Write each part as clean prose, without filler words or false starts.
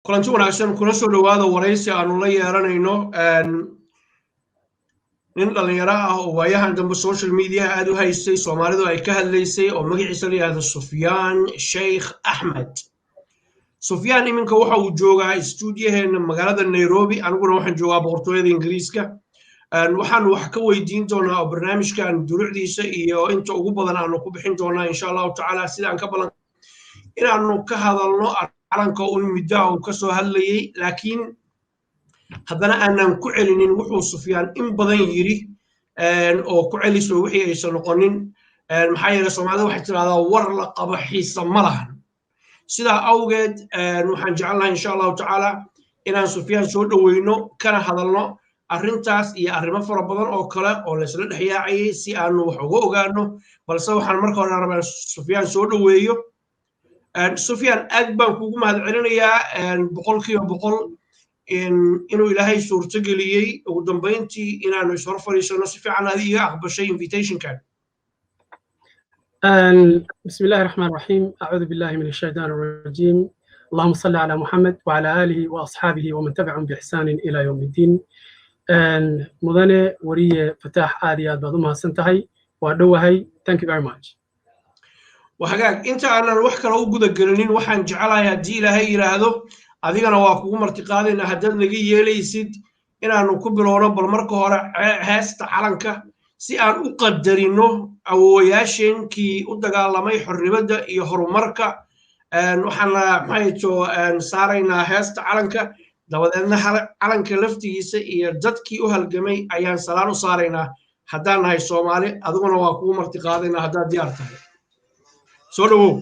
kulanti wanaagsan kuna soo dhawaada waraysi aanu la yeeranayno nin dhalinyaro ah oo waayahan dambe social media aad u haystay Soomaalidu ay ka hadlaysay oo magaciisa la yiraahdo Sufyaan Sheikh Ahmed. Sufyaan iminka waxa uu joogaa stuudiyaheena magaalada Nairobi, aniguna waxaan joogaa boqortooyada Ingiriiska. waxaan wax ka weydiin doonaa barnaamijkan duruucdiisa iyo inta ugu badan aanu ku bixin doonaa insha Allah taala sidaan ka balan inaanu ka hadalno calanka midda uu ka soo hadlayay, laakiin haddana aanan ku celinin wuxuu Sufyaan in badan yiri oo ku celiso wixii aysan noqonin. maxaa yeelay Soomaalida waxay tiraahdaa war la qabo xiisa ma lahan. sidaa awgeed waxaan jecelnahay insha Allah taala inaan Sufyaan soo dhaweyno kana hadalno arrintaas iyo arrimo fara badan oo kale oo la isla dhexyaacay si aanu wax uga ogaano, balse waxaan marka hore rabaa Sufyaan soo dhaweeyo. Sufyaan aad baan kugu mahadcelinayaa boqolkiiba boqol inuu ilaahay suurto geliyey ugu dambeyntii inaanu is hor fadhiisano si fiican aad iga aqbashay invitationkan. بسم الله الرحمن الرحيم. أعوذ بالله من الشيطان الرجيم. اللهم صل على محمد وعلى آله وأصحابه ومن تبعهم بإحسان إلى يوم الدين. مدنة ورية فتاح آديات بعضها سنتهي ودوهي. Thank you very much. وحقاك أنت أنا الوحكة لو جود جرنين وحن جعلها يدي لها يراهدو أذيك أنا واقوم مرتقال إن هدد لقي يليسد إن أنا كبر ورب المركه ورا هست علنك si aan u qadarino awooyaasheen kii u dagaalamay xornimada iyo horumarka. waxaan maxay saaraynaa heesta calanka, dabadeedna calanka laftigiisa iyo dadkii u halgamay ayaan salaan u saaraynaa haddaan nahay Soomaali. adiguna waa kugu martiqaadaynaa haddaad diyaar tahay. soo dhawow.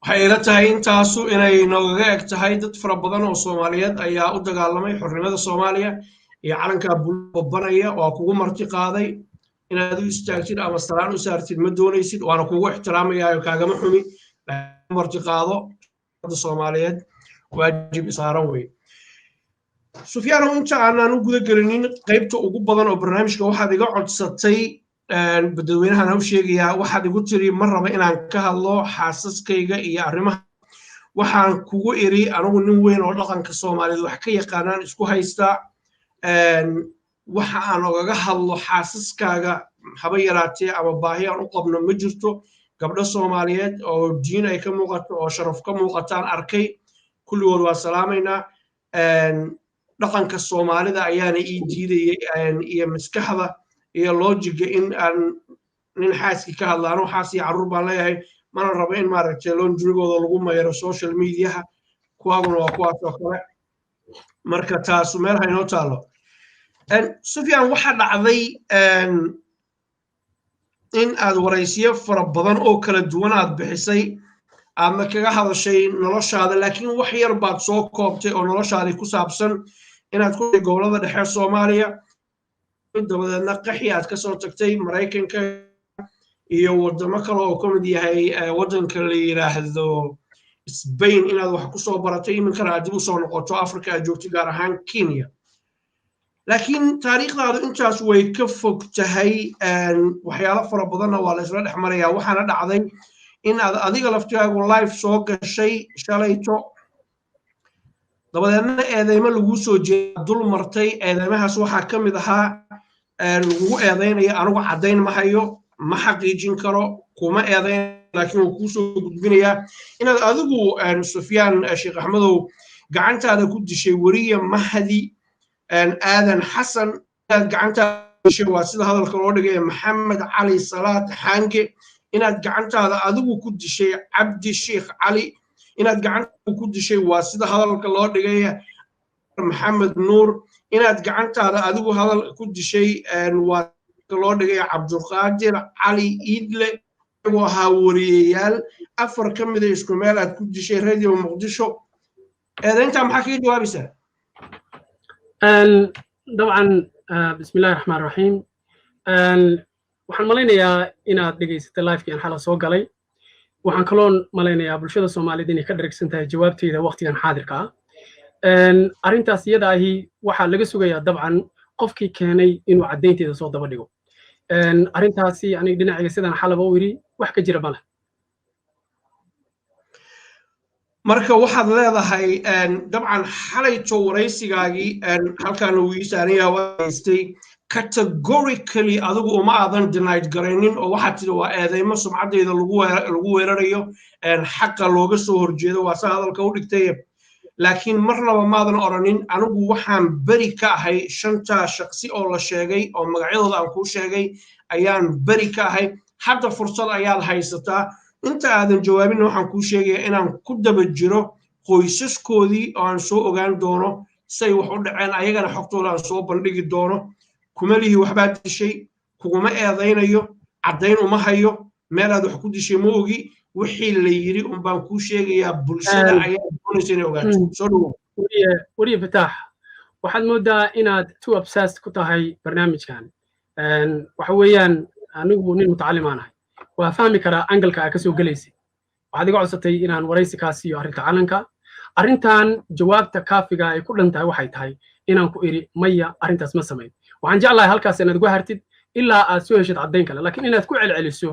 waxay ila tahay intaasu inay noogaga eg tahay dad fara badan oo Soomaaliyeed ayaa u dagaalamay xornimada Soomaaliya iyo calanka bulubanaya oo kugu marti qaaday inaad u istaagtid ama salaan u saartid ma doonaysid, waana kugu ixtiraamayaa kaagama xumi. marti qaado dad Soomaaliyeed waajib saaran way. Sufyaan inta aanan u guda gelinin qaybta ugu badan oo barnaamijka waxaad iga codsatay dadweynahan u sheegayaa waxaad igu tiri ma raba inaan ka hadlo xaasaskayga iyo arrimaha. waxaan kugu iri anigu nin weyn oo dhaqanka Soomaaliyeed wax ka yaqaanaan isku haysta. waxa aan ogaga hadlo xaasaskaaga haba yaraatee ama baahi aan u qabno ma jirto. gabdho Soomaaliyeed oo diin ay ka muuqato oo sharaf ka muuqataan arkay, kulligood waa salaamaynaa. dhaqanka Soomaalida ayaana ii diidayay iyo maskaxda iyo logiga in aan nin xaaski ka hadlaano. xaas iyo carruur baan leeyahay, mana rabo in maaragtay laundrygooda lagu mayro social mediaha. kuwaaguna waa kuwaas oo kale, marka taasu meel haynoo taalo. Sufyaan waxaa dhacday in aad waraysiyo fara badan oo kala duwan aad bixisay, aadna kaga hadashay noloshaada, laakiin wax yar baad soo koobtay oo noloshaadii ku saabsan inaad ku gobolada dhexe Soomaaliya, dabadeedna qaxi aad ka soo tagtay Mareykanka iyo wadamo kale oo ka mid yahay waddanka la yiraahdo Spain inaad wax ku soo baratay, iminkana aad dib u soo noqoto Afrika aad joogtay gaar ahaan Kenya. laakiin taariikhdaadu intaas way ka fog tahay. waxyaalo fara badanna waa la isla dhex marayaa. waxaana dhacday in aad adiga laftigaagu live soo gashay shalayto, dabadeedna eedeymo lagu soo jeeday dul martay. eedeymahaas waxaa ka mid ahaa lagu eedeynaya, anigu caddayn ma hayo, ma xaqiijin karo, kuma eedeyn, laakiin wuu kuu soo gudbinayaa inaad adigu Sufyaan Sheikh Ahmedow gacantaada ku dishay wariye Mahdi aadan xasan. inaad gacantaada dishay waa sida hadalka loo dhigay Maxamed Cali Salaad Xange. inaad gacantaada adigu ku dishay Cabdi Sheikh Cali inaad gacanta ku dishay waa sida hadalka loo dhigay maxamed nuur inaad gacantaada adigu hadal ku dishay waa loo dhigay cabdulqaadir cali iidle iyagoo ahaa wariyayaal 4 ka mid ah isku meel aad ku dishay radio muqdisho eedaynta maxaa kaga jawaabaysaa dabcan bismillahi raxmaan raxiim waxaan malaynayaa inaad dhegaysatay live-kii aan xala soo galay waxaan kaloon malaynayaa bulshada Soomaaliyeed inay ka dharagsan tahay jawaabteeda waqtigan xaadirka ah arrintaas iyada ahi waxaa laga sugayaa dabcan qofkii keenay inuu caddaynteeda soo daba dhigo arrintaasi aniga dhinacayga sidaan xalaba u yiri wax ka jira male marka waxaad leedahay dabcan xalayto waraysigaagii halkaan uu ii saaraya waystay categorically adigu uma aadan denied garaynin oo waxaad tiri waa eedeymo sumcadeeda lagu weerarayo xaqa looga soo horjeedo waa sa hadalka u dhigtay laakiin marnaba maadan oranin anigu waxaan beri ka ahay 5 shakhsi oo la sheegay oo magacyadooda aan kuu sheegay ayaan beri ka ahay hadda fursad ayaad haysataa inta aadan jawaabin waxaan kuu sheegayaa inaan ku daba jiro qoysaskoodii oo aan soo ogaan doono say wax u dhaceen ayagana xogtooda aan soo bandhigi doono kuma lihi waxbaad dishay kuguma eedaynayo caddayn uma hayo meelaad wax ku dishay ma ogi wixii la yiri un baan kuu sheegayaa bulshada ayaa doonaysa inay ogaato soo dhawow wariye fataax waxaad moodaa inaad too obsessed ku tahay barnaamijkan waxa weeyaan anigu nin mutacallim aan ahay waa fahmi karaa angalka aad ka soo gelaysay waxaad iga codsatay inaan waraysi kaa siiyo arrinta calanka arrintan jawaabta kaafiga ay ku dhan tahay waxay tahay inaan ku iri maya arrintaas ma samayn waxaan jeclahay halkaas inaad uga hartid ilaa aad soo heshid caddayn kale laakiin inaad ku celceliso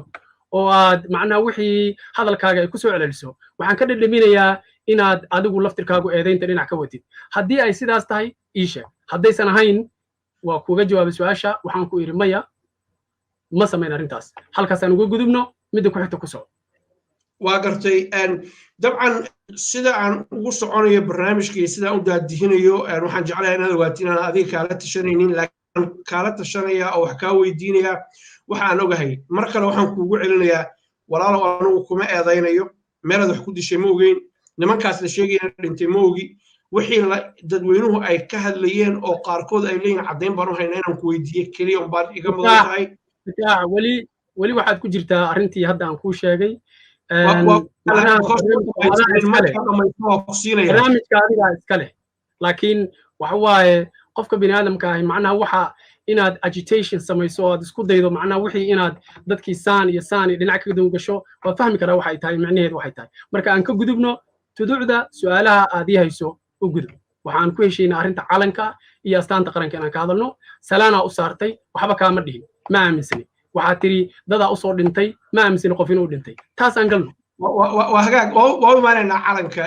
oo aad macnaha wixii hadalkaaga ay ku soo celceliso waxaan ka dhadhaminayaa inaad adigu laftirkaagu eedaynta dhinac ka watid haddii ay sidaas tahay ii sheeg haddaysan ahayn waa kuga jawaabay su-aasha waxaan ku iri maya ma samayn arrintaas halkaasaan uga gudubno midda ku xigta ku soco waa gartay dabcan sida aan ugu soconayo barnaamijkii sida aan u daadihinayo waxaan jeclahay inaad ogaato inaan adiga kaala tashanaynin laakiin kaala tashanaya oo wax kaa weydiinaya waxa aan ogahay mar kale waxaan kuugu celinayaa walaalow anigu kuma eedaynayo meelaad wax ku dishay ma ogeyn nimankaas la sheegaya dhintay ma ogi wixii dadweynuhu ay ka hadlayeen oo qaarkood ay leeyihin caddayn baan u haynaa inaan ku weydiiye keliya un baad iga mudan tahay weli waxaad ku jirtaa arrintii hadda aan kuu sheegay barnaamijka adigaa iska leh laakiin waxa waaye qofka bini aadamka ahi macnaha waxa inaad agitation samayso oo aad isku daydo macnaha wixii inaad dadkii saan iyo dhinac kaga daba gasho waa fahmi karaa waxay tahay macnaheedu waxay tahay marka aan ka gudubno tuduucda su'aalaha aad ii hayso u gudub waxaan ku heshiinaa arrinta calanka iyo astaanta qaranka inaan ka hadalno salaanaa u saartay waxba kaama dhihin ma aaminsani waxaad tiri dadaa usoo dhintay ma aaminsani qof inuu dhintay taasaan galno waa hagaag waa u imaanaynaa calanka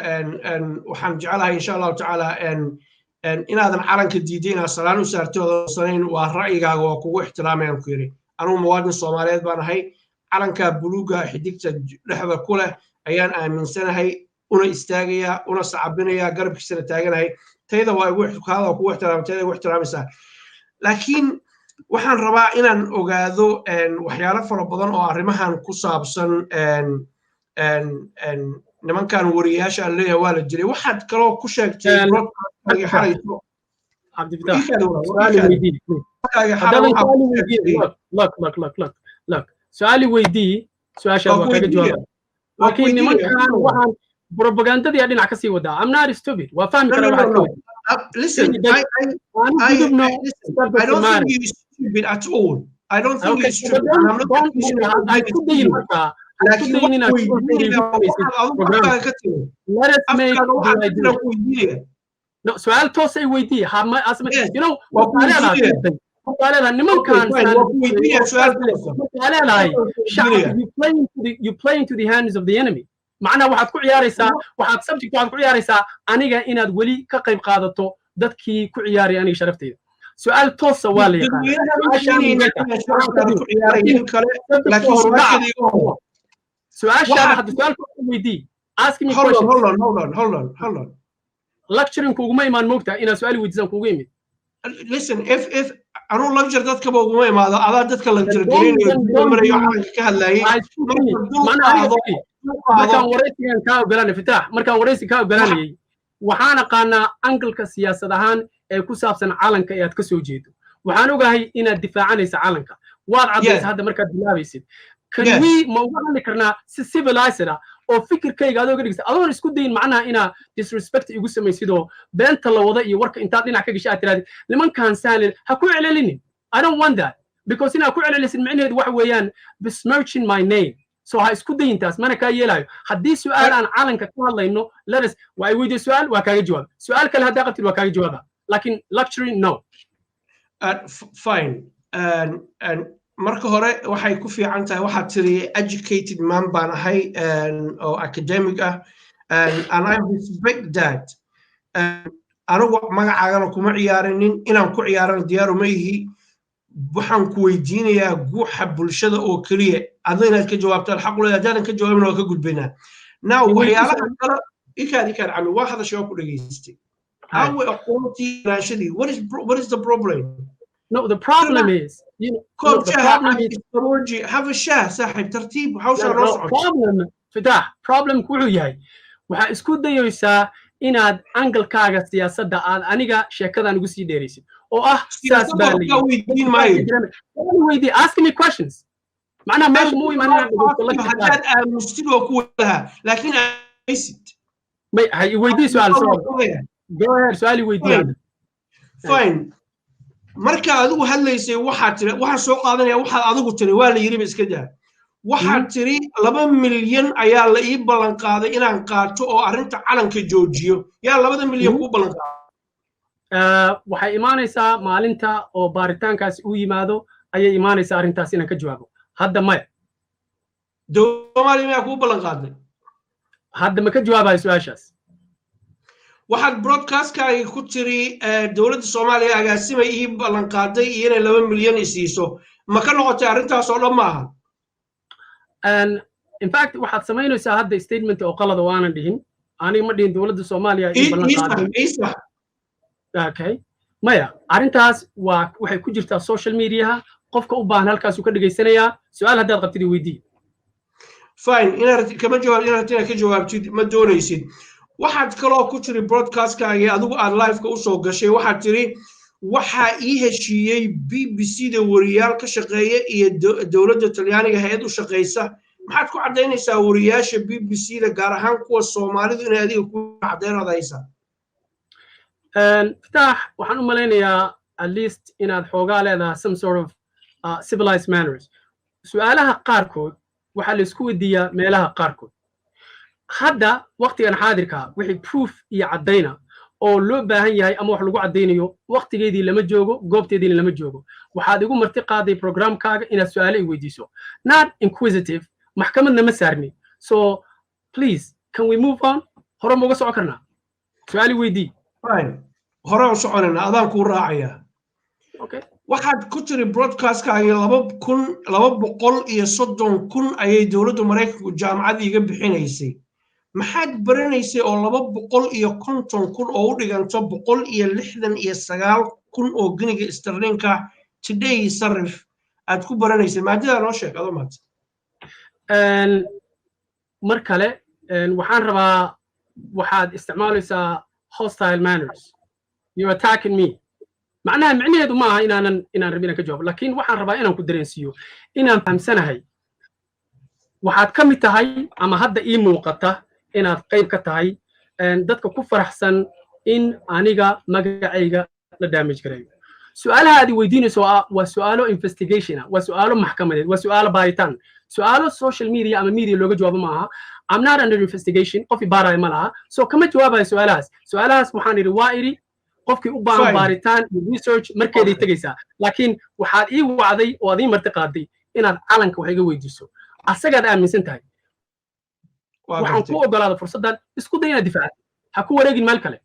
waxaan jecelahay insha allahu tacaala inaadan calanka diiday inaad salaan u saartay oodan sanayn waa ra'yigaaga waa kugu ixtiraamayaan ku yiri anugu muwaadin Soomaaliyeed baan ahay calanka buluuga xidigta dhexda ku leh ayaan aaminsanahay una istaagaya una sacabinaya garabkiisana taaganahay tayda waa igu kugu ixtiraamtayda igu ixtiraamaysaa laakiin waxaan rabaa inaan ogaado waxyaalo fara badan oo arrimahan ku saabsan nimankan wariyaasha aan leeyahay waa la jiray waxaad kaloo ku sheegtay su'aali weydii su'aashaad waa kaga jawaaba laakiin nimankan waxaan propagandadii dhinac ka sii wadaa I'm not stupid waa fahmi karaa waxaad ka wadaa Listen, I don't think you're stupid at all. I don't think you're stupid. I'm not let us make no سؤال توسي ويدي you know you playing to the hands of the enemy macna waxaad ku ciyaaraysaa waxaad subject waxaad ku ciyaaraysaa aniga inaad weli ka qayb qaadato dadkii ku ciyaaray aniga sharafteyda su'aal toos waa la yaqaan su'aashaada hadda su'aal ku weydii ask me question hold on lecturing kuguma imaan moogtaa inaad su'aal weydiisan kugu imid listen if anuu lecture dadka ba uguma imaado adaa dadka lecture garinayo marayo calanka ka hadlayay markaan waraysigan kaa ogolanay fitaax markaan waraysi kaa ogolanayay waxaan aqaanaa angalka siyaasad ahaan ee ku saabsan calanka ee aad ka soo jeedo waxaan ogahay inaad difaacanaysa calanka waad caddaysa hadda markaad bilaabaysid kanwi ma uga hadli karnaa si civilized ah oo fikirkayga adoo ga dhigsta adoon isku dayin macnaha inaa disrespect igu samaysid oo beenta la wada iyo warka intaad dhinac ka gashay aad tirahdid nimankaan saalin ha ku celcelinin I don't want that because inaa ku celcelisid micnaheedu waxa weeyaan besmirching my name so ha isku dayintaas mana kaa yeelayo haddii su'aal aan calanka ka hadlayno letas waa weydiye su'aal waa kaaga jawaaba su'aal kale haddaa qabtid waa kaaga jawaaba laakiin lecturing no fine marka hore waxay ku fiican tahay waxaad tiri educated man baan ahay oo academic ah and I respect that anigu magacaagana kuma ciyaarinin inaan ku ciyaarana diyaaru ma ihi waxaan ku weydiinayaa guuxa bulshada oo keliya adna inaad ka jawaabto alxaq u leedahay haddaadan ka jawaabin waa ka gudbaynaa now waxyaalaha kale ikaad cami waa hadashay oo ku dhegaystay awe aqoontii raashadii what is the problem No, the problem is, you know, the problem is have a share صاحب ترتيب حوش الرصع. Problem كله ياي. وح اسكو ديوسا إن عاد أنجل كاغا سياسة دا أنيجا شكله نقصي ديريسي. أو سياس بالي. Ask me questions. معنا مش مو معنا حاجات مستوى كلها لكن أيست. ما هي ويدي سؤال Go ahead سؤالي ويدي. Fine. marka adigu hadlaysay waxaa soo qaadanaya waxaad adigu tiri waa la yiri iska daa waxaad tiri 2 milyan ayaa la ii ballan qaaday inaan qaato oo arrinta calanka joojiyo yaa 2 milyan ku ballan qaaday waxay imaanaysaa maalinta oo baaritaankaasi u yimaado ayay imaanaysaa arrintaas inaan ka jawaabo hadda maya Soomaaliya ku ballan qaaday hadda ma ka jawaabayo su'aashaas waxaad broadcast-kaaga ku tiri dowladda Soomaaliya agaasimay ii ballan qaaday inay 2 milyan isiiso ma ka noqotay arrintaas oo dhan maaha and in fact waxaad samaynaysaa hadda statement oo qalad oo aanan dhihin aniga ma dhihin dowladda Soomaaliya ii ballan qaaday okay maya arrintaas waxay ku jirtaa social media qofka u baahan halkaas uu ka dhageysanayaa su'aal haddaad qabtid weydii fine inaad ka jawaabtid ma doonaysid waxaad kaloo ku tiri broadcast-kaaga adigu aad live-ka u soo gashay waxaad tiri waxaa ii heshiiyey BBC-da wariyaal ka shaqeeya iyo dowladda Talyaaniga hay'ad u shaqeysa maxaad ku cadaynaysaa wariyaasha BBC-da gaar ahaan kuwa Soomaalidu inay adiga ku cadeynaysaa Fitaax waxaan u malaynayaa at least inaad xoogaa leedahay some sort of civilized manners su'aalaha qaarkood waxaa la isku weydiiyaa meelaha qaarkood hadda waqtigan xaadirka wixii proof iyo cadayna oo loo baahan yahay ama wax lagu cadaynayo waqtigeedii lama joogo goobteedii lama joogo waxaad igu marti qaaday programkaaga inaad su'aalo i weydiiso not inquisitive maxkamadna ma saarni so please can we move on hore ma uga socon karnaa su'aali weydii fine hore u soconayna adaan kuu raacaya okay waxaad ku tiri broadcast-kaaga 230,000 ayay dowladda Mareykanku jaamacad iga bixinaysay maxaad baranaysay oo 250,000 oo u dhiganto 169,000 oo giniga sterlinka today sarif aad ku baranaysay maadada noo sheeg adoo maad mar kale waxaan rabaa waxaad isticmaalaysaa hostile manners you're attacking me معناها معنيه ما إن ربنا كجواب لكن وحن ربا إن كدرنسيو إن فهمسناهاي وحد كم تهاي أما هذا إيه موقته إن قيب كتهاي إن دتك كفر أحسن إن أنيجا مجاعيجا لدامج قريب سؤال هذه ويدين سؤال وسؤاله investigation وسؤاله محكمة وسؤاله بايتان سؤاله social media أما media لوجا جواب معها I'm not under investigation قفي بارا ملها so كم جوابها سؤالها وحن روائري qofkii u baahan baaritaan iyo research markeeday tagaysaa laakiin waxaad ii wacday oo adii marti qaaday inaad calanka wax iga weydiiso asagaad aaminsan tahay waxaan ku ogolaada fursaddan isku day inaad difaacdo ha ku wareegin meel kale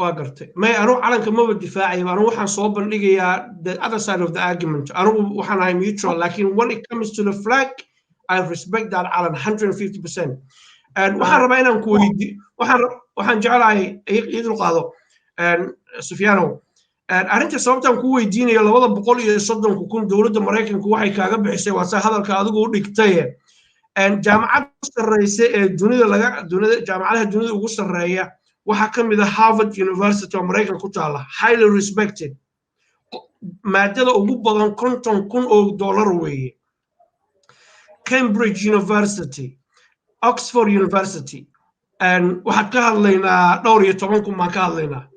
waa gartay may anu calanka maba difaacay anu waxaan soo bandhigayaa the other side of the argument anigu waxaan ahay neutral laakiin when it comes to the flag I respect that calan 150% waxaan rabaa inaan ku weydiiyo waxaan jeclahay idil qaado Sufyaano arrinta sababtan ku weydiinayo 230,000 dowladda Mareykanku waxay kaaga bixisay waa hadalka adigu u dhigtay jaamacadda ugu sarreysa ee jaamacadaha dunida ugu sarreeya waxaa ka mid ah Harvard University oo Maraykan ku taala, highly respected, maadada ugu badan $50,000 weeye. Cambridge University, Oxford University, waxaan ka hadlaynaa 12,000 baan ka hadlaynaa.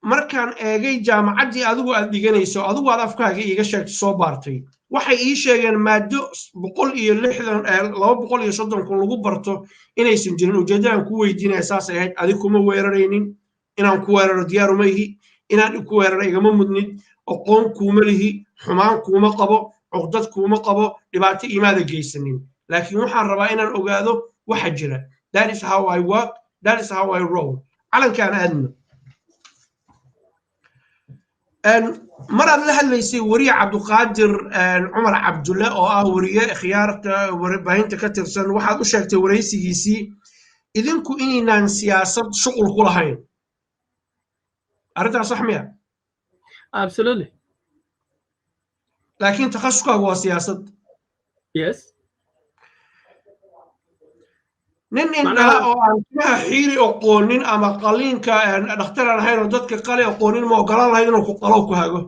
markaan eegay jaamacaddii adigu aad dhiganayso, adigu aad afkaaga iiga sheegtay soo baartay, waxay ii sheegeen maado 230,000 lagu barto inaysan jirin. ujeeddadaan ku weydiinaya saasay ahayd, adig kuma weeraraynin, inaan ku weeraro diyaaruma ihi, inaan ku weeraro igama mudnid, aqoon kuuma lihi, xumaan kuuma qabo, cuqdad kuuma qabo, dhibaato imaada geysanin, laakiin waxaan rabaa inaan ogaado waxa jira. That is how I work, that is how I roll. calankaan aadna mar aad la hadlaysay wariye cabduqaadir cumar cabdulle oo ah wariye khiyaarta warbaahinta ka tirsan, waxaad u sheegtay waraysigiisii idinku inaynaan siyaasad shuqul ku lahayn. arrintaas sax miya? Absolutely. laakiin takhasuskaagu waa siyaasad. Yes. nin indhaha oo aan timaha xiiri aqoonin ama qaliinka dhakhtar aan ahayn oo dadka qali aqoonin ma ogolaan lahayd inuu ku qalo ku hago?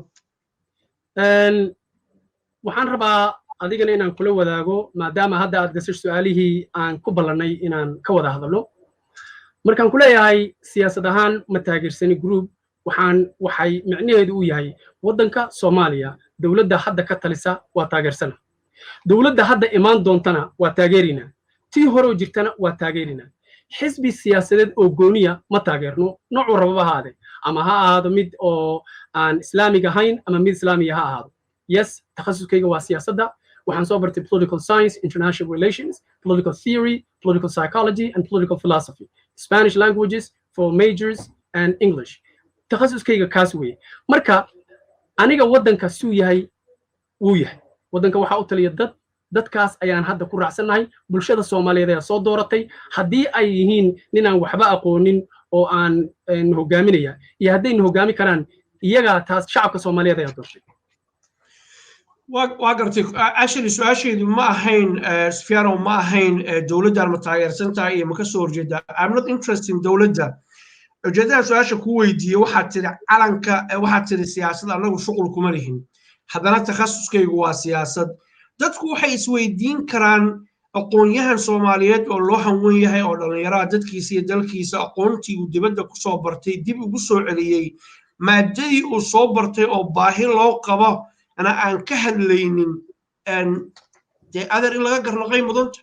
waxaan rabaa adigana inaan kula wadaago, maadaama hadda aad gashay su'aalihii aan ku ballanay inaan ka wada hadalno. markaan ku leeyahay siyaasad ahaan ma taageersani group, waxay micnaheedu u yahay waddanka Soomaaliya dawladda hadda ka talisa waa taageersana, dawladda hadda imaan doontana waa taageerina, tii hore oo jirtana waa taageerina. xisbi siyaasadeed oo gooniya ma taageerno, noocuu rababa haade, ama ha ahaado mid oo aan islaamiga ahayn ama mid islaamiya ha ahaado. Yes, takhasuskayga waa siyaasadda. waxaan soo bartay political science, international relations, political theory, political psychology, and political philosophy, Spanish languages for majors and English. takhasuskayga kaas weeye. marka aniga waddanka suu yahay wuu yahay, waddanka waxaa u taliya dadkaas ayaan hadda ku raacsannahay. bulshada Soomaaliyeed ayaa soo dooratay. haddii ay yihiin ninaan waxba aqoonin oo aan hogaaminaya, iyo haddayna hogaami karaan, iyagaa taas shacabka Soomaaliyeed ayaa doortay. waa gartay. actually su'aasheedu ma ahayn Sufyaano, ma ahayn dawladdan ma taageersan tahay iyo ma ka soo horjeedaa. I'm not interested in dawladda. ujeeddada su'aasha ku weydiiyey waxaad tiri calanka, waxaad tiri siyaasad annagu shuqul kuma lihin, haddana takhasuskaygu waa siyaasad. dadku waxay isweydiin karaan aqoonyahan Soomaaliyeed oo loo hanwen yahay oo dhalinyarada dadkiisa iyo dalkiisa aqoontii uu dibadda ku soo bartay dib ugu soo celiyey, maadadii uu soo bartay oo baahi loo qabo ana aan ka hadlaynin, dee adeer in laga garnaqay mudanta.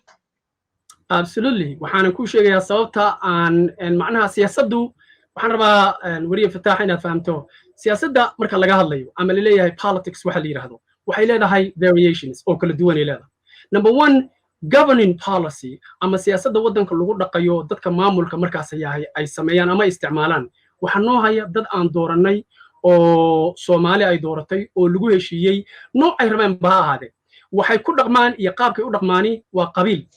Absolutely. waxaan ku sheegayaa sababta aan macnaha siyaasaddu, waxaan rabaa wariye Fataax inaad fahamto. siyaasadda marka laga hadlayo ama la leeyahay politics waxa la yiraahdo, waxay leedahay variations oo kala duwan ay leedahay. Number 1, governing policy ama siyaasadda waddanka lagu dhaqayo dadka maamulka markaas ay sameeyaan ama isticmaalaan. waxaa noo haya dad aan dooranay oo Soomaali ay dooratay oo lagu heshiiyey nooc ay rabeen ba ahaade. waxay ku dhaqmaan iyo qaabkay u dhaqmaani waa qabiil,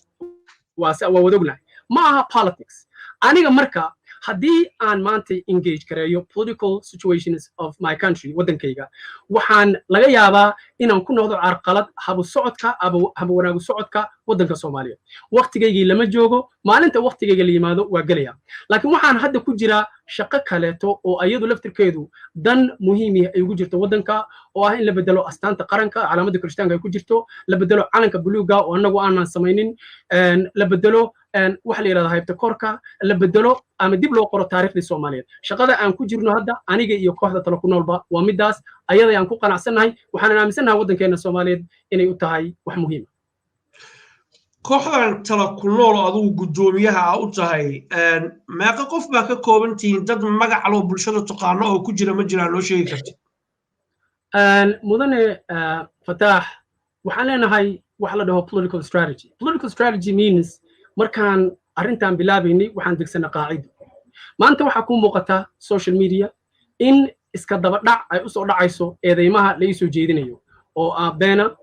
waa wadognahay, ma aha politics. aniga marka haddii aan maanta engage gareeyo political situations of my country, waddankayga, waxaan laga yaabaa inaan ku noqdo carqalad habu wanaagu socodka waddanka Soomaaliya. waqtigaygii lama joogo, maalinta waqtigayga la yimaado waa gelaya. laakiin waxaan hadda ku jiraa shaqo kaleeto oo ayadu laftirkeedu dan muhiim ah ay ugu jirto waddanka, oo ah in la bedelo astaanta qaranka, calaamadda kirishtaanka ay ku jirto, la bedelo calanka buluuga oo annagu aanan samaynin, la bedelo waxa la yiraahdo haybta korka, la bedelo ama dib loo qoro taariikhdii Soomaaliyeed. shaqada aan ku jirno hadda aniga iyo kooxda talo ku noolba waa midaas, ayada aan ku qanacsanahay. waxaan aaminsannahay waddankeena Soomaaliyeed inay u tahay wax muhiim ah. kooxdan talo ku nool oo adigu guddoomiyaha ah u tahay, meeqa qof baa ka kooban tihiin? dad magac loo bulshada taqaano oo ku jira ma jiraan loo sheegi kartid? mudane Fataax, waxaan leenahay waxa la dhaho political strategy. political strategy means markaan arrintan bilaabaynay waxaan degsanay qaacido. maanta waxaa ku muuqata social media in iska daba dhac ay u soo dhacayso eedeymaha la ii soo jeedinayo oo ah beena,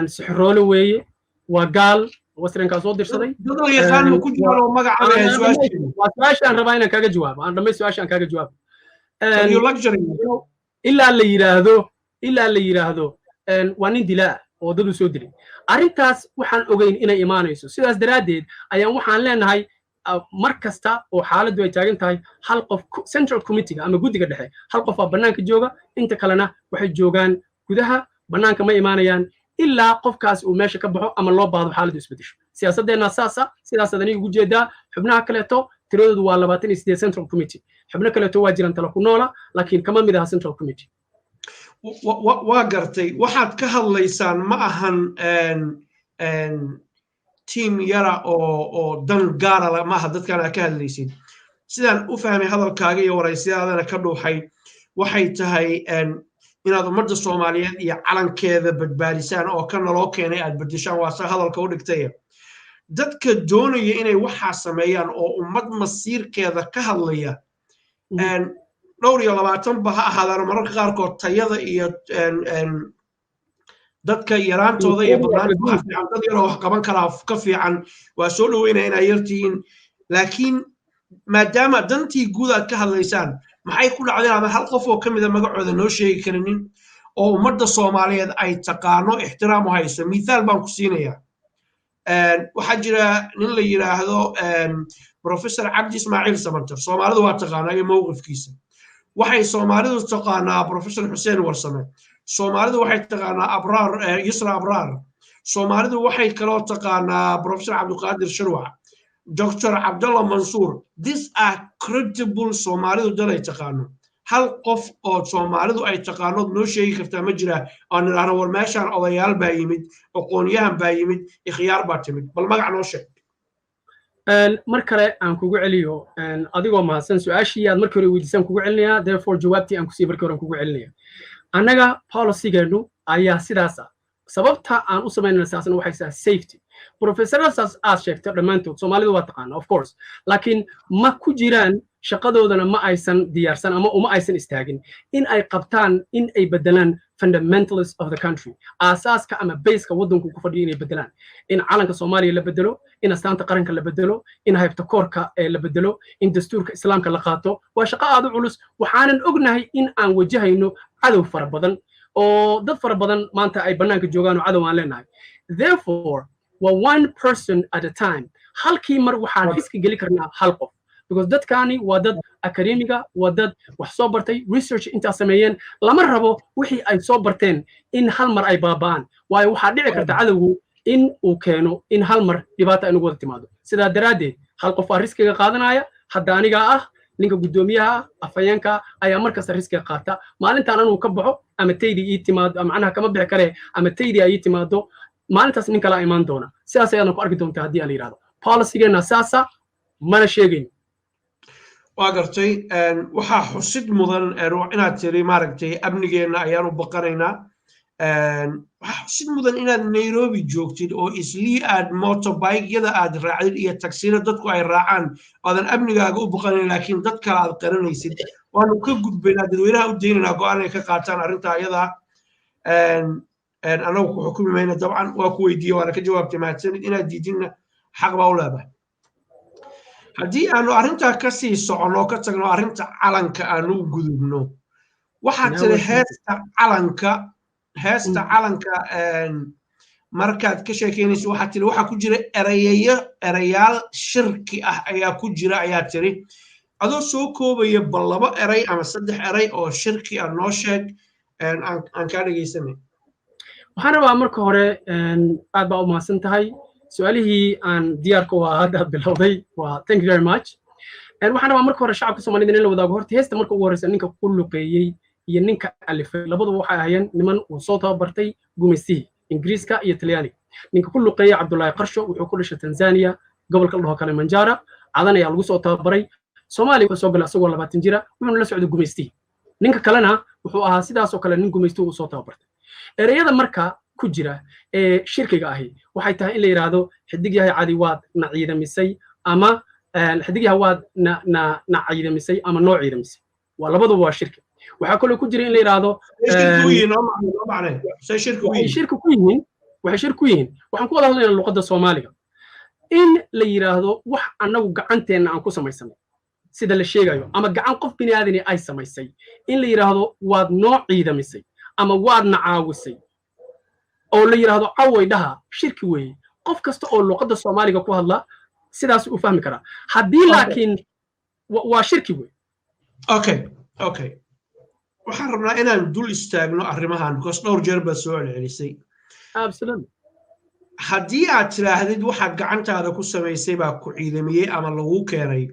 sixroole weeye, waa gaal, wasrankaa soo dirsaday. dadoo yaqaan ku jiro magaca ee su'aashaan rabaa inaan kaaga jawaabo, aan dhamay su'aashaan kaaga jawaabo. ilaa la yiraahdo waa nin dilaa oo dad u soo dilay. arrintaas waxaan ogeyn inay imaanayso sidaas daraaddeed ayaan waxaan leenahay mar kasta oo xaaladdu ay taagan tahay hal qof central committee ama guddiga dhexe hal qof baa bannaanka jooga inta kalena waxay joogaan gudaha bannaanka ma imaanayaan ilaa qofkaas uu meesha ka baxo ama loo baahdo xaaladdu isbedesho siyaasaddeena saasa sidaasaad aniga ugu jeedaa xubnaha kaleeto tiradoodu waa 28 central committee xubno kaleeto waa jiraan tala ku noola laakiin kama mid aha central committee waa gartay waxaad ka hadlaysaan ma ahan team yara oo dan gaara ma aha dadkan aad ka hadlaysid sidaan u fahmay hadalkaaga iyo waraysiyaadana ka dhuuxay waxay tahay inaad ummadda Soomaaliyeed iyo calankeeda badbaadisaan oo ka naloo keenay aad bedeshaan waa sa hadalka u dhigtay dadka doonaya inay waxa sameeyaan oo ummad masiirkeeda ka hadlaya dhowr iyo 20 ba ha ahaadaan mararka qaarkood tayada iyo dadka yaraantooda iyo badnaantooda fiican dad yar oo wax qaban kara ka fiican waa soo dhaweynaa inay yartiin laakiin maadaama dantii guud aad ka hadlaysaan maxay ku dhacdeen ama hal qof oo kamid ah magacooda noo sheegi karinin oo ummadda Soomaaliyeed ay taqaano ixtiraam u hayso misaal baan ku siinayaa waxaa jira nin la yiraahdo professor Cabdi Ismaaciil Samatar Soomaalidu waa taqaanaa iyo mowqifkiisa waxay Soomaalidu taqaanaa professor Xuseen Warsame Soomaalidu waxay taqaanaa Abraar Yusra Abraar Soomaalidu waxay kaloo taqaanaa professor Cabdiqaadir Shirwac Dr. Abdullah Mansour these are credible Soomaalidu dalay taqaano hal qof oo Soomaalidu ay taqaano noo sheegi kartaa ma jira aan niraahdo war meeshaan odayaal baa yimid aqoonyahan baa yimid ikhyaar baa timid bal magac noo sheeg mar kale aan kugu celiyo adigoo mahadsan su'aashii aad markii hore weydiisaan kugu celinayaa therefore jawaabtii aan ku sii markii hore kugu celinayaa annaga policy-geenu ayaa sidaas ah sababta aan u samaynayna sidaasna waxay tahay safety professoradaas aad sheegtay dhammaantood Soomaalidu waa taqaana of course laakiin ma ku jiraan shaqadoodana ma aysan diyaarsan ama uma aysan istaagin in ay qabtaan in ay bedelaan fundamentalists of the country asaaska ama baseka waddanku ku fadhiyo inay bedelaan in calanka Soomaaliya la bedelo in astaanta qaranka la bedelo in haybta koorka la bedelo in dastuurka islaamka la qaato waa shaqo aad u culus waxaanan ognahay in aan wajahayno cadow fara badan oo dad fara badan maanta ay bannaanka joogaan oo cadow aan leenahay therefore waa one person at a time halkii mar waxaan iska geli karnaa hal qof because dadkani waa dad academiga waa dad wax soo bartay research inta sameeyeen lama rabo wixii ay soo barteen in hal mar ay baabaan waayo waxa dhici karta cadawgu in uu keeno in hal mar dhibaato ay nagu wada timaado sidaa daraaddeed hal qof waa riskiga qaadanaya hadda aniga ah ninka gudoomiyaha afayeenka ayaa markasta riskiga qaata maalintaan anuu ka baxo ama taydii ii timaado macnaha kama bixi kare ama taydii ay ii timaado maalintaas nin kala imaan doona sidaas ayaad ku arki doontaa haddii aan yiraahdo policy-geena saasa mana sheegin waa gartay waxaa xusid mudan inaad tiri maaragtay amnigeena ayaan u baqanaynaa waxaa xusid mudan inaad Nairobi joogtid oo islii aad motorbike-yada aad raacdid iyo taksiyada dadku ay raacaan aadan amnigaaga u baqanayn laakiin dad kale aad qaranaysid waanu ka gudbaynaa dadweynaha u daynaynaa go'aan ay ka qaataan arrinta ayada anagu ku xukumi mayna dabcan waa ku weydiiye waana ka jawaabtay mahadsanid inaad diidinna xaq baa u leedahay haddii aanu arrintaa ka sii soconno ka tagno arrinta calanka aanu u gudubno waxaad tiri heesta calanka markaad ka sheekeynayso waxaad tiri waxaa ku jira erayaal shirki ah ayaa ku jira ayaa tiri adoo soo koobaya bal 2 eray ama 3 eray oo shirki ah noo sheeg aan kaa dhegaysanay waxaan rabaa marka hore aad baa u mahadsan tahay su'aalihii aan diyaarka u ahaa hadda bilowday waa thank you very much waxaan rabaa marka hore shacabka Soomaaliyeed in la wadaago horta heesta marka ugu horeysa ninka ku luqeeyay iyo ninka alifay labaduba waxay ahaayeen niman uu soo tababartay gumaysiga Ingiriiska iyo Talyaaniga ninka ku luqeeyay Cabdullaahi Qarsho wuxuu ku dhashay Tanzania gobolka la dhaho Kilimanjaro cadan ayaa lagu soo tababaray Soomaaliya wuxuu soo galay asagoo 20 jira wuxuuna la socday gumaysiga ninka kalena wuxuu ahaa sidaas oo kale nin gumaysiga uu soo tababartay ereyada marka ku jira ee shirkiga ahi waxay tahay in la yiraahdo xidig yahay cadi waad na ciidamisay ama xidig yahay waad na ciidamisay ama noo ciidamisay waa labaduba waa shirki waxa kale ku jira in la yiraahdo shirki ku yihiin waxaan ku wada hadlaynaa luqadda Soomaaliga in la yiraahdo wax anagu gacanteena aan ku samaysanay sida la sheegayo ama gacan qof bini'aadani ay samaysay in la yiraahdo waad noo ciidamisay ama waad na caawisay oo la yiraahdo caway dhaha shirki weeye qof kasta oo luqadda Soomaaliga ku hadla sidaas u fahmi kara haddii laakiin waa shirki weeye okay waxaan rabnaa inaan dul istaagno arrimahan because dhowr jeer baad soo celcelisay absolutely haddii aad tiraahdid waxa gacantaada ku samaysay baa ku ciidamiyey ama lagu keenay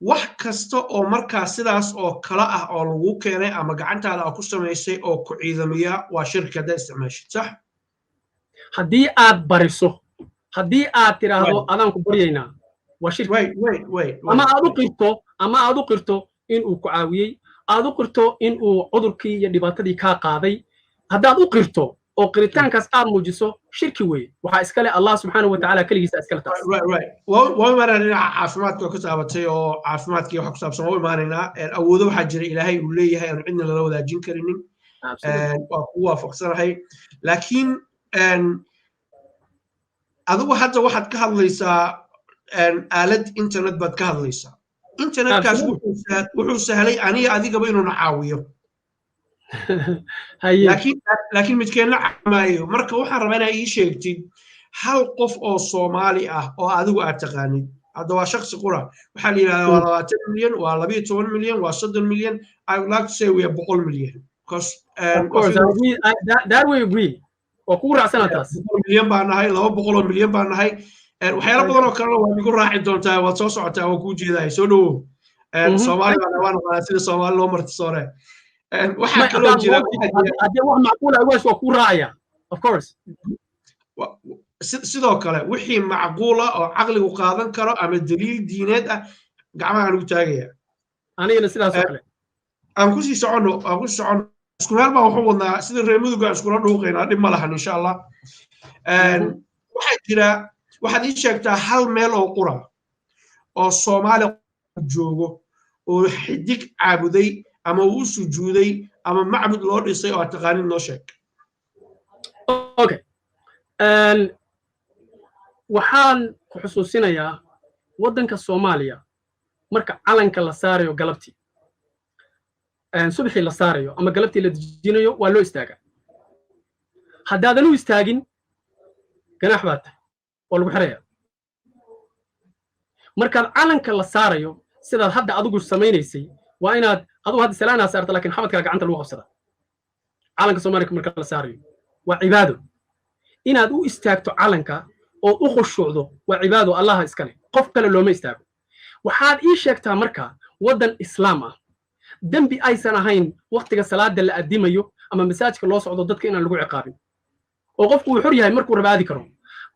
wax kasta oo markaa sidaas oo kala ah oo lagu keenay ama gacantaada ku samaysay oo ku ciidamiya waa shirkada isticmaashid sax haddii aad bariso haddii aad tiraahdo adaan ku baryaynaa waa shirki ama aad u qirto in uu ku caawiyey aad u qirto in uu cudurkii iyo dhibaatadii kaa qaaday haddaad u qirto oo qiritaankaas aad muujiso shirki weeye waxaa iskale allah subxaanahu watacaala keligiisa iskale taas waa imaanaa dhinaca caafimaadka ku taabatay oo caafimaadkii waxa ku saabsan waa imaanaynaa awoodo waxaa jira ilaahay uu leeyahay aanu cidna lala wadaajin karinin waa ku waafaqsanahay laakiin adigu hadda waxaad ka hadlaysaa aalad internet baad ka hadlaysaa internetkaas wuxuu sahlay aniga adigaba inuuna caawiyo laakiin midkeenna caamaayo marka waxaan rabaa inaa ii sheegtid hal qof oo Soomaali ah oo adigu aad taqaanid hadda waa shakhsi qura waxaa la yidhahdaa waa 20 milyan waa 12 milyan waa 30 milyan I would like to say we are 100 million because that way agree oo ku raacsanaa taas 100 milyan baan nahay 200 milyan baan nahay waxyaalo badan oo kale waa igu raaci doontaa waad soo socotaa waa kuu jeedahay soo dhawow Soomaali baan waan qaa sida Soomaali loo marti soore waxaa kaloo jira haddii wax macquul ah waa ku raacaya of course sidoo kale wixii macquul ah oo caqligu qaadan karo ama daliil diineed ah gacmaha ugu taagaya anigana sidaas oo kale aan ku sii socono isku meel baan wuxuu wadnaa sida reer muduga iskula dhuuqaynaa dhib ma lahan insha Allah waxaa jira waxaad ii sheegtaa hal meel oo qura oo Soomaali joogo oo xidig caabuday ama uu sujuuday ama macbud loo dhisay oo taqaanid noo sheeg okay waxaan ku xusuusinayaa waddanka Soomaaliya marka calanka la saarayo galabtii subaxii la saarayo ama galabtii la dejinayo waa loo istaagaa haddaadan u istaagin ganaax baa tahay oo lagu xirayaa markaad calanka la saarayo sidaad hadda adigu samaynaysay waa inaad adigu hadda salaanaa saarta laakiin xabadkaa gacanta lagu qabsada calanka Soomaaliya marka la saarayo waa cibaado inaad u istaagto calanka oo u khushuucdo waa cibaado Allah iskale qof kale looma istaago waxaad ii sheegtaa marka waddan islaam ah dambi aysan ahayn waqtiga salaada la adimayo ama masaajidka loo socdo dadka inaan lagu ciqaabin oo qofku uu xor yahay markuu rabaadi karo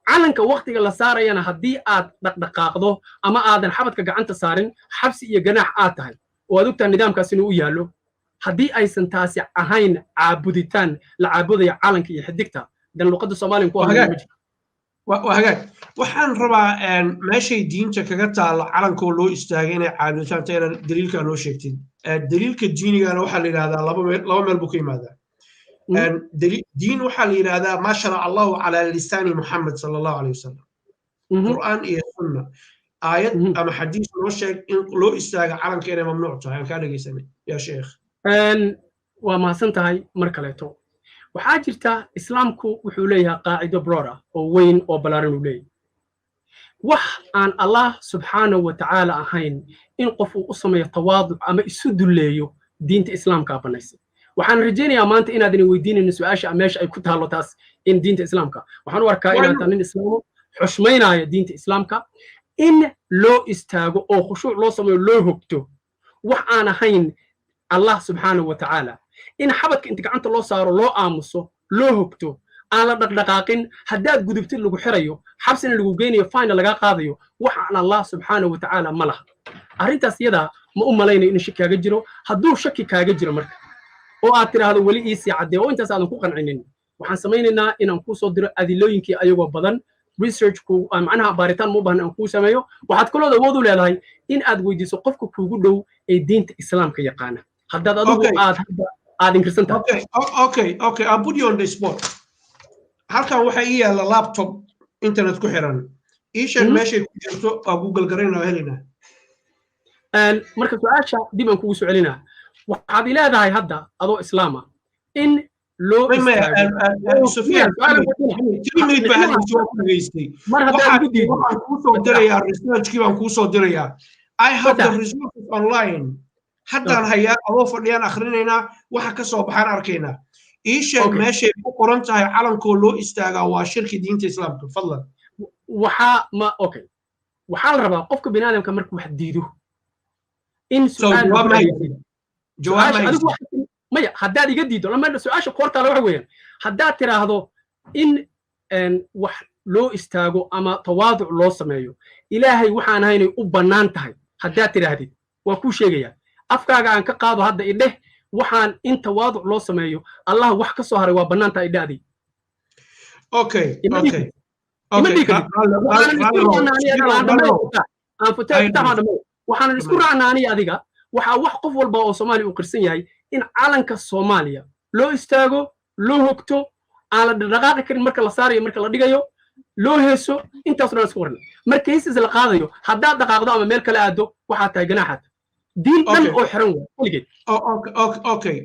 calanka waqtiga la saarayana haddii aad dhaqdhaqaaqdo ama aadan xabadka gacanta saarin xabsi iyo ganaax aad tahay oo aad ogtaa nidaamkaas inuu u yaallo haddii aysan taasi ahayn caabuditaan la caabudaya calanka iyo xidigta dan luqadda Soomaaliga ku waa hagaag waxaan rabaa meeshay diinta kaga taalo calankoo loo istaagay inay caabuditaan tayna daliilka noo sheegtid daliilka diinigana waxaa la yidhahdaa laba meel buu ka yimaadaa دين وحال هذا ما شرع الله على لسان محمد صلى الله عليه وسلم قرآن إيه سنة آيات أما حديث لو استاغ علم كان ممنوع يعني كان يسمي يا شيخ وما سنتهي مركلته وحاجرتا إسلامكو وحوليها قاعدة برورة ووين وبلارن ولي وح عن الله سبحانه وتعالى أهين إن قفوا أصمي تواضع أما يسد الليو دين إسلام كابنيسي waxaan rajaynayaa maanta inaadin weydiinayno su'aasha meesha ay ku taalo taas in diinta islaamka waxaan u arkaa inaad tahay nin islaamo xushmaynaya diinta islaamka in loo istaago oo khushuuc loo sameeyo loo hogto wax aan ahayn Allah subhanahu wa ta'ala in xabadka inta gacanta loo saaro loo aamuso loo hogto aan la dhaqdhaqaaqin haddaad gudubtid lagu xirayo xabsina lagu geynayo fine laga qaadayo wax aan Allah subhanahu wa ta'ala ma laha arrintaas iyada ma u malaynayo in shaki kaaga jiro hadduu shaki kaaga jiro marka oo aad tiraahdo wali ii sii cadee oo intaas aadan ku qancinin waxaan samaynaynaa inaan ku soo diro adilooyinkii ayagoo badan researchku macnaha baaritaan mu baahan aan ku sameeyo waxaad kaloo awood u leedahay in aad weydiiso qofka kuugu dhow ee diinta islaamka yaqaana haddaad adigu aad inkirsan tahay okay I'll put you on the spot halkan waxa ii yaala laptop internet ku xiran ii sheeg meeshay ku jirto oo Google garaynaa helina marka su'aasha dib aan kugu soo celinaa waxaad leedahay hadda adoo islaama in loo istaago Sufyaan 3 minutes baa hadda soo dhageystay mar haddii ugu diido waxaan kuu soo dirayaa researchkii baan kuu soo dirayaa I have the resources online haddaan hayaa adoo fadhiyaan akhrinaynaa waxa ka soo baxaan arkaynaa ii sheeg meeshay ku qoran tahay calankoo loo istaagaa waa shirki diinta islaamka fadlan waxaa la rabaa qofka biniaadamka markuu wax diido in maya haddaad iga diido lama su-aasha koortaale waxa weeyaan haddaad tiraahdo in wax loo istaago ama tawaaduc loo sameeyo ilaahay waxaan ahaynay u bannaan tahay haddaad tidhaahdid waa kuu sheegayaa afkaaga aan ka qaado hadda idheh waxaan in tawaaduc loo sameeyo allah wax ka soo haray waa bannaan tahay idhahdii waxaanan isku raacnaa aniga adiga waxaa wax qof walba oo soomaaliya uu qirsan yahay in calanka soomaaliya loo istaago loo hogto aan la dhaqaaqi karin marka la saarayo marka la dhigayo loo heeso intaas dhan isku waran marka heesiis la qaadayo haddaad dhaqaaqdo ama meel kale aado waxaa tahay ganaaxaad diin dhan oo xiran weligeed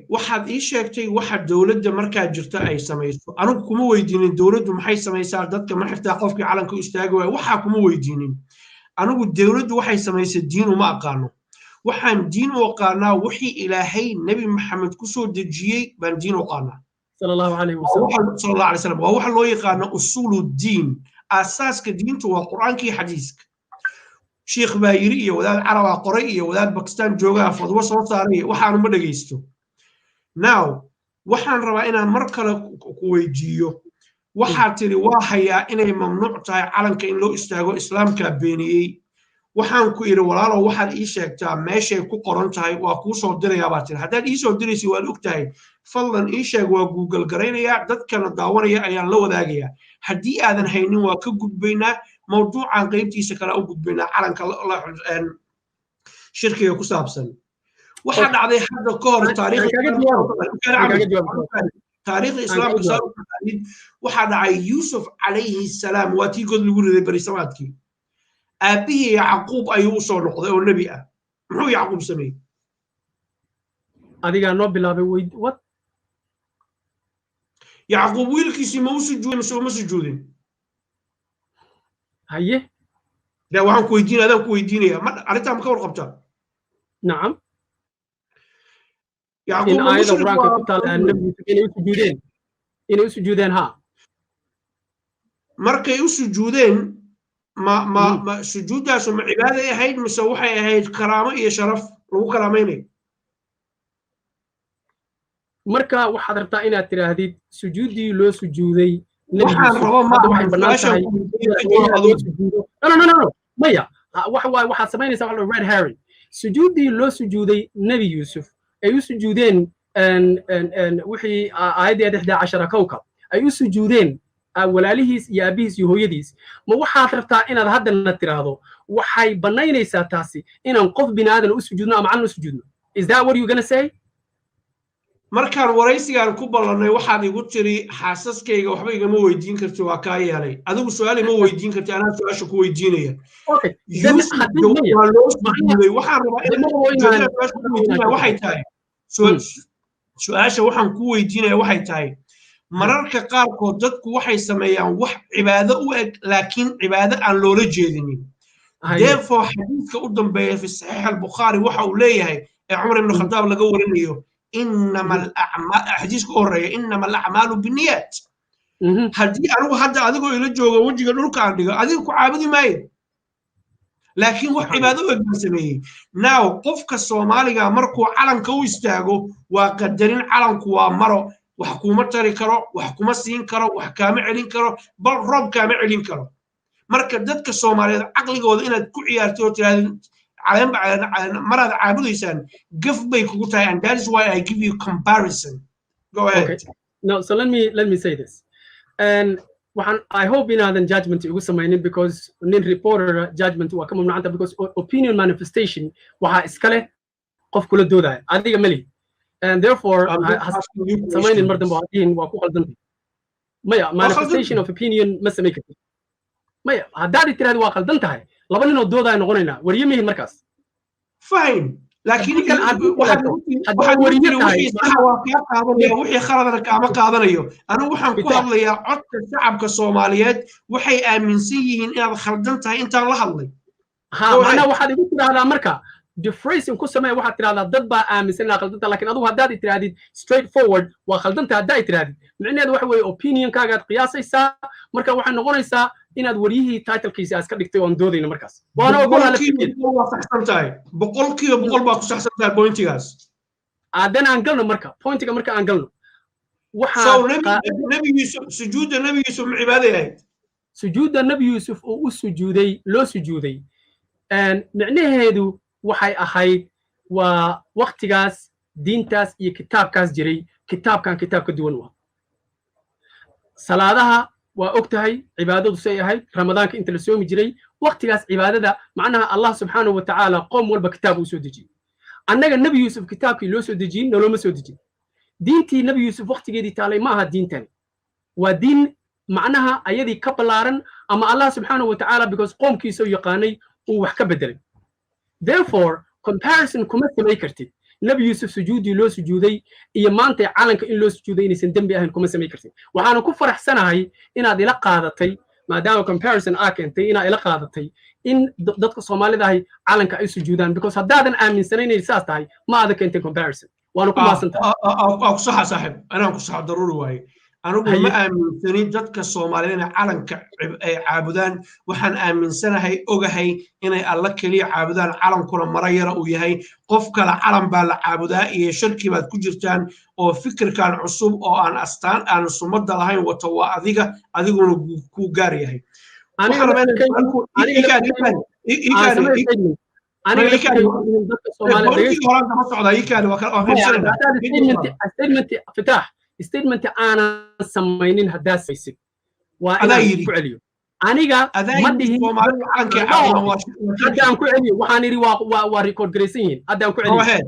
waxaad ii sheegtay waxa dowladda markaa jirta ay samayso anigu kuma weydiinin dowladdu maxay samaysaa dadka ma xirtaa qofkii calanka u istaagi waaya waxaa kuma weydiinin anigu dowladdu waxay samaysay diin uma aqaano waxaan diin u aqaanaa wixii ilaahay nebi maxamed ku soo dejiyey baan diin u aqaanaa sallallahu alayhi wasallam waa waxa loo yaqaano usulu diin asaaska diintu waa qur'aankii xadiiska sheekh baa yiri iyo wadaad carabaa qoray iyo wadaad bakistaan joogaa fadwo soo saaray waxaanu ma dhagaysto now waxaan rabaa inaan mar kale ku weydiiyo waxaad tiri waa hayaa inay mamnuuc tahay calanka in loo istaago islaamkaa beeniyey waxaan ku iri walaalow waxaad ii sheegtaa meeshay ku qoran tahay waa kuu soo dirayaa baa tiri haddaad ii soo diraysa waad og tahay fadlan ii sheeg waa google garaynayaa dadkana daawanaya ayaan la wadaagayaa haddii aadan haynin waa ka gudbaynaa mawduucan qaybtiisa kale u gudbaynaa calanka shirkiga ku saabsan waxaa dhacday hadda ka hor taariikhda islaamka waxaa dhacay yuusuf calayhi salaam waa tii god lagu riday berisamaadkii aabihii yacquub ayuu u soo noqday oo nebi ah muxuu yacquub sameeyey adigaa noo bilaabay wad yacquub wiilkiisii ma u sujuudin mise uma sujuudin haye de waxaan ku weydiinaya adaan ku weydiinaya ma arrintaa ma ka warqabtaa nacam in aayada qur-aanka ku taal nebigiisa inay u sujuudeen ha markay u sujuudeen ma sujuuddaasu ma cibaaday ahayd mise waxay ahayd karaamo iyo sharaf lagu karaamaynayo marka waxaad rabtaa inaad tidhaahdid sujuuddii loo sujuuday waxaan rabo maya waxaad samaynaysaa waxa red herring sujuuddii loo sujuuday nebi yuusuf ay u sujuudeen wixii aayaddii 11 kowkab ay u sujuudeen walaalihiis iyo aabihiis iyo hooyadiis ma waxaad rabtaa inaad haddana tiraahdo waxay bannaynaysaa taasi inaan qof bini aadan u sujuudno ama calan u sujuudno is that what you gonna say markaan waraysigaan ku ballannay waxaad igu tiri xaasaskayga waxba igama weydiin karti waa kaa yeelay adigu su-aal ima weydiin karti anaa su-aasha ku weydiinaya waa loo sujuuday waxaan rabaa waxay tahay su-aasha waxaan ku weydiinaya waxay tahay mararka qaarkood dadku waxay sameeyaan wax cibaado u eg laakiin cibaado aan loola jeedinin therefore xadiiska u dambeeya fi saxiix albukhaari waxa uu leeyahay ee cumar ibn khadaab laga warinayo inama alacmaal xadiiska u horeeya inama alacmaalu binniyaat haddii anigu hadda adigoo ila jooga wejiga dhulka aan dhigo adiga ku caabudi maayo laakiin wax cibaado u eg baan sameeyey now qofka soomaaliga markuu calanka u istaago waa qadarin calanku waa maro wax kuma tari karo wax kuma siin karo wax kaama celin karo bal roob kaama celin karo marka dadka soomaaliyeed caqligooda inaad ku ciyaartay oo tiraahdo maraad caabudaysaan gaf bay kugu tahay and that is why I give you comparison go ahead no so let me say this and I hope inaadan judgment igu samaynin because nin reporter judgment waa ka mamnuucanta because opinion manifestation waxaa iskale qof kula doodaya adiga mali and therefore samaynin mar dambe hadiin waa ku qaldantay maya manifestation of opinion ma samay kartid maya haddaad tiraahdo waa qaldan tahay laba ninoo doodaya noqonaynaa wariyamihin markaas fine laakiin waxaad wixii saxa waa kaa qaadanaya wixii khaladana kaama qaadanayo anigu waxaan ku hadlayaa codka shacabka Soomaaliyeed waxay aaminsan yihiin inaad khaldan tahay intaan la hadlay macnaha waxaad igu tiraahdaa marka defracing ku samee waxaad tiraahdaa dad baa aaminsan inaad khaldanta laakiin adigu haddaad tirahdid straight forward waa khaldanta haddaa tirahdid micnaheedu waxa weeye opinionkaagaad qiyaasaysaa marka waxay noqonaysaa inaad wariyihii titlkiisa iska dhigtay oon doodayno markaas waana waa saxsan tahay boqolkiiba boqol baa ku saxsan tahay pointigaas haddana aan galno marka pointiga marka aan galno nabi yuusuf sujuudda nabi yuusuf ma cibaado yahay sujuudda nabi yuusuf oo u sujuuday loo sujuuday micnaheedu waxay ahayd waa waqtigaas diintaas iyo kitaabkaas jiray kitaabkan kitaab ka duwan waa salaadaha waa og tahay cibaadadu say ahayd ramadaanka inta la soomi jiray waqtigaas cibaadada macnaha allah subxaanahu wa tacaala qoom walba kitaab uu soo dejiyey annaga nabi yuusuf kitaabkii loo soo dejiyey noloma soo dejin diintii nabi yuusuf waqtigeedii taalay ma aha diintani waa diin macnaha ayadii ka ballaaran ama allah subxaanahu wa tacaala because qoomkiisa u yaqaanay uu wax ka bedelay therefore comparison kuma samay kartid nabi yuusuf sujuudii loo sujuuday iyo maanta calanka in loo sujuuday inaysan dembi ahayn kuma samay kartid waxaana ku faraxsanahay inaad ila qaadatay maadaama comparison aa keentay inaad ila qaadatay in dadka soomaalida ahay calanka ay sujuudaan because haddaadan aaminsanayn inay saas tahay ma aada keentay comparison waana ku maasantahay ku saxa saaxib anaan ku saxa daruuri waaye anigu ma aaminsanin dadka Soomaaliyeed inay calanka ay caabudaan waxaan aaminsanahay ogahay inay alla kaliya caabudaan calankuna marayara uu yahay qof kale calan baa la caabudaa iyo shirki baad ku jirtaan oo fikirkan cusub oo aan astaan aan sumada lahayn wato waa adiguna ku gaar yahay statement aanan samaynin haddaa saysid waa inaan ku celiyo aniga ma dhihin haddaan ku celiyo waxaan idhi waa record garaysan yihiin haddaan ku celiyo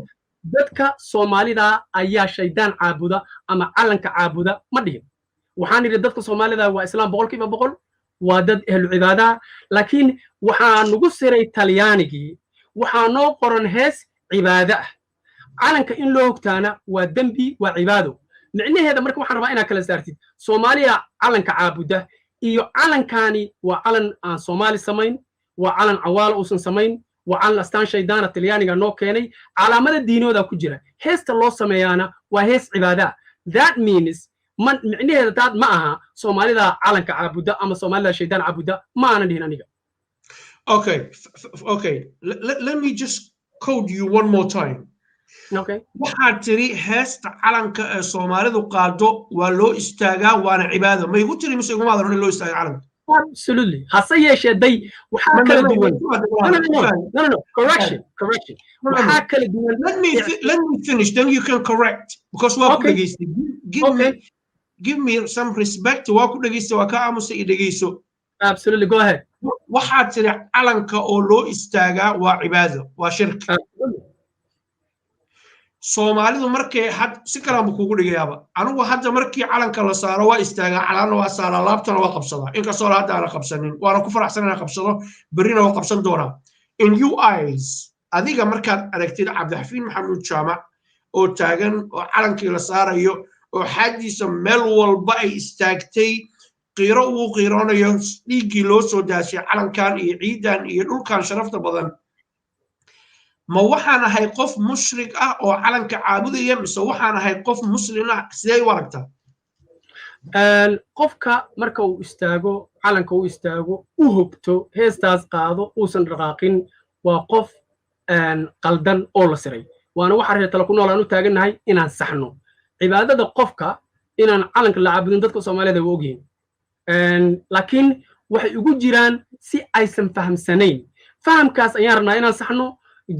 dadka soomaalida ayaa shaydaan caabuda ama calanka caabuda ma dhihin waxaan idhi dadka soomaalida waa islaam boqolkiiba boqol waa dad ahlu cibaadaha laakiin waxaa nagu siray talyaanigii waxaa noo qoran hees cibaado ah calanka in loo hogtaana waa dembi waa cibaado micnaheeda marka waxaan rabaa inaad kala saartid Soomaaliya calanka caabuda iyo calankani waa calan aan Soomaali samayn waa calan cawaal uusan samayn waa calan astaan shaydaana talyaaniga noo keenay calaamada diinooda ku jira heesta loo sameeyana waa hees cibaada that means micnaheeda taad ma aha Soomaalida calanka caabuda ama Soomaalida shaydaan caabuda ma aanan dhihin aniga okay let me just code you one more time okay waxaad tiri heesta calanka ee Soomaalidu qaado waa loo istaagaa waana cibaado ma igu tiri mise iguma aadan loo istaagaa calanka absolutely hase yeeshee day waxaa kala duwan no correction waxaa kala duwan let me finish then you can correct because waa ku dhageystay give me some respect waa ku dhageystay waa ka aamusa i dhageyso absolutely go ahead waxaad tiri calanka oo loo istaagaa waa cibaado waa shirki Soomaalidu markay si kala ma kugu dhigayaaba anigu hadda markii calanka la saaro waa istaagaa calanna waa saara laabtana waa qabsadaa inkastoo hadda aan qabsanin waana ku faraxsanahay qabsado berrina waa qabsan doonaa in you eyes adiga markaad aragtid Cabdixafiin Maxamuud Jaamac oo taagan oo calankii la saarayo oo xaadiisa meel walba ay istaagtay qiiro uu qiiroonayo dhiigii loo soo daashay calankan iyo ciidan iyo dhulkan sharafta badan ma waxaan ahay qof mushrik ah oo calanka caabudaya mise waxaan ahay qof muslim ah sidee u aragtaa qofka marka uu istaago calanka uu istaago u hogto heestaas qaado uusan dhaqaaqin waa qof qaldan oo la siray waana waxa reer tala ku nool aan u taagannahay inaan saxno cibaadada qofka inaan calanka la caabudin dadka Soomaaliyeed way ogyihiin laakiin waxay ugu jiraan si aysan fahamsanayn fahamkaas ayaan rabnaa inaan saxno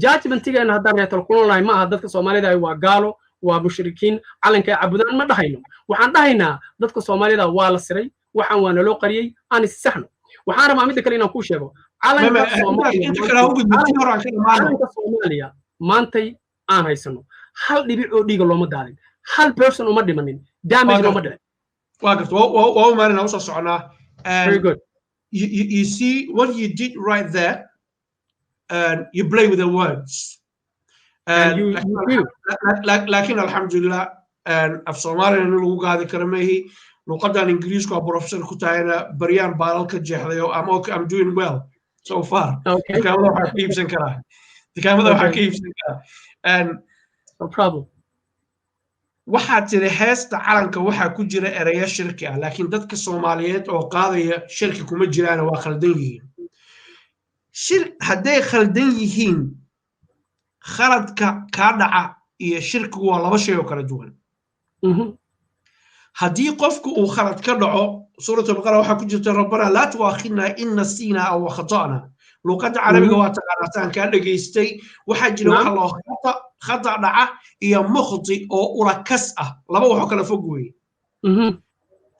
judgmentigeena haddaan reetal ku noolnahay ma aha dadka Soomaalida ay waa gaalo waa mushrikiin calanka ay caabudaan ma dhahayno waxaan dhahaynaa dadka Soomaalida waa la siray waxaan waa naloo qariyay aan is saxno waxaan rabaa mid kale inaan ku sheego calanka Soomaaliya maantay aan haysano hal dhibic oo dhiiga looma daadin hal person uma dhimanin damage looma dhicin waa garto waa maarina u soo soconaa very good you see what you did right there you play with the words لكن الحمد لله الصومالي إنه لو قاعد كرمه luqadan ingiriisku waa professor ku tahayna baryaan baalal ka jeexday oo I'm doing well so far dukaamada waxaa ka iibsan karaa and no problem waxaa tiri heesta calanka waxaa ku jira ereya shirki ah laakiin dadka Soomaaliyeed oo qaadaya shirki kuma jiraan waa khaldan yihiin hadday khaldan yihiin khaladka ka dhaca iyo shirkigu waa laba shay oo kala duwan haddii qofku uu khalad ka dhaco suuratu al-baqara waxaa ku jirta rabbana laa tu'aakhidna in nasiina aw akhta'na luqadda carabiga waa taqaanataan ka dhageystay waxaa jira waxa loo khata dhaca iyo mukhti oo ulakas ah laba wax kala fog weey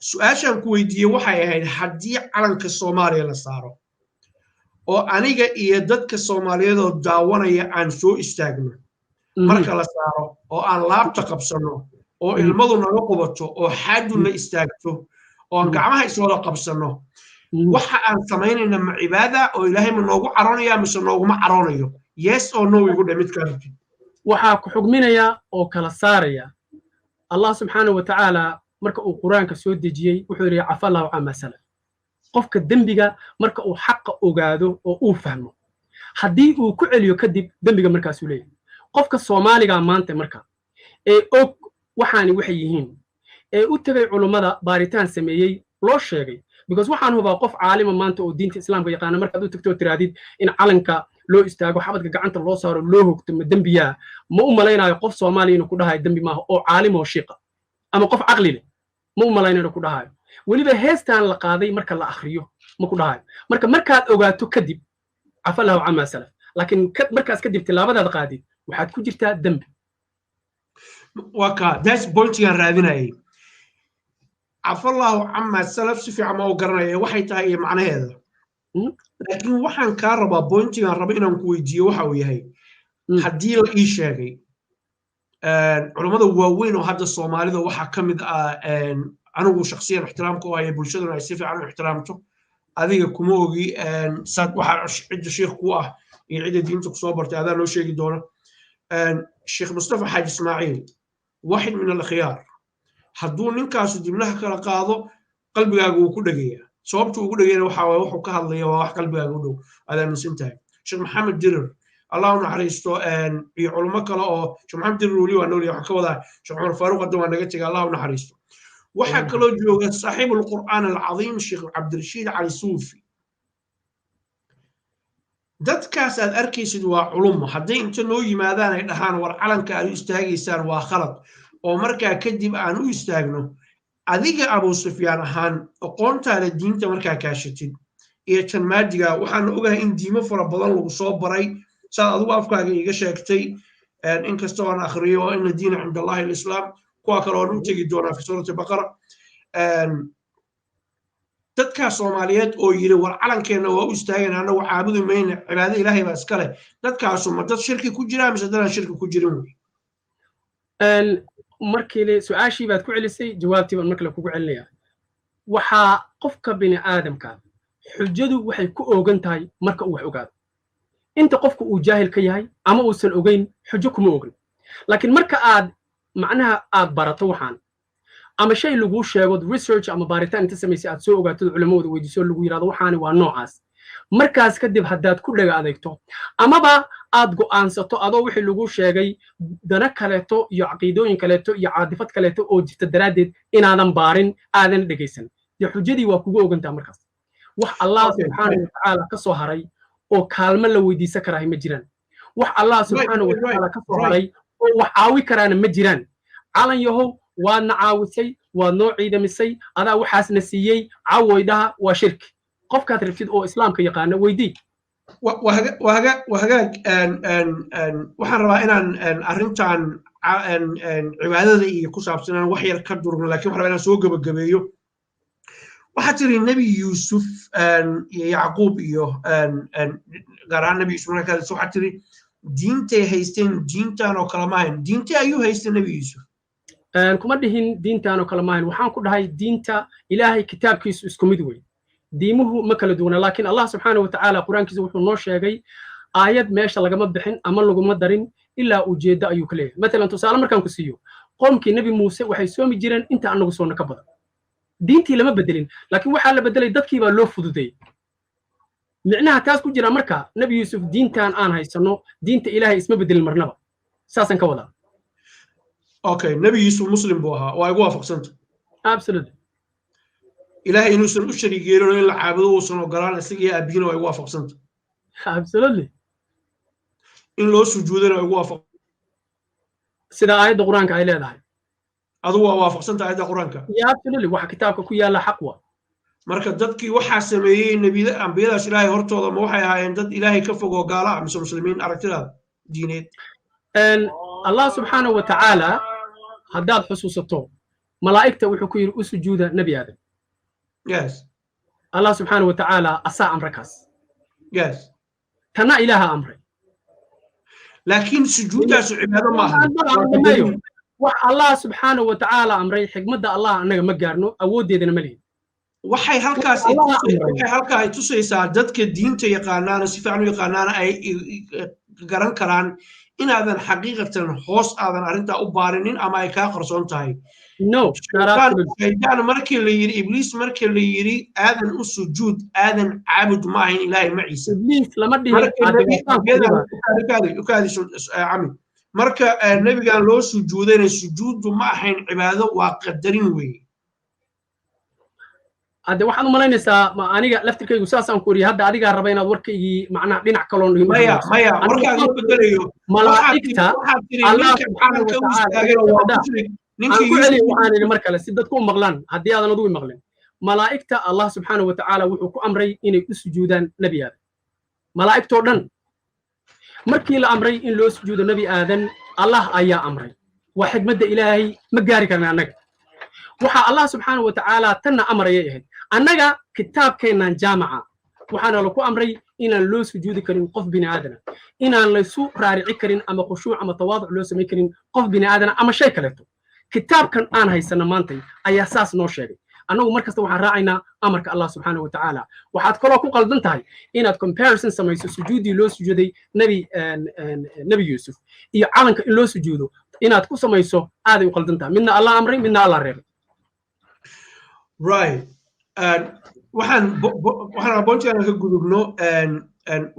su'aashan ku weydiiyay waxay ahayd haddii calanka Soomaaliya la saaro oo aniga iyo dadka Soomaaliyeed oo daawanaya aan soo istaagno marka la saaro oo aan laabta qabsano oo ilmadu naga qubato oo xaaduna istaagto oo gacmaha iswada qabsano waxa aan sameynayna ma cibaada oo ilaahay ma noogu caroonaya mise nooguma caroonayo yes or no igu dhamid karti waxa ku xugminaya oo kala saaraya Allah subhanahu wa ta'ala marka uu quraanka soo dejiyay wuxuu yiri afallahu amma salaf qofka dambiga marka uu xaq ogaado oo uu fahmo hadii uu ku celiyo kadib dambiga markaas uu leeyahay qofka Soomaaliga maanta marka ee og waxaani waxay yihiin ee u tagay culimada baaritaan sameeyay loo sheegay because waxaan hubaa qof caalima maanta oo diinta islaamka yaqaan marka uu tagto tiraadid in calanka loo istaago xabadka gacanta loo saaro loo hogto ma dambiya ma u malaynayo qof Soomaali inuu ku dhahay dambi ma oo caalim oo shiiqa ama qof aqli leh ma u malaynayo ku dhahay waliba heestan la qaaday marka la akhriyo ma ku dhahay markaad ogaato kadib afallahu amma salaf laakiin markaas kadib tilaabadaad qaadid waxaad ku jirtaa dambi وكا that's point يا راديناي عفى الله عما سلف سفي عما وقرناي waxay tahay macnaheeda laakiin waxaan ka rabaa point aan rabo inaan ku weydiiyo waxa uu yahay hadii la ii sheegay culimada waaweyn oo hadda Soomaalida waxa kamid ah anigu shakhsiyan ixtiraamka oo ay bulshaduna ay si fiican u ixtiraamto adiga kuma ogi sad waxa cid sheekh ku ah iyo cid diinta ku soo bartay adaa loo sheegi doona الشيخ مصطفى حاج إسماعيل واحد من الأخيار حدون نكاس دمناها كلا قاضو قلبي أقول كل دقيقة صوبته كل دقيقة وحاول وحكى الله وواحد قلبي أقوله هذا من سنتين الشيخ محمد درر الله نحرسته أن يعلمك كلا الشيخ محمد درر ولي وأنه لي حكى وذا الشيخ عمر فاروق قدم أن قلت الله نحرسته وحكى له جو صاحب القرآن العظيم الشيخ عبد الرشيد علي صوفي dadkaas aad arkaysid waa culummo haddii inta noo yimaadaan ay dhahaan war calanka aad u istaagaysaan waa khalad oo markaa kadib aan u istaagno adiga Abu Sufyaan ahaan aqoontaada diinta markaa kaashatid iyo tan maadiga waxaan ogahay in diimo fara badan lagu soo baray saad adigu afkaaga iga sheegtay in kasta oo aan akhriyo in diina cinda Allah al-Islam kuwa kale oo u tagi doona fi suurat al-Baqara dadka Soomaaliyeed oo yiri war calankeena waa u istaageen anagu caabudu meeyna cibaado Ilaahay baa iska leh dadkaas ma dad shirki ku jira mise dad shirki ku jirin markii le su'aashii baad ku celisay jawaabtii baan markale kugu celinaya waxa qofka bini aadamka xujadu waxay ku oogan tahay marka uu wax ogaado inta qofku uu jaahil ka yahay ama uusan ogeyn xujo kuma ogan laakiin marka aad macnaha aad barato waxaan ama shay lagu sheego research ama baaritaan inta sameysay aad soo ogaato culimada weydiiso lagu yiraahdo waxaan waa noocaas markaas kadib haddaad ku dhaga adeegto amaba aad go'aansato adoo wixii lagu sheegay dana kaleeto iyo caqiidooyin kaleeto iyo caadifad kaleeto oo jirta daraadeed inaadan baarin aadan dhageysan ya xujadii waa kugu ogantaa markaas wax Allah subhanahu wa ta'ala ka soo haray oo kaalmo la weydiisan karaa ma jiraan wax Allah subhanahu wa ta'ala ka soo haray oo wax caawi karaana ma jiraan calan yahow waa nacaawisay waa noo ciidamisay adaa waxaasna siiyay caawaydaha waa shirki qofkaad rabtid oo islaamka yaqaana weydii وهجاج waxaan rabaa inaan arrintan cibaadada iyo ku saabsan wax yar ka durno laakiin waxaan rabaa inaan soo gabagabeeyo waxa tiri nabi Yusuf iyo Yaqoob iyo gaar nabi Yusuf markaa waxa tiri diintay haysteen diintan oo kala maahan diintay ayuu haysteen nabi Yusuf kuma dhihin diintan oo kala maahan waxaan ku dhahay diinta Ilaahay kitaabkiisu isku mid weey diimuhu ma kala duwana laakiin Allah subhanahu wa ta'ala quraankiisa wuxuu noo sheegay aayad meesha lagama bixin ama laguma darin ilaa ujeeddo ayuu ka leeyahay matalan tusaale markaan ku siiyo qoomkii nebi muuse waxay soomi jireen inta anagu soonna ka badan diintii lama bedelin laakiin waxaa la bedelay dadkii baa loo fududeeyey micnaha taas ku jira marka nebi yuusuf diintan aan haysano diinta ilaahay isma bedelin marnaba saasaan ka wadaa okay nebi yuusuf muslim buu ahaa waa igu waafaqsanta absolutely ilaahay inuusan u shariig yeelin in la caabudo uusan ogolaan isagii aabihiina waa igu waafaqsanta absolutely in loo sujuudana waa igu waafaq sida aayadda quraanka ay leedahay adigu waa waafaqsanta aayadda quraanka ya absolutely waxa kitaabka ku yaala xaq waa marka dadkii waxaa sameeyey nebiyada ambiyadaas ilaahay hortooda ma waxay ahaayeen dad ilaahay ka fogoo gaala ah mise muslimiin aragtidaada diineed allah subxaanahu wa tacaala haddaad xusuusato malaa'igta wuxuu ku yidhi u sujuuda nebi aadam yes allah subxaanahu wa tacaala asaa amre kaas yes tana ilaaha amray laakiin sujuudaasu cibaado maaha wax allah subxaanahu wa tacaala amray xigmadda allah annaga ma gaarno awooddeedana ma lihin waxay halkaas ay tusaysaa dadka diinta yaqaanaana si fiican u yaqaanaana ay garan karaan inaadan xaqiiqatan hoos aadan arrintaa u baarinin ama ay kaa qarsoon tahay shaydaan markii la yidhi ibliis markii la yidhi aadan u sujuud aadan caabud ma ahayn ilaahay maciisa marka nebigan loo sujuudayna sujuuddu ma ahayn cibaado waa qadarin weeye hadde waxaad u malaynaysaa aniga laftirkaygu saasaan ku uriya hadda adigaa raba inaad warkaygii macnaha dhinac kaloon maya warkaaga ma bedelayo malaa'igta allah subxaanahu wa tacaala aan ku celiyo waxaan idhi mar kale si dadku u maqlaan haddii aadan adigu maqlin malaa'igta allah subxaanahu wa tacaala wuxuu ku amray inay u sujuudaan nebi aadan malaa'igtoo dhan markii la amray in loo sujuudo nebi aadan allah ayaa amray waa xigmadda ilaahay ma gaari karna annaga waxa allah subxaanahu wa tacaala tanna amarayay ahayd annaga kitaabkeennan jaamaca waxaana lagu amray inaan loo sujuudi karin qof bini aadana inaan laysu raarici karin ama khushuuc ama tawaaduc loo samayn karin qof bini aadana ama shay kaleeto kitaabkan aan haysana maantay ayaa saas noo sheegay annagu mar kasta waxaan raacaynaa amarka allah subxaanahu wa tacaala waxaad kaloo ku qaldan tahay inaad comparison samayso sujuuddii loo sujuuday nebi yuusuf iyo calanka in loo sujuudo inaad ku samayso aaday u qaldan tahay midna allah amray midna allah reebay right waxaan aqoonteena ka gudubno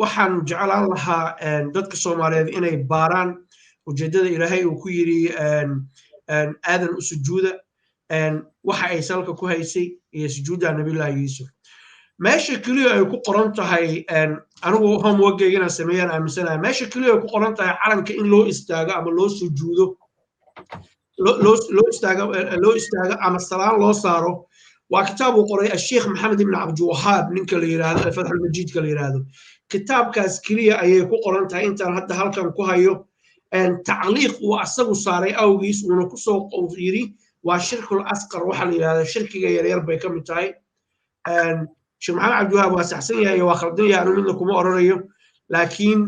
waxaan jeclaan lahaa dadka soomaaliyeed inay baaraan ujeeddada ilaahay uu ku yidhi aadan u sujuuda waxa ay salka ku haysay iyo sujuudda nabiyullaahi yuusuf meesha keliya ay ku qoran tahay anigu homeworkgayga inaan sameeyaan aaminsanahay meesha keliya ay ku qoran tahay calanka in loo istaago ama loo sujuudo loo istaago ama salaan loo saaro waa kitaab uu qoray asheekh maxamed ibn cabdiwahaab ninka la yidhaahdo ee fatxulmajiidka la yidhaahdo kitaabkaas keliya ayay ku qoran tahay intaan hadda halkan ku hayo tacliiq uu asagu saaray awgiis uuna kusoo yiri waa shirkul asqar waxa la yidhahdo shirkiga yaryar bay ka mid tahay sheekh maxamed cabdiwahaab waa saxsan yahay waa khaldan yahay anu midna kuma oranayo laakiin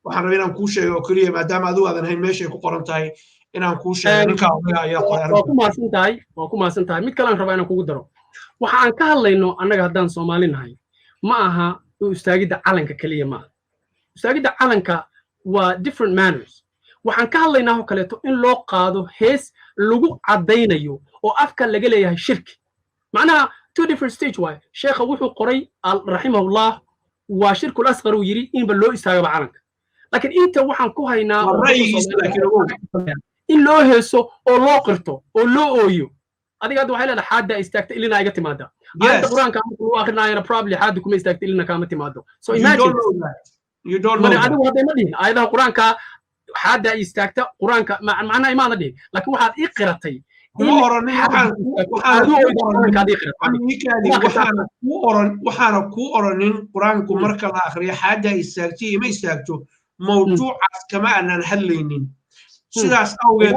waxaan rabay inaan kuu sheego oo keliya maadaama adigu aadan hayn meeshay ku qoran tahay inaan kuu sheego ninkaa odaga ayaa qoray waa ku maasan tahay mid kale aan rabaa inaan kugu daro waxa aan ka hadlayno annaga haddaan soomaali nahay ma aha istaagidda calanka keliya maaha istaagidda calanka waa different manners waxaan ka hadlaynaa oo kaleeto in loo qaado hees lagu caddaynayo oo afka laga leeyahay shirki macnaha two different stage waaye sheekha wuxuu qoray raximahullah waa shirkul asqar uu yidhi inba loo istaagaba calanka laakiin inta waxaan ku haynaa in loo heeso oo loo qirto oo loo ooyo adiga hadda waxay leedahay xaadda istaagta ilina iga timaada aayadda quraanka marka lagu akhrinaayana probably xaadda kuma istaagta ilina kaama timaado so imagine adigu hadday ma dhihin aayadaha quraanka xaadda istaagta quraanka macnaha imaada dhihin laakiin waxaad ii qiratay waxaana kuu oranin quraanku marka la akhriyo xaadda istaagta iyo ma istaagto mawduucaas kama aanan hadlaynin sidaas awgeed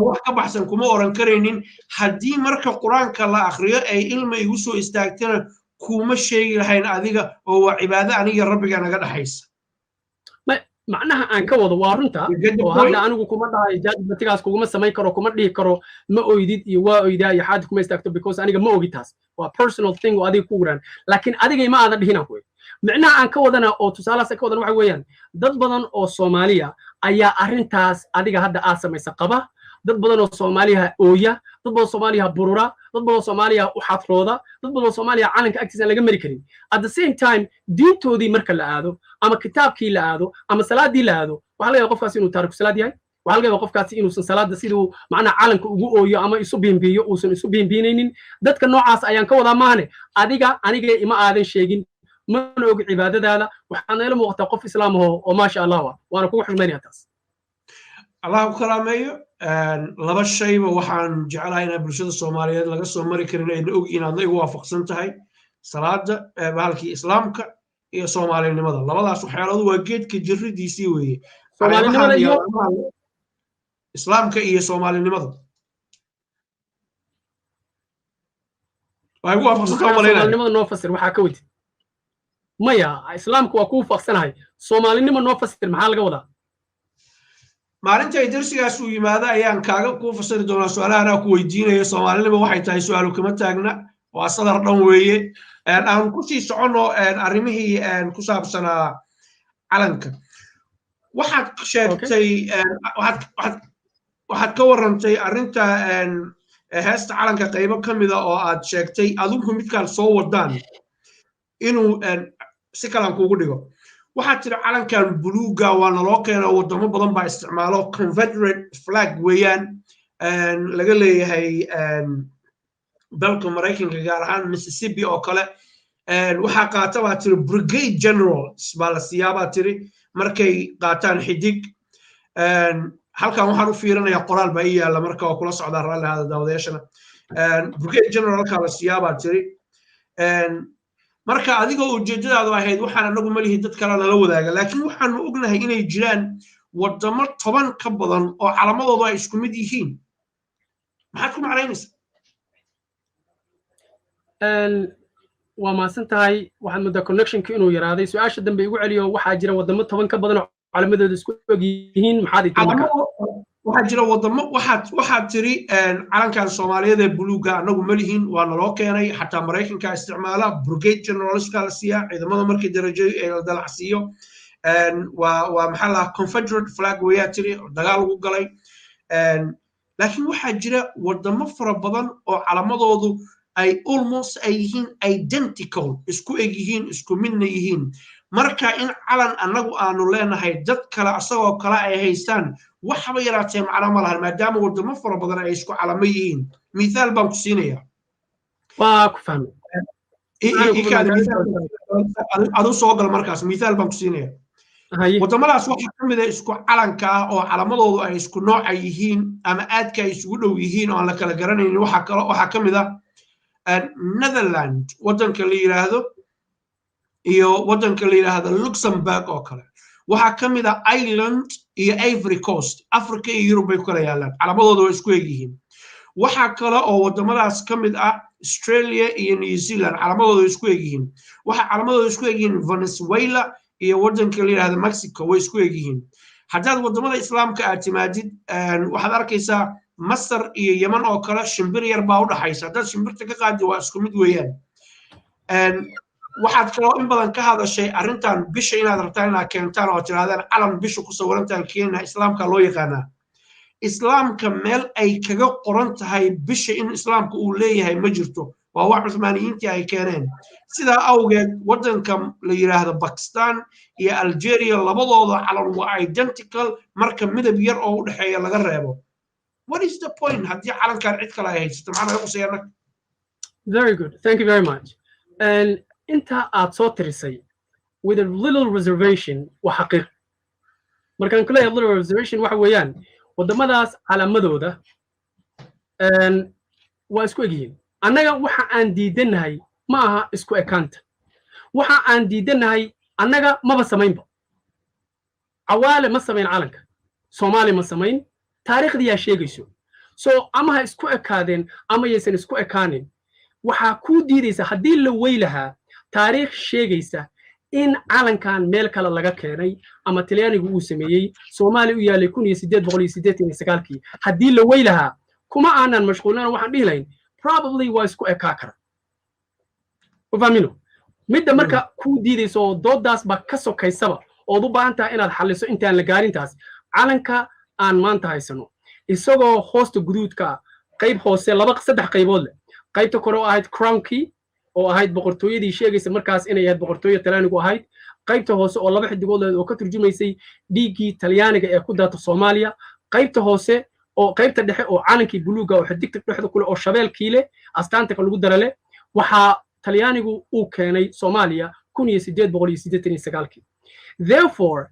wax ka baxsan kuma oran karaynin haddii marka quraanka la akhriyo ay ilma igu soo istaagtana kuma sheegi lahayn adiga oo waa cibaado aniga rabbiga naga dhaxaysa macnaha aan ka wado waa runta oo hadda anigu kuma dhahay judgmentigaas kuguma samayn karo kuma dhihi karo ma oydid iyo waa oydaa iyo xaad kuma istaagto because aniga ma ogi taas waa personal thing oo adiga ku wiraan laakiin adigay ma aadan dhihin aan ku macnaha aan ka wadana oo tusaalahaas ka wadan waxa weeyaan dad badan oo Soomaaliya ayaa arrintaas adiga hadda aad samaysa qaba dad badan oo Soomaaliya ooya dad badan oo Soomaaliya burura dad badan oo Soomaaliya u xadrooda dad badan oo Soomaaliya calanka agtiisa laga mari karin at the same time diintoodii marka la aado ama kitaabkii la aado ama salaadii la aado waxa laga qofkaas inuu taariikh salaad yahay waxa laga qofkaas inuu salaada sidoo macna calanka ugu ooyo ama isu biinbiyo uusan isu biinbiinaynin dadka noocaas ayaan ka wadaa maahane aniga ima aadan sheegin ma og cibaadadaada waxaan ila muuqata qof islaam oo ma sha Allah waana ku xurmeynaa taas Allah ku kalaameeyo laba shayba waxaan jecelahay in bulshada Soomaaliyeed laga soo mari karin ay og inaad igu waafaqsan tahay salaada bahalkii islaamka iyo Soomaalinimada labadaas waxyaalood waa geedka jirridiisii weeye Soomaalinimada iyo islaamka iyo Soomaalinimada way ugu waafaqsan Soomaalinimada noo fasir waxa ka wadi maya islaamku waa ku faaqsanahay Soomaalinimo noo fasir maxaa laga wadaa maalinta ay darsigaas u yimaado ayaan kaaga ku fasiri doonaa su'aalaha ku weydiinayo Soomaalinimo waxay tahay su'aalo kama taagna waa sadar dhan weeye aan ku sii socono arrimihii ku saabsanaa calanka waxaad sheegtay waxaad ka warrantay arrinta heesta calanka qaybo ka mid ah oo aad sheegtay adinku midkaan soo wadaan inuu si kalan kuugu dhigo waxaad tiri calankan buluuga waa naloo keeno wadamo badan baa isticmaalo Confederate flag weeyaan laga leeyahay dalka Mareykanka gaar ahaan Mississippi oo kale waxa qaata baa tiri Brigade General baa la siyaabaa tiri markay qaataan xidig halkan waxaan u fiirinayaa qoraal baa yaala marka oo kula socda raalli hada dawadayaashana Brigade General ka la siyaabaa tiri marka adigoo ujeedadaadu ahayd waxaan anagu ma lihi dad kale la wadaaga laakiin waxaanu ognahay inay jiraan wadamo 10 ka badan oo calamadoodu ay isku mid yihiin maxaad ku macnaynaysaa waa maasan tahay waxaad muddo connectionka inuu yaraaday su'aasha dambe igu celiyo waxaa jira wadamo 10 ka badan oo calamadoodu isku og yihiin maxaad intaa waxaa jira wadamo waxaad tiri calankan Soomaaliyeed ee buluuga anagu ma lihin waa naloo keenay xataa Mareykanka isticmaala Brigade Generalska la siiya ciidamada markii darajo ay la dalacsiyo waa maxaa la Confederate flag weeyaa tiri dagaal ugu galay laakiin waxaa jira wadamo fara badan oo calamadoodu ay almost ay yihiin identical isku eg yihiin isku midna yihiin marka in calan anagu aanu leenahay dad kale asagoo kale ay haystaan waxba yaraatee macna ma lahan maadaama wadamo fara badan ay isku calamo yihiin mithaal baan ku siinayaa waa ku fahmay adu soo gal markaas mithaal baan ku siinayaa wadamadaas waxaa ka mid ah isku calanka ah oo calamadoodu ay isku nooca yihiin ama aadka ay isugu dhow yihiin oo aan la kala garanaynin waxaa ka mid ah Netherland wadanka la yiraahdo iyo wadanka la yiraahdo Luxembourg oo kale waxaa ka mid ah Ireland iyo Ivory Coast Africa iyo Europe ay kala yaalaan calamadoodu way isku yihiin waxaa kale oo wadamadaas ka mid ah Australia iyo New Zealand calamadoodu isku yihiin waxa calamadoodu isku yihiin Venezuela iyo wadanka la yiraahdo Mexico way isku yihiin haddaad wadamada islaamka aad timaadid waxaad arkaysaa Masar iyo Yemen oo kale shimbir yar baa u dhaxaysa haddaad shimbirta ka qaadi waa isku mid weeyaan waxaad kaloo in badan ka hadashay arrintan bisha inaad rabtaan inaad keentaan oo tirahdaan calan bisha ku sawirantaan Kenya islaamka loo yaqaanaa islaamka meel ay kaga qoran tahay bisha in islaamka uu leeyahay ma jirto waa wax Cuthmaaniyiintii ay keeneen sidaa awgeed wadanka la yiraahdo Pakistan iyo Algeria labadooda calan waa identical marka midab yar oo u dhaxeeya laga reebo what is the point haddii calankan cid kale ay haysato maxaa laga quseeyaa very good thank you very much and inta aad soo tirisay with a little reservation wa xaqiiq markaan ku leeyahay little reservation waxa weeyaan wadamadaas calamadooda waa isku egyihiin annaga waxa aan diidanahay ma aha isku ekaanta waxa aan diidanahay annaga maba samaynba cawaale ma samayn calanka Soomaali ma samayn taariikhdiyaa sheegayso so ama ha isku ekaadeen ama yaysan isku ekaanin waxaa ku diidaysa haddii la weylahaa taariikh sheegaysa in calankan meel kale laga keenay ama talyaanigu uu sameeyey soomaali u yaalay 1889 haddii la wey lahaa kuma aanan mashquulina waxaan dhihi lahayn probably waa isku ekaa kara ufahmino midda marka kuu diidayso oo doodaas baa ka sokaysaba ood u baahan tahay inaad xalliso intaan la gaarintaas calanka aan maanta haysano isagoo hoosta guduudka qayb hoose saddex qaybood leh qaybta kore oo ahayd crownkii oo ahayd boqortooyadii sheegaysa markaas inay ahayd boqortooyo talyaanigu ahayd qaybta hoose oo 2 xidigood leh oo ka turjumaysay dhiiggii talyaaniga ee ku daata Soomaaliya qaybta hoose oo qaybta dhexe oo calankii buluuga oo xidigta dhexda kule oo shabeelkii leh astaanta lagu darale waxa talyaanigu uu keenay Soomaaliya 1889 therefore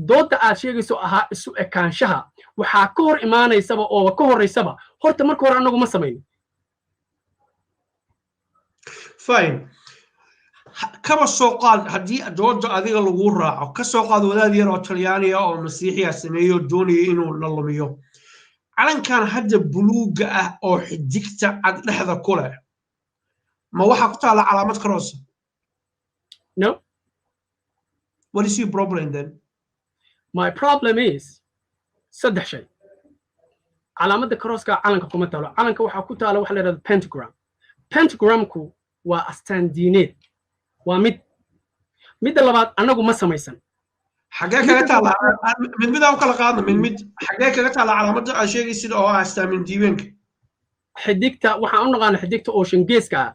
dooda aad sheegayso ahaa isu ekaanshaha waxaa ka hor imaanaysaba oo ka horeysaba horta marka hore anagu ma sameyn fine kaba soo qaad haddii dooda adiga lagu raaco ka soo qaad wadaad yar oo talyaaniga oo masiixiya sameeyo doonaya inuu la lumiyo calankan hadda buluuga ah oo xidigta cad dhexda ku leh ma waxa ku taala calaamad cross no what is your problem then my problem is saddex shay calaamada crosska calanka kuma taalo calanka waxa ku taala waxa la yiraahdo pentagramku waa astaan diineed waa midda labaad anagu ma samaysan xagee kaga taala mid aan kala qaadno mid xagee kaga taala calaamada aan sheegaysid oo astaamin diiwaanka xidigta waxaan u naqaan xidigta ocean geeska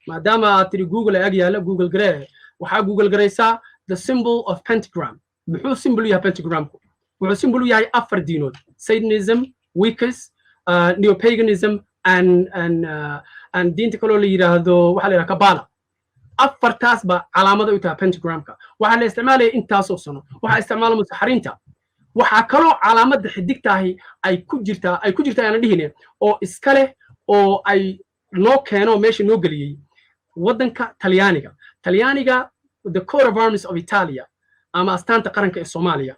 maadaama aad tiri google ay yaala google garee waxaa google gareysaa the symbol of pentagram muxuu symbol yahay pentagramku wuxuu symbol u yahay afar diinood satanism wicca's neopaganism and diinta kaloo la yiraahdo waxa la yiraahdaa kabala afartaas ba calaamada u tahay pentagramka waxa la isticmaalay intaasoo sano waxa isticmaalay musaxariinta waxa kaloo calaamada xidigtaahi ay ku jirtaa aan dhihine oo iska leh oo ay loo keeno meesha noo galiyay wadanka talyaaniga the coat of arms of Italia ama astaanta qaranka ee Soomaaliya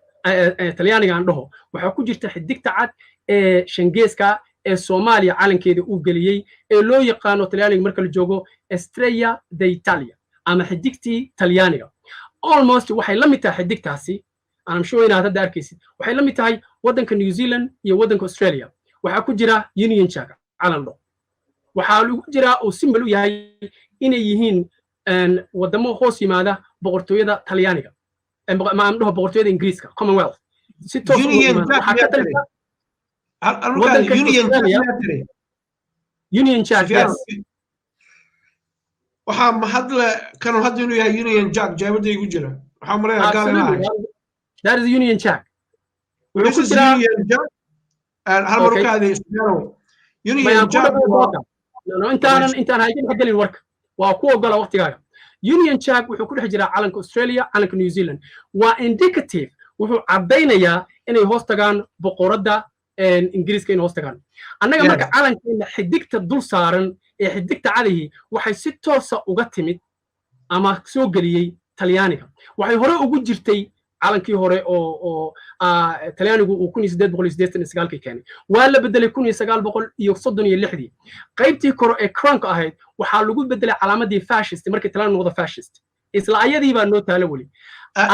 talyaaniga aan dhaho waxa ku jirta xidigta cad ee shangeeska ee Soomaaliya calankeeda uu galiyay ee loo yaqaano talyaaniga marka la joogo Estrella d'Italia ama xidigtii talyaaniga almost waxay la mid tahay xidigtaasi aan sure inaad hadda arkaysid waxay la mid tahay wadanka New Zealand iyo wadanka Australia waxa ku jira Union Jack calan dho waxa lagu jira oo symbol u yahay inay yihiin wadamo hoos yimaada boqortooyada talyaaniga ma aan dhaho boqortooyada Ingiriiska Commonwealth si toos Union Jack waxa mahadle kanu hadda inuu yahay Union Jack jaabada igu jira waxa mareeyaa gaalina that is Union Jack wuxuu ku jira Union Jack hal mar ka adeey Union Jack intaan hay'ad xagalin warka waa ku ogala waqtigaaga Union Jack wuxuu ku dhex jiraa calanka Australia calanka New Zealand waa indicative wuxuu cadeynayaa inay hoos tagaan boqorada Ingiriiska in hoos tagaan annaga marka calankeena xidigta dul saaran ee xidigta cadahi waxay si toos ah uga timid ama soo galiyay talyaaniga waxay hore ugu jirtay calankii hore oo talyaanigu uu 1889 keenay waa la bedelay 1936 qaybtii kore ee crownk ahayd waxaa lagu bedelay calaamadii fascist markii talyaanigu noqdo fascist isla ayadii baa noo taalo wali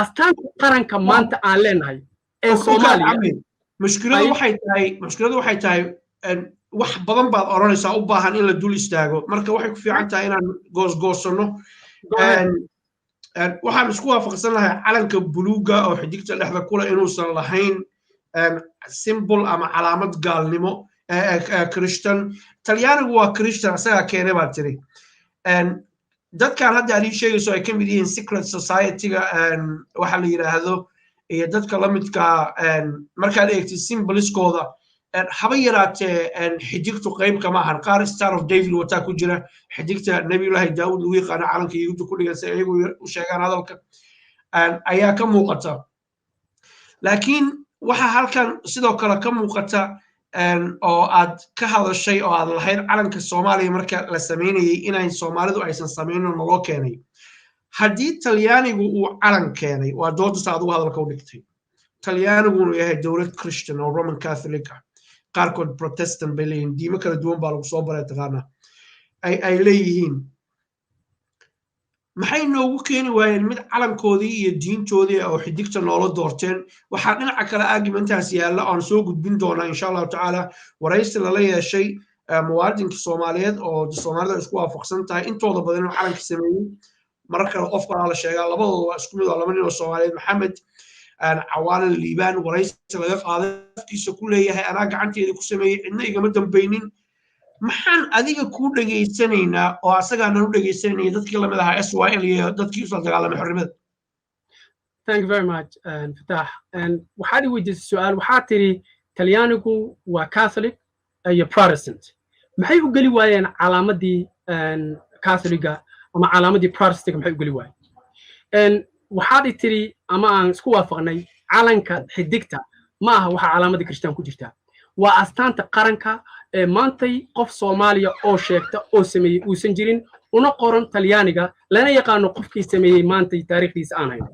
astaanta qaranka maanta aan leenahay ee Soomaaliya mushkiladu waxay tahay wax badan baad oranaysaa u baahan in la dul istaago marka waxay ku fiican tahay inaan goosgoosano waxaan isku waafaqsanahay calanka buluuga oo xidigta dhexda kula inuusan lahayn symbol ama calaamad gaalnimo Christian talyaanigu waa Christian asaga keenay baa tiri dadkan hadda aad sheegayso ay ka mid yihiin secret society-ga waxa la yiraahdo iyo dadka la midka markaad eegtid symboliskooda haba yaraatee xidigtu qayb kama ahan qaar Star of David wata ku jira xidigta Nabiyullaahi Daawud lagu yaqaan calanka Yuhuudda ku dhigan si ay u sheegaan hadalka ayaa ka muuqata laakiin waxa halkan sidoo kale ka muuqata oo aad ka hadashay oo aad lahayd calanka Soomaaliya marka la sameynayay inay Soomaalidu aysan sameynin nolo keenay haddii talyaanigu uu calan keenay waa doodda saad ugu hadalka u dhigtay talyaanigu inuu yahay dowlad Christian oo Roman Catholic ah qaarkood Protestant bay leeyihiin diimo kala duwan baa lagu soo baray taqaana ay leeyihiin maxay noogu keeni waayeen mid calankoodii iyo diintoodii oo xidigta noola doorteen waxaa dhinaca kale argumentaas yaalla oon soo gudbin doonaa insha allahu tacaala waraysi lala yeeshay muwaadinka soomaaliyeed oo soomaalida isku waafaqsan tahay intooda badan inuu calanka sameeyey marar kale qof kalaa la sheegaa labadooda waa isku mid oo laba nin oo soomaaliyeed maxamed cawaale liibaan waraysi laga qaaday afkiisa ku leeyahay anaa gacanteeda ku sameeyey cidna igama dambaynin maxaan adiga kuu dhegaysanaynaa oo asagaanan u dhegaysanayay dadkii lamid ahaa SYL iyo dadkii usoo dagaalamay xornimada thank you very much Fataax waxaad i weydiisay su-aal waxaa tiri talyaanigu waa catholic iyo protestant maxay u geli waayeen calaamadii catholiga ama calaamadii protestant maxay u geli waayeen waxaad i tiri ama aan isku waafaqnay calanka xidigta ma aha waxa calaamadii kirishtaan ku jirtaa waa astaanta qaranka ee maantay qof Soomaaliya oo sheegta oo sameeyay uusan jirin una qoran talyaaniga lana yaqaano qofkii sameeyay maantay taariikhdiisa aan hayno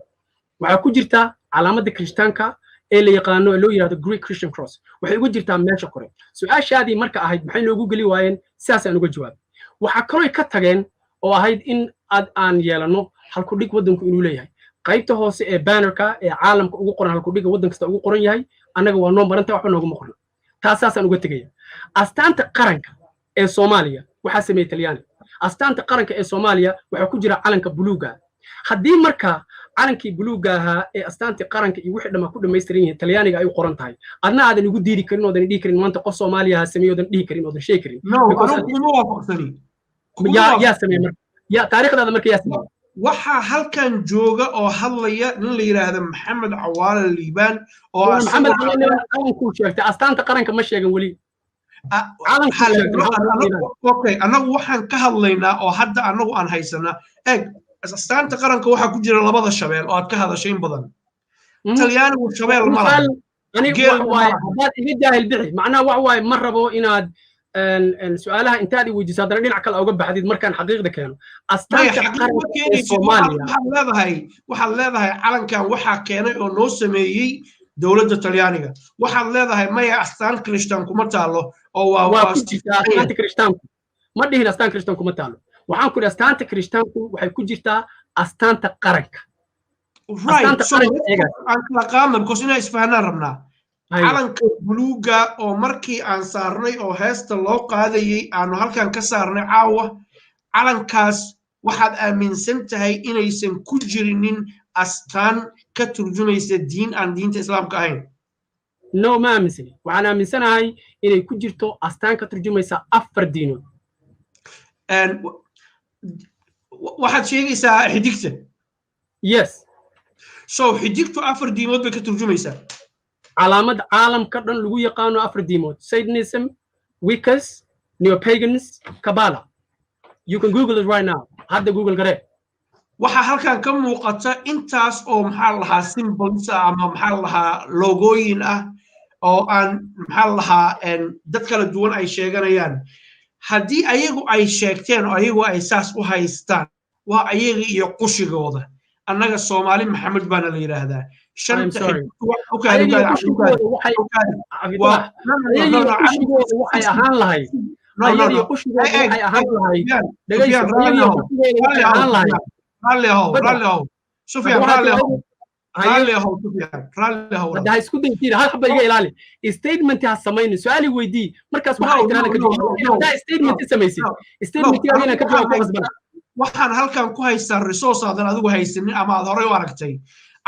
waxa ku jirta calaamadda kirishtaanka ee la yaqaano loo yiraahdo Greek Christian Cross waxay ugu jirtaa meesha kore su'aashaadii marka ahayd maxay loogu gali waayeen sidaas aan uga jawaab waxa kaloo ka tageen oo ahayd in aan yeelano halku dhig wadanku inuu leeyahay qaybta hoose ee bannerka ee caalamka ugu qoran halku dhig wadan kasta ugu qoran yahay anaga waa noo maranta waxba noogu qoran taasaasan uga tagay astaanta qaranka ee Soomaaliya waxa sameeyay Talyaani astaanta qaranka ee Soomaaliya waxa ku jira calanka buluuga haddii marka calankii buluuga ahaa ee astaanta qaranka iyo wixii dhama ku dhameystiran yihiin Talyaaniga ay u qoran tahay adna aadan ugu diiri karin oo dan dhihi karin maanta qof Soomaaliya sameeyo dan dhihi karin oo dan sheegi karin ya sameeyay marka ya taariikhdaada marka ya sameeyay waxa halkan jooga oo hadlaya nin la yiraahdo maxamed cawaale liibaan oo maxamed calanku sheegtay astaanta qaranka ma sheegan wali okay anagu waxaan ka hadlaynaa oo hadda anagu aan haysanaa eeg astaanta qaranka waxa ku jira labada shabeel oo aad ka hadashay in badan talyaanigu shabeel ma laha aniga waay hadaad iga jaahil bixi macnaha wax waay ma rabo inaad su'aalaha intaad i weydiiso haddana dhinac kale uga baxdid markaan xaqiiqda keeno astaanta qaranka ee Soomaaliya waxaad leedahay calankan waxaa keenay oo noo sameeyey dowladda Talyaaniga waxaad leedahay maya astaan Kirishtaan kuma taalo oo waa astaanta Kirishtaanku ma dhihin astaan Kirishtaan kuma taalo waxaan ku astaanta Kirishtaanku waxay ku jirtaa astaanta qaranka right so aan kala qaadno because inay isfahanaan rabnaa calanka buluuga oo markii aan saarnay oo heesta loo qaadayay aanu halkan ka saarnay caawa calankaas waxaad aaminsan tahay inaysan ku jirinin astaan ka turjumaysa diin aan diinta islaamka ahayn no ma aaminsani waxaan aaminsanahay inay ku jirto astaan ka turjumaysa afar diinood waxaad sheegaysaa xidigta yes so xidigtu afar diimood bay ka turjumaysaa علامات عالم كردن لغو يقانو أفر ديمود Satanism, Wiccas, Neo-Pagans, Kabbalah. You can Google it right now. هذا Google قرأ. waxa halkan ka muuqata intaas oo maxaa lahaa symbols ama maxaa lahaa logooyin ah oo aan maxaa lahaa dad kala duwan ay sheeganayaan haddii ayagu ay sheegteen oo ayagu ay saas u haystaan waa ayaga iyo qushigooda annaga Soomaali Maxamed baana la yiraahdaa سفيان هاي اسكو دينتي هل حبا يجي إلالي statement هالسمين سؤالي ويدي مركز واحد يترانا كجواب ده statement سميسي statement يجينا كجواب بس بنا waxaan halkan ku haystaa resource aadan adigu haysanin ama aad horey u aragtay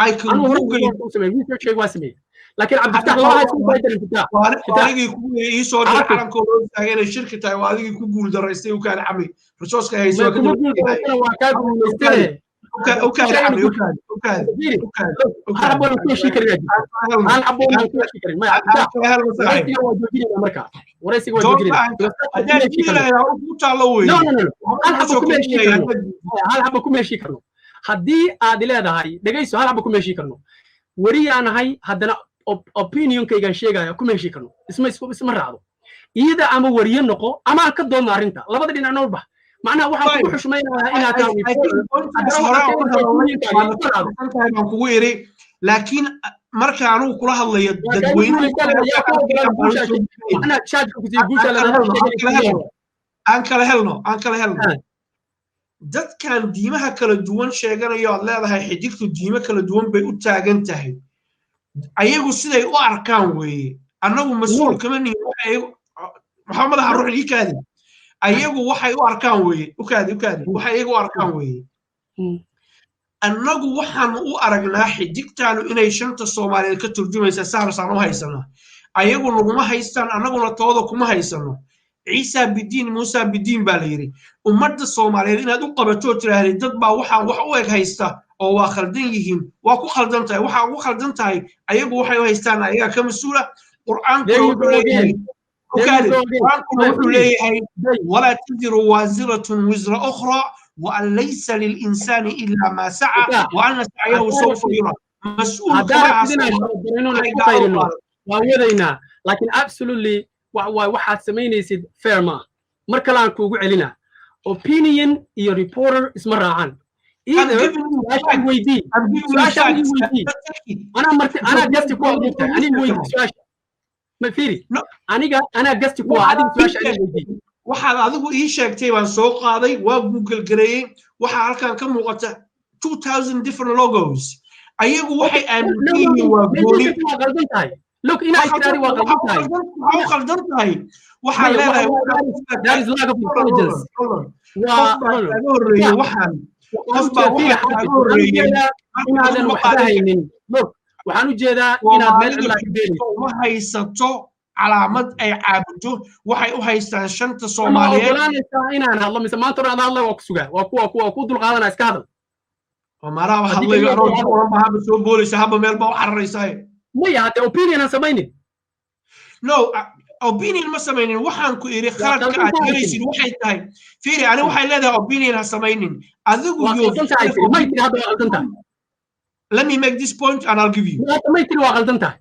ay kan google laakiin Cabdifatax laba haysan ku haysan adigii ku ii soo diray calankooda oo taageeray shirkada tahay waa adigii ku guul daraystay uu kaan xamay resource ka hayso waa ka guulaystay haddii aad leedahay dhagayso hal xaba kuma heshii karno wariyaanahay haddana opinionkaygaan sheegaya kuma heshii karno isma raacdo iyada ama wariye noqo ama aan ka doonno arrinta labada dhinac nool bax معناها waxaan ku xushmaynayaa inaad tahay kugu iri laakiin marka aanu kula hadlayo dadweynaha aan kala helno dadkan diimaha kala duwan sheeganayo aad leedahay xidigtu diimo kala duwan bay u taagan tahay ayagu siday u arkaan weeye annagu mas-uul kama nihin maxaa madaxa ruux ii kaadi ayagu waxay u arkaan weeye ukaadi waxay iyagu u arkaan weeye annagu waxaanu u aragnaa xidigtaanu inay shanta Soomaaliyeed ka turjumaysa saarsan u haysanaa ayagu naguma haystaan annaguna tooda kuma haysano ciisa bidiin muusa bidiin baa la yiri ummadda Soomaaliyeed inaad u qabato tiraahday dad baa waxaan wax u eg haysta oo waa khaldan yihiin waa ku khaldan tahay waxa ugu khaldan tahay ayagu waxay u haystaan ayaga ka mas'uula quraanku wuxuu leeyahay wala tajiru waziratun wizra ukhra وأن ليس للإنسان إلا ما سعى وأن سعيه سوف يرى مسؤول وأنا لكن absolutely واحد سمينيسيد فيرما مركلان كوغو علينا opinion iyo reporter اسمه راعان either ويدي أنا جستي كوا أنا ويدي ما فيري أنا جستي كوا عادي ويدي waxaad adigu ii sheegtay baan soo qaaday waa Google gareeyay waxa halkan ka muuqata 2000 different logos ayagu waxay aaminsan waa gooni look ina iskari waa qaldan tahay waxa leedahay that is lack of intelligence waxaan qofba waxa inaadan waxdahaynin look waxaan u jeedaa inaad meel ila ma haysato calaamad ay caabudo waxay u haystaan shanta Soomaaliyeed inaan hadlo mise maanta aan hadlo waa ku sugaa waa ku dul qaadanaa iska hadal oo maraha hadlay oo ma soo boolisa haba meel ba xarraysay maya hada opinion aan samaynin no opinion ma samaynin waxaan ku iri khaladka aad garaysid waxay tahay fiiri ani waxay leedahay opinion ha samaynin adigu let me make this point and I'll give you ma tiri waa qaldan tahay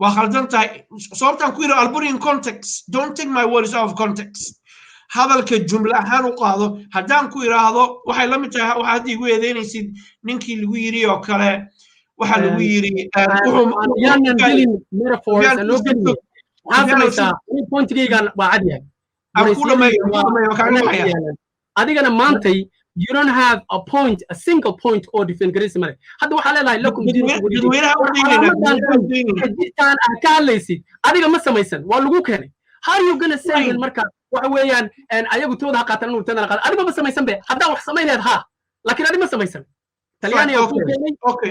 وخلدنتها صورتان كويرو I'll put in context don't take my words out of context هذا الجملة هانو قاضو هدان كويرو هذا وحي لم تها وحد يقول يدين يصير ننكي الويري أو كلا وحد الويري يعني نقول metaphors and هذا مثلا point كيجان وعديه أقول ما يوكلنا حياة هذه أنا مانتي you don't have a point a single point or different charisma هذا وحلا لا لكم كان أكاليسي هذه ما سميسن واللو كان how are you gonna say المركز وحويان أن أيقو تودا قاتلنا وتنا قاتل هذه ما سميسن به هذا وح سمين هذا لكن هذه ما سميسن تلياني أو كوني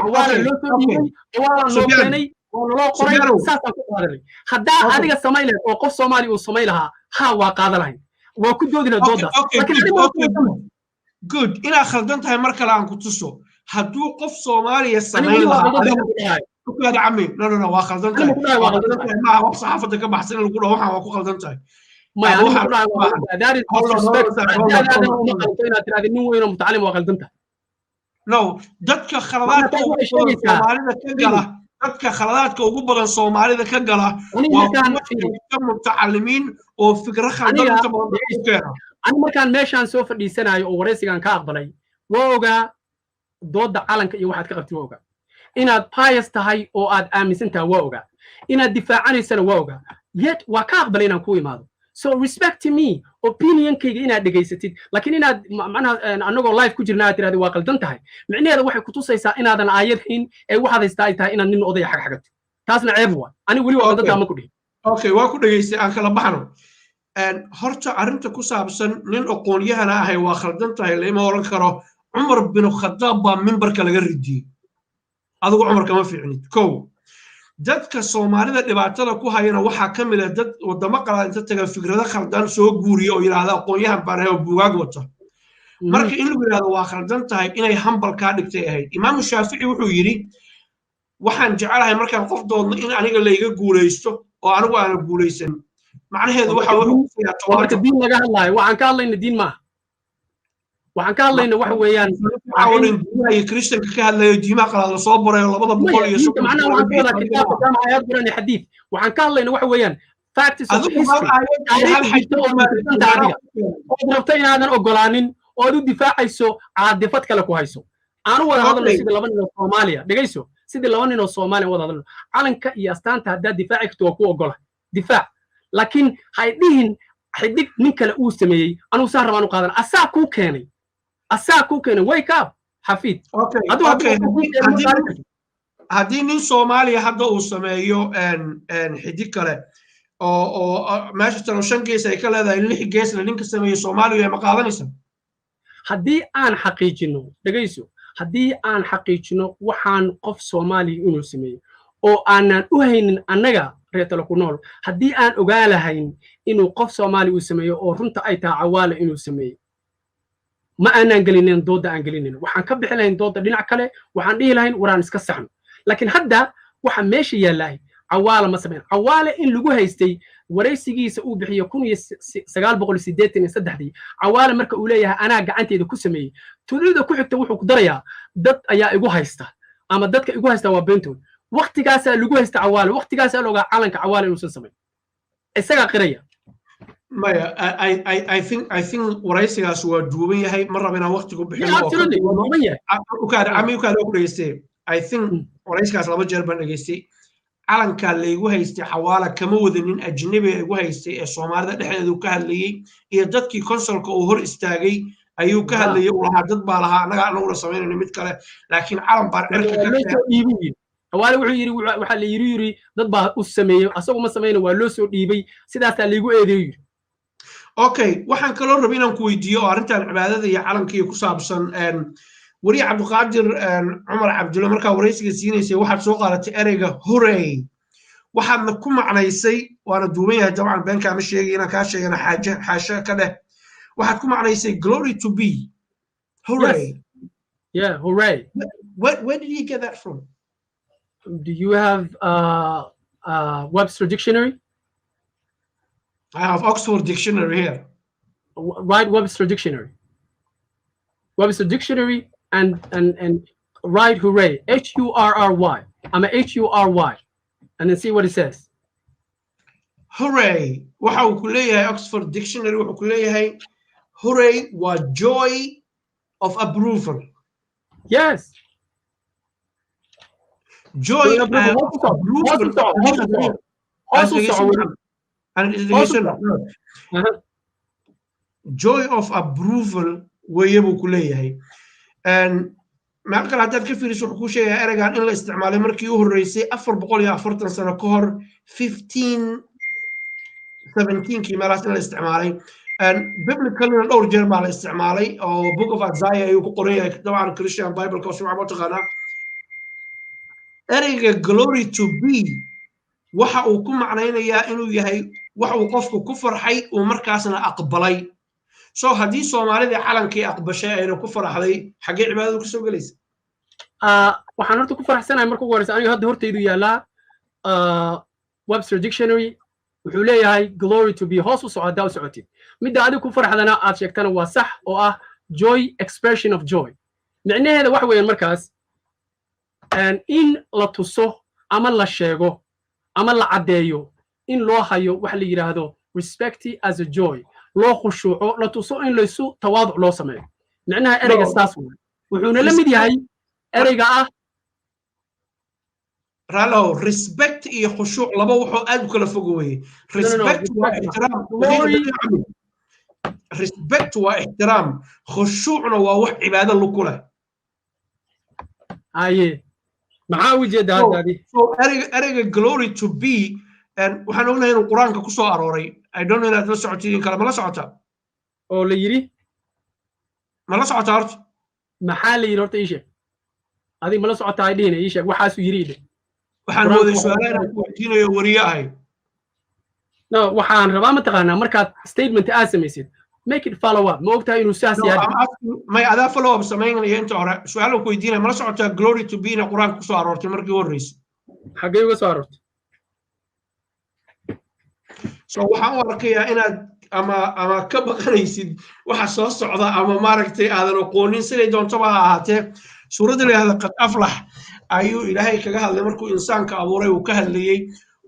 أولا لو تبيني أولا لو كوني والله قريب ساسا كقادري هذا هذه السمين وقف سومالي وسميلها ها وقادرين وكجودنا دودا لكن هذه ما سميسن good ina khaldan tahay marka la aan ku tuso haduu qof Soomaaliya sameeyay kuada ammi no waa khaldan tahay ma wax saxaafada ka baxsan lagu dhaw waxaan waa ku khaldan tahay ma that is mutaalim waa khaldan tahay no dadka khaladaadka Soomaalida ka gala dadka khaladaadka ugu badan Soomaalida ka gala waa mutaalimiin oo fikra khaldan inta badan ku keena أنا مركان ماشان سوف ديسناي أو ورئيسكان كأقبلي ووجا ضد علنك يوحد كقبتي ووجا إن بايس تهاي أو أد أمسنتا ووجا إن الدفاع عن السنة ووجا yet وكأقبلينا كوي ماذا so respect to me opinion كي إن دقيستي لكن إن معناها أنا أقول لايف كجرنا ترى هذا واقع دنتهاي معني هذا واحد كتوس يسا إن هذا عايد حين أي واحد يستاهل إن نين قضية حاجات تاسنا عيبوا أنا ولي واقع دنتها ما كودي أوكي واقع دقيستي أنك لبحنا horta arinta ku saabsan nin aqoon-yahana ahay waa khaldan tahay lama oran karo Umar bin Khattab baa minbarka laga ridiyay adigu Umar kama fiicnid kow dadka Soomaalida dhibaatada ku hayana waxa kamid ah dad wadamo qalaad inta taga fikrado khaldan soo guuriyo oo yiraahdo aqoon-yahan barayo buugaag wata marka in lagu yiraahdo waa khaldan tahay inay humble ka dhigtay ahayd Imam Shaafici wuxuu yiri waxaan jecelahay markaan qof doodno in aniga la iga guuleysto oo anigu aan guuleysan معناها waxa warka diin laga hadlayo waxaan ka hadlaynaa diin ma waxaan ka hadlaynaa wax weeyaan ay Christianka ka hadlayo diimaha qalaad la soo baray 200 iyo soo macnaha waxaan ka hadlaynaa kitaabka jaamacad quraan xadiis waxaan ka hadlaynaa wax weeyaan facts of history oo rabta inaadan ogolaanin oo u difaacayso caadifad kale ku hayso aanu wada hadalno sida laba nin oo Soomaaliya dhageyso sida laba nin oo Soomaaliya wada hadalno calanka iyo astaanta hadda difaaci karto ku ogola difaac لكن هايدين حدك من كلا أوسمي أنا وسهر ما نقادن أساكو كاني asaa ku keena wake up xafiid haddii nin Soomaaliya hadda uu sameeyo xidig kale oo meesha tano 5 gees ay ka leedahay 6 geesna ninka sameeyo Soomaaliya ma qaadanaysa haddii aan xaqiijino dhageyso haddii aan xaqiijino waxaan qof Soomaali inuu sameeyo oo aanan u haynin annaga reer talo ku nool haddii aan ogaa lahayn inuu qof Soomaali uu sameeyo oo runta ay tahay Cawaale inuu sameeyo ma aanan gelinin dooda aan gelinin waxaan ka bixi lahayn dooda dhinac kale waxaan dhihi lahayn waraan iska saxno laakiin hadda waxa meesha yaalahay Cawaale ma sameyn Cawaale in lagu haystay wareysigiisa uu bixiyo 1983 Cawaale marka uu leeyahay anaa gacanteeda ku sameeyay tulida ku xigta wuxuu ku darayaa dad ayaa igu haysta ama dadka igu haysta waa beentood waqtigaas lagu haysta Cawaale waqtigaas looga calanka Cawaale inuu sameeyo isaga qiraya maya I think wareysigaas waa duuban yahay mar rabina waqti ku bixino oo ka dhageystay I think wareysigaas laba jeer baan dhageystay calanka laygu haystay Cawaale kama wadanin ajnabi ay igu haystay ee Soomaalida dhexdeeda ka hadlayay iyo dadkii consulka uu hor istaagay ayuu ka hadlayay oo dad baa lahaa anagu sameynayna mid kale laakiin calan baan cirka ka dhiibay Cawaale wuxuu yiri waxa la yiri dad baa u sameeyay asagu ma sameeyna waa loo soo dhiibay sidaas laygu eedeeyay okay waxaan kaloo rabay inaan ku weydiiyo arrintan cibaadada iyo calanka ku saabsan وري عبد القادر عمر عبد الله مركا ورئيسك سينيسي واحد سوق على تأريجا هوري واحد نكون معنا يسي وانا دوميها طبعا بين كام شيء انا كاشي انا حاجه كده واحد كون معنا يسي glory to be hooray yeah hooray where did you get that from do you have Webster dictionary I have Oxford dictionary here write Webster dictionary and write hooray Hurry I'm a Hury and then see what it says hooray waxa uu ku leeyahay Oxford dictionary wuxuu ku leeyahay hooray waa joy of approval yes joy of joy of approval ويبو كليه ما قال هذا كيف يسوق كل شيء أرجع إن الاستعمال مركي الرئيسي 440 سنة كهر 1517 كيما راسنا الاستعمالي biblical الأورجن مع الاستعمالي أو book of Isaiah يقولون طبعا Christian Bible كوسمع بتغنى أرجع glory to be waxa uu ku macnaynaya inuu yahay waxa uu qofku ku farxay oo markaasna aqbalay soo hadii Soomaalida calankii aqbashay ayna ku faraxday xagee cibaadadu ka soo galaysa waxaan horta ku faraxsanahay markuu waraysan aniga hadda hortaydu yaala Webster dictionary wuxuu leeyahay glory to be hoos u socda u socotid midda adigu ku faraxdana aad sheegtana waa sax oo ah joy expression of joy macnaheedu wax weeyaan markaas in la tuso ama la sheego ama la cadeeyo in loo hayo wax la yiraahdo respect as a joy loo khushuuco la tuso in la isu tawaadu loo sameeyo macnaha ereyga saas wuxuuna la mid yahay ereyga ah ralo respect iyo khushuuc laba wuxuu aad u kala fog weeye respect waa ixtiraam respect waa ixtiraam khushuucna waa wax cibaado lu kula aye maxaa ujeedaa hadda so ereyga glory to be waxaan ognahay inuu quraanka ku soo arooray I don't know inaad la socotiin kala ma la socota oo la yiri ma la socota horta maxaa la yiri horta isha adiga ma la socota ay dhina isha waxaas u yiri waxaan mooday su'aalaha ku weydiinayo wariyahay no waxaan rabaa ma taqaanaa markaad statement aad samaysid make it follow up ma ogtahay inuu saas yahay may adaa follow up sameynaya inta hore su'aalo ku weydiinaya ma la socota glory to be na quraanka ku soo aroortay markii horreysay xagee uga soo aroortay so waxaan u arkayaa inaad ama ka baqanaysid waxa soo socda ama maaragtay aadan aqoonin siday doontoba ha ahaatee suuradda la yidhahda qad aflax ayuu ilaahay kaga hadlay markuu insaanka abuuray uu ka hadlayey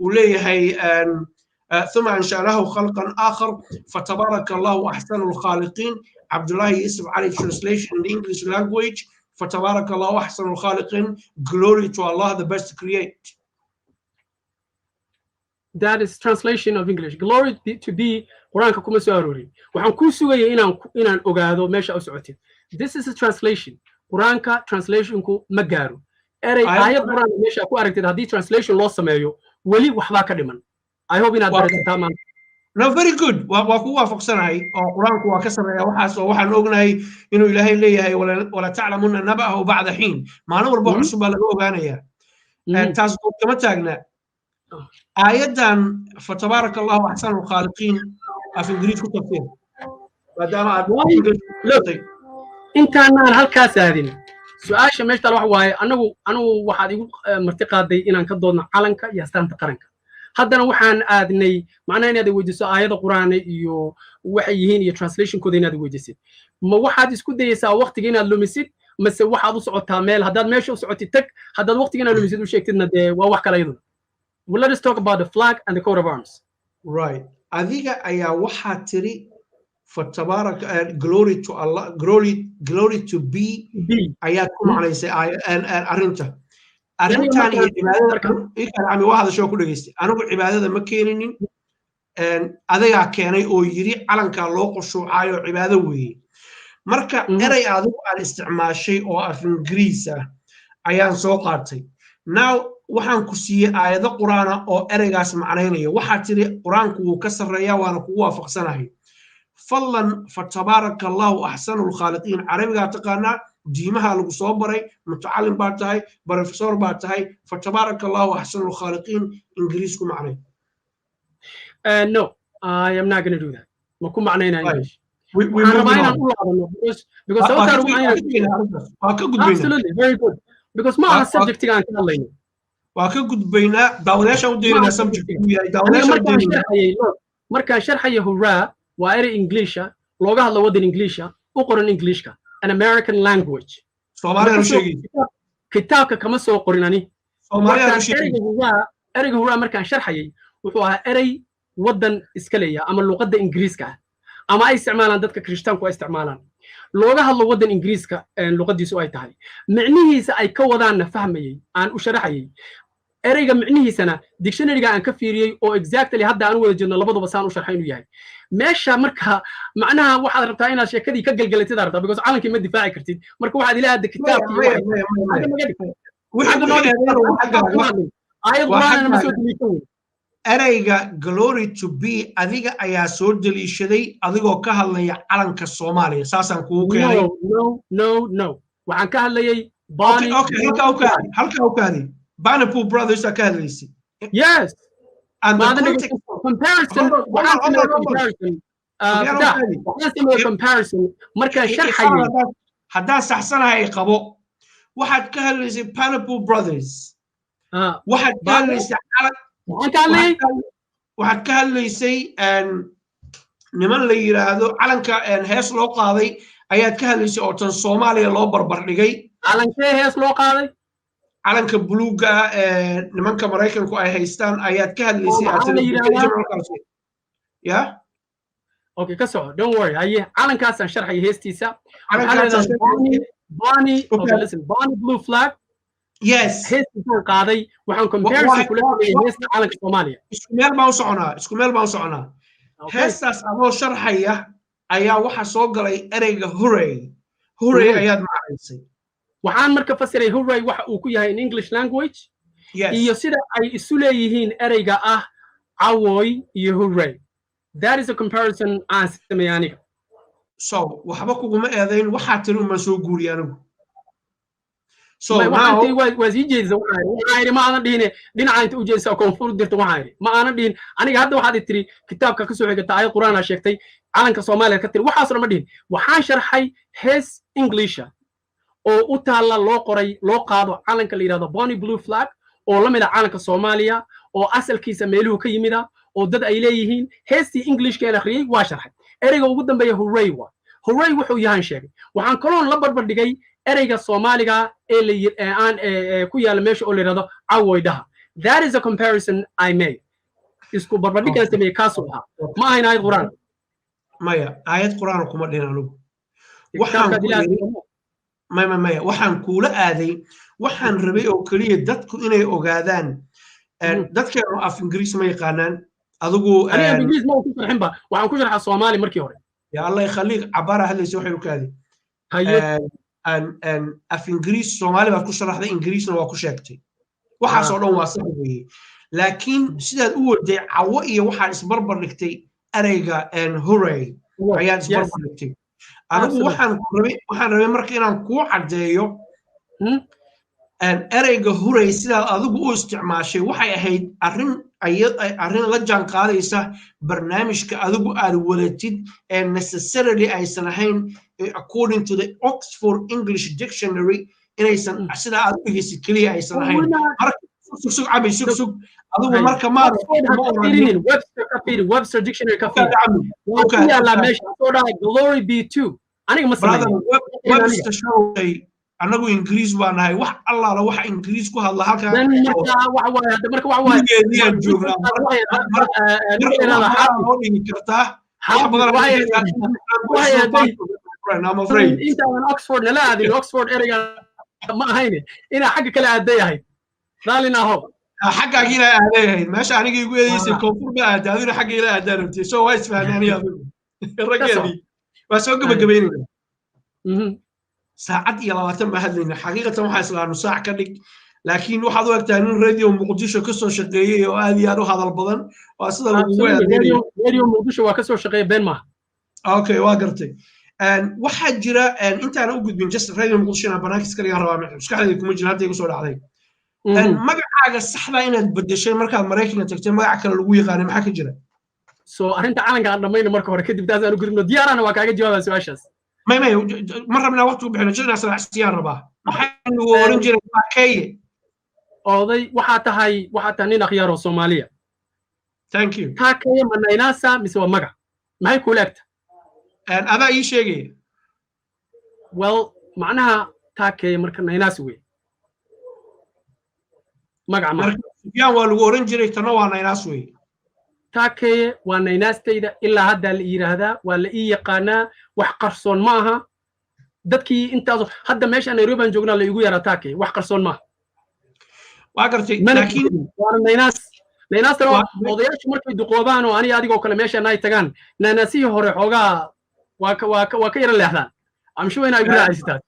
uu leeyahay ثم أنشأناه خلقا آخر فتبارك الله أحسن الخالقين عبد الله يوسف علي translation in the English language فتبارك الله أحسن الخالقين glory to Allah the best creator that is translation of English. Glory to be Quraanka kuma soo aroorin. Waxaan ku sugayay inaan ogaado meesha u socotid. This is a translation. Quraanka translationku ma gaaro. Ayad Quraan meesha ku aragtid haddii translation loo sameeyo weli waxbaa ka dhiman. I hope inaad barataa maanta. No, very good. waa ku waafaqsanahay oo Quraanku waa ka sareeya waxaas oo waxaan ognahay inuu Ilaahay leeyahay wala ta'lamuna naba'ahu ba'da hiin. Maalin walba cusub baa laga ogaanaya. taas kama taagna aayadan fatabarakallahu ahsanul khaliqin af ingiriis ku tafsir maadaama aad intaanaan halkaas aadin su'aasha meesha wax waaye anagu waxaad igu marti qaaday inaan ka doodno calanka iyo astaanta qaranka haddana waxaan aadnay macnaheedu inaad weydiiso aayada quraane iyo waxay yihiin iyo translation kooda inaad weydiisid ma waxaad isku dayaysaa waqtiga inaad lumisid mase waxaad u socotaa meel haddaad meesha u socotid tag haddaad waqtiga inaad lumisid u sheegtidna dee waa wax kale iyaduna well, let us talk about the flag and the coat of arms right adiga ayaa waxaa tiri fatabarak glory to Allah glory to be ayaad ku macnaysay arrintan iyo cibaadada ikalaami waa hadasho ku dhageystay anigu cibaadada ma keeninin adigaa keenay oo yiri calanka loo qushuucayo cibaado weeye marka eray adigu aan isticmaashay oo af ingiriis ah ayaan soo qaatay now waxaan ku siiyay aayado quraana oo eraygaas macnaynaya waxaa tiri quraanku wuu ka sareeyaa waana kugu waafaqsanahay fallan fatabarakallahu ahsanul khaliqin carabiga taqaana diimaha lagu soo baray mutacallim baa tahay professor baa tahay fatabarakallahu ahsanul khaliqin ingiriis ku macnay no I am not going to do that ma ku macnaynaa English absolutely very good because ma ana subjectiga aan ka hadlayno waa ka gudbaynaa daawadayaasha u deynaa subjectigu yahay daawadayaasha markaan sharxayo hurraa waa eray Englisha looga hadlo waddan Englisha u qoran Englishka an American language Soomaaliya sheegay kitaabka kama soo qorin ani erayga hurraa markaan sharxayay wuxuu ahaa eray waddan iska leeyahay ama luqadda Ingiriiska ama ay isticmaalaan dadka Kirishtaanku ay isticmaalaan looga hadlo waddan Ingiriiska luqadiisu ay tahay micnihiisa ay ka wadaanna fahmayay aan u sharaxayay erayga micnihiisana dictionary-ga aan ka fiiriyay oo exactly hadda aan wada jirno labaduba saan u sharxay inuu yahay meesha marka macnaha waxaad rabtaa inaad sheekadii ka galgalatid arda because calankii ma difaaci kartid marka waxaad ilaa hadda kitaabkii erayga glory to be adiga ayaa soo daliishaday adigoo ka hadlaya calanka Soomaaliya saasaan kugu keenay no waxaan ka hadlayay halka u kaadi Banapul brothers are Catholics. Yes. And comparison. Comparison. Marka sharxay. Haddaan saxsanahay qabo. Waxaad ka hadlaysay Banapul brothers. Waxaad ka hadlaysay niman la yiraahdo calanka hees loo qaaday ayaad ka hadlaysay oo tan Soomaaliya loo barbar dhigay. Calankee hees loo qaaday? calanka buluuga nimanka Mareykanku ay haystaan ayaad ka hadlaysay yeah okay ka soo don't worry aye calankaas aan sharxay heestiisa Bonnie listen Bonnie blue flag yes heestiisa qaaday waxaan comparison kula sameeyay heesta calanka Soomaaliya isku meel baan u soconaa heestaas adoo sharxaya ayaa waxa soo galay ereyga hooray ayaad macnaysay waxaan marka fasiray hooray waxa uu ku yahay in English language iyo sida ay isu leeyihiin ereyga ah cawoy iyo hooray that is a comparison aan sameeyay aniga so waxba kuguma eedayn waxa tiri uma soo guuriyay anigu so now was he jeedo waxay ma aan dhihin dhinaca inta u jeeso koonfur dirta waxay ma aan dhihin aniga hadda waxaad tiri kitaabka ka soo xigta ay quraana sheegtay calanka Soomaaliya ka tiri waxaas ma dhihin waxaan sharxay his English oo u taala loo qoray loo qaado calanka la yiraahdo Bonnie blue flag oo la mid ah calanka Soomaaliya oo asalkiisa meeluhu ka yimida oo dad ay leeyihiin heestii Englishka ee akhriyay waa sharxay ereyga ugu dambeeya hooray wuxuu yahan sheegay waxaan kaloon la barbar dhigay ereyga Soomaaliga ee la aan ku yaala meesha oo la yiraahdo cawoydaha that is a comparison I made isku barbar dhigan sameeyay kaasoo ah ma ahayn aayad quraan maya aayad quraan kuma dhinanu waxaan kuula aaday waxaan rabay oo kaliya dadku inay ogaadaan dadkeenu af ingiriis ma yaqaanaan adigu aniga ingiriis ma ku sharxin ba waxaan ku sharxaa Soomaali markii hore ya Allah yakhliik cabara hadlaysa waxay u kaadi af ingiriis Soomaali baad ku sharaxday ingiriisna waa ku sheegtay waxaas oo dhan waa sax weeye laakiin sidaad u waday cawo iyo waxaan isbarbar dhigtay ereyga hooray ayaan isbarbar dhigtay anigu waxaan rabay marka inaan kuu caddeeyo ereyga hooray sidaad adigu u isticmaashay waxay ahayd arrin la jaan qaadaysa barnaamijka adigu aad wadatid necessarily aysan ahayn according to the Oxford English Dictionary inaysan sidaa aad u dhegeysid keliya aysan ahayn sug adigu marka ma Webster Dictionary ka glory be to aniga ma Webster showay anagu ingiriis baa nahay wax allaala waxa ingiriis ku hadla halka marka wax waaye joognaa inta aan Oxford la aadin Oxford ereyga ma ahayn ina xagga kale aaday raalina ho xaggaaga ina aaday meesha aniga igu eedeysay koonfur ba aaday adina xagga ila aaday rabtay soo waa isfahanayaan raggeedii waa soo gabagabeynayna saacad iyo 20 ba hadlayna xaqiiqatan waxa islaanu saac ka dhig laakiin waxaad u egtaa in radio Muqdisho ka soo shaqeeyay oo aad iyo aad u hadal badan waa sida lagu weedeeyo radio Muqdisho waa ka soo shaqeeyay been ma okay waa gartay waxa jira intaan u gudbin just radio Muqdisho banaankiis kaliya rabaa maskaxdayda kuma jira hadda igu soo dhacday magacaaga saxda inaad bedeshay markaad Mareykanka tagtay magac kale lagu yaqaan maxaa ka jira soo arinta calanka aan dhamayno marka hore kadib taas aan u gudbino diyaarana waa kaaga jawaabaa su'aashaas ما مرة من وقت وبحنا جينا سرع السيارة رباه محل ورنجر باكية أوضي وحتى نين خيار الصومالية thank you تاكية من نيناسا مسوى مقع ما هي كولكت هذا أي شيء well معناها تاكية مركز نيناسوي مقع مركز يا والورنجر يتنوع نيناسوي تاكية ونيناستيدا إلا هذا اللي هذا ولا إيه قناة وحقرصون معها دتكي أنت هذا ماشي أنا روبان جوجنا اللي يقول يا تاكي وحقرصون معها وأقرتي لكن وانا نيناس ترى وضيعش مركب دقوبان وأنا أديك وكل ماشي أنا يتجان ناسيه هو حوجا وكير اللي إحنا عم شو هنا يقول عايزتات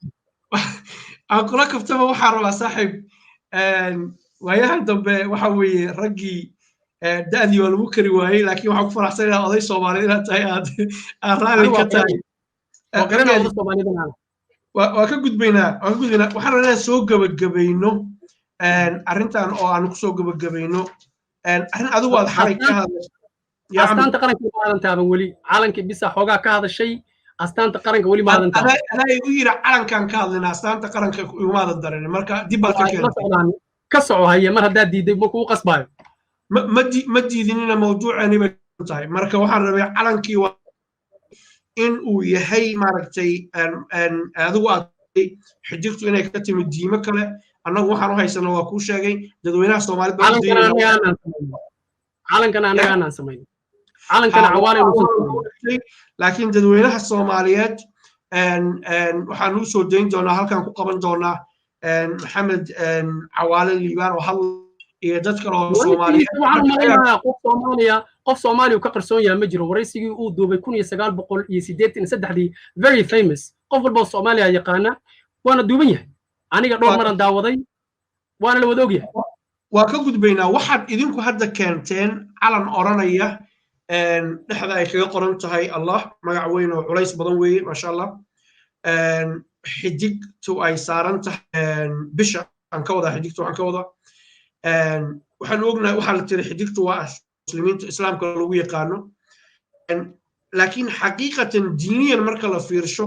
أقول لك فتما وحرب صاحب وياه دب وحوي رجي دادي والمكري وهي لكن waxaa ku faraxsanahay oday Soomaaliyeed tahay aad raali ka tahay وقرنا oday Soomaaliyeed waa ka gudbaynaa waxaan rabnaa soo gabagabayno arintan oo aan ku soo gabagabayno arin adigu aad xalay ka hadashay astaanta qaranka maadan taaban wali calankii bisa xoogaa ka hadashay astaanta qaranka wali maadan taaban ana igu yiri calankan ka hadlayna astaanta qaranka uma maadan darin marka dib baad ka keenay ka soco haye mar hadaa diiday ma ku qasbayo ما تديننا موضوع أنا بتاعي مركب واحد ربيع علن كي إن ويهي مركتي أن هذا وقت حجيت أنا كتير مديمة كله أنا واحد راح يسنا وأكوش شيء جدولنا سومالي علن كان أنا سمين علن كان عوالي لكن جدولنا الصوماليات أن وحنوسو دين دونا هل كان قبل دونا محمد عوالي الليبان وحل dadka oo Soomaaliya qof Soomaali ka qarsoon yahay ma jiro waraysigii uu duubay 1983 very famous qof walba Soomaaliya yaqaana waana duuban yahay aniga dhowr maran daawaday waana la wada ogyahay waa ka gudbaynaa waxaad idinku hadda keenteen calan oranaya dhexda ay kaga qoran tahay Allah magac weyn oo culays badan weeye ma sha Allah xidigtu ay saaran tahay bisha aan ka wada xidigtu aan ka wada waxaan ognahay waxa la tiri xidigtu waa muslimiinta islaamka lagu yaqaano laakiin xaqiiqatan diiniyan marka la fiirsho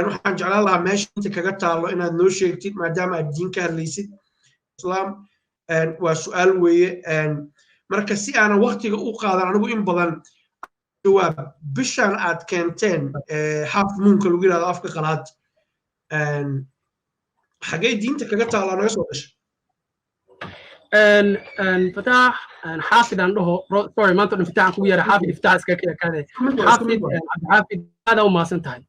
waxaan jeclaan lahaa meesha inta kaga taalo inaad noo sheegtid maadaama aad diin ka hadlaysid islaam waa su'aal weeye marka si aanan waqtiga u qaadan anigu in badan jawaab bishan aad keenteen half moonka lagu yiraahdo afka qalaad xagee diinta kaga taala naga soo gashay فتاح حافظ عنده سوري ما انت انفتاح كبير حافظ افتح كذا حافظ حافظ هذا وما سنتهي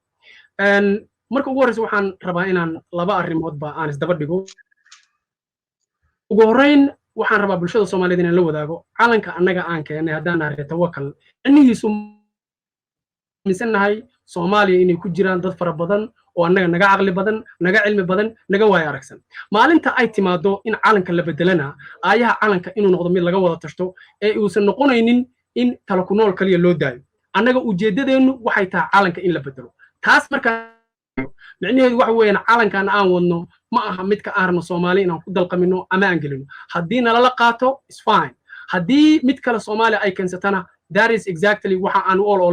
marka ugu horeysa waxaan rabaa inaan laba arrimood ba aan isdaba dhigo ugu horeyn waxaan rabaa bulshada Soomaaliyeed inaan la wadaago calanka annaga aan keenay haddaan nahay Tawakal innigiisu misannahay Soomaaliya inay ku jiraan dad fara badan oo annaga naga aqli badan naga cilmi badan naga waaya aragsan maalinta ay timaado in calanka la bedelana ayaha calanka inuu noqdo mid laga wada tashto ee uusan noqonaynin in tala ku nool kaliya loo daayo annaga ujeedadeenu waxay tahay calanka in la bedelo taas marka micnaheedu waxa weeyaan calankan aan wadno ma aha midka aan rabno Soomaali inaan ku dalqamino ama aan gelino haddii nala qaato is fine haddii mid kale Soomaali ay keensatana that is exactly waxa aan u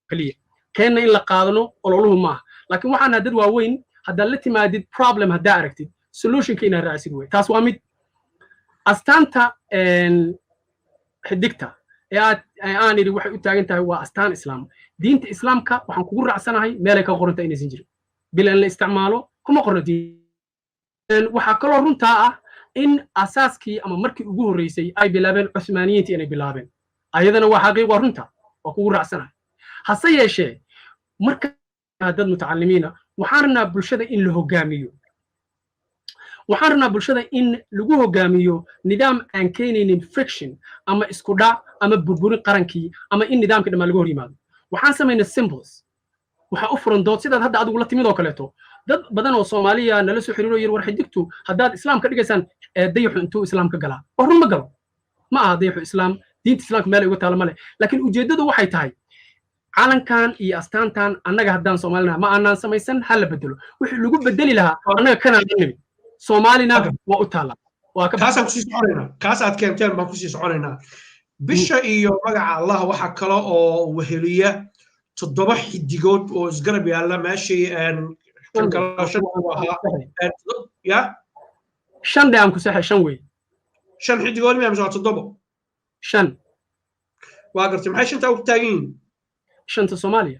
kaliya keenna in la qaadano ololuhu maaha laakiin waxaan dad waaweyn hadda la timaadid problem hadda aragtid solutionka ina raacsid way taas waa mid astaanta xidigta aan iri waxay u taagan tahay waa astaan islaam diinta islaamka waxaan kugu raacsanahay meel ay ka qoranta inaysan jirin bilan la isticmaalo kuma qorno diin waxa kaloo runtaa ah in asaaskii ama markii ugu horeysay ay bilaabeen Cuthmaaniyiinta inay bilaabeen ayadana waa xaqiiq waa runta waa kugu raacsanahay hase yeeshee marka dad mutacallimiina waxaan rabnaa bulshada in la hogaamiyo waxaan rabnaa bulshada in lagu hogaamiyo nidaam aan keenaynin friction ama isku dhac ama burburin qarankii ama in nidaamka dhammaan lagu hor yimaado waxaan samaynay symbols waxa u furan dood sidaad hadda adigu la timid oo kaleeto dad badan oo Soomaaliya nala soo xiriiro yar war xidigtu haddaad islaam ka dhigaysaan dayaxu intuu islaam ka galaa oo run ma galo ma aha dayaxu islaam diinta islaamka meel ay uga taalo male laakiin ujeedadu waxay tahay calankan iyo astaantan annaga haddaan Soomaalina ma aanan samaysan hal la bedelo wixii lagu bedeli lahaa annaga kana nimid Soomaalina waa u taala waa ka kaasaan ku sii soconaynaa kaas aad keenteen baan ku sii soconaynaa bisha iyo magaca Allah waxa kale oo weheliya 7 xidigood oo isgarab yaala meeshii kan kala ya 5 aan ku saxay 5 way 5 xidigood ma amso 7 5 waa gartay maxay shanta u taagin shanta Soomaaliya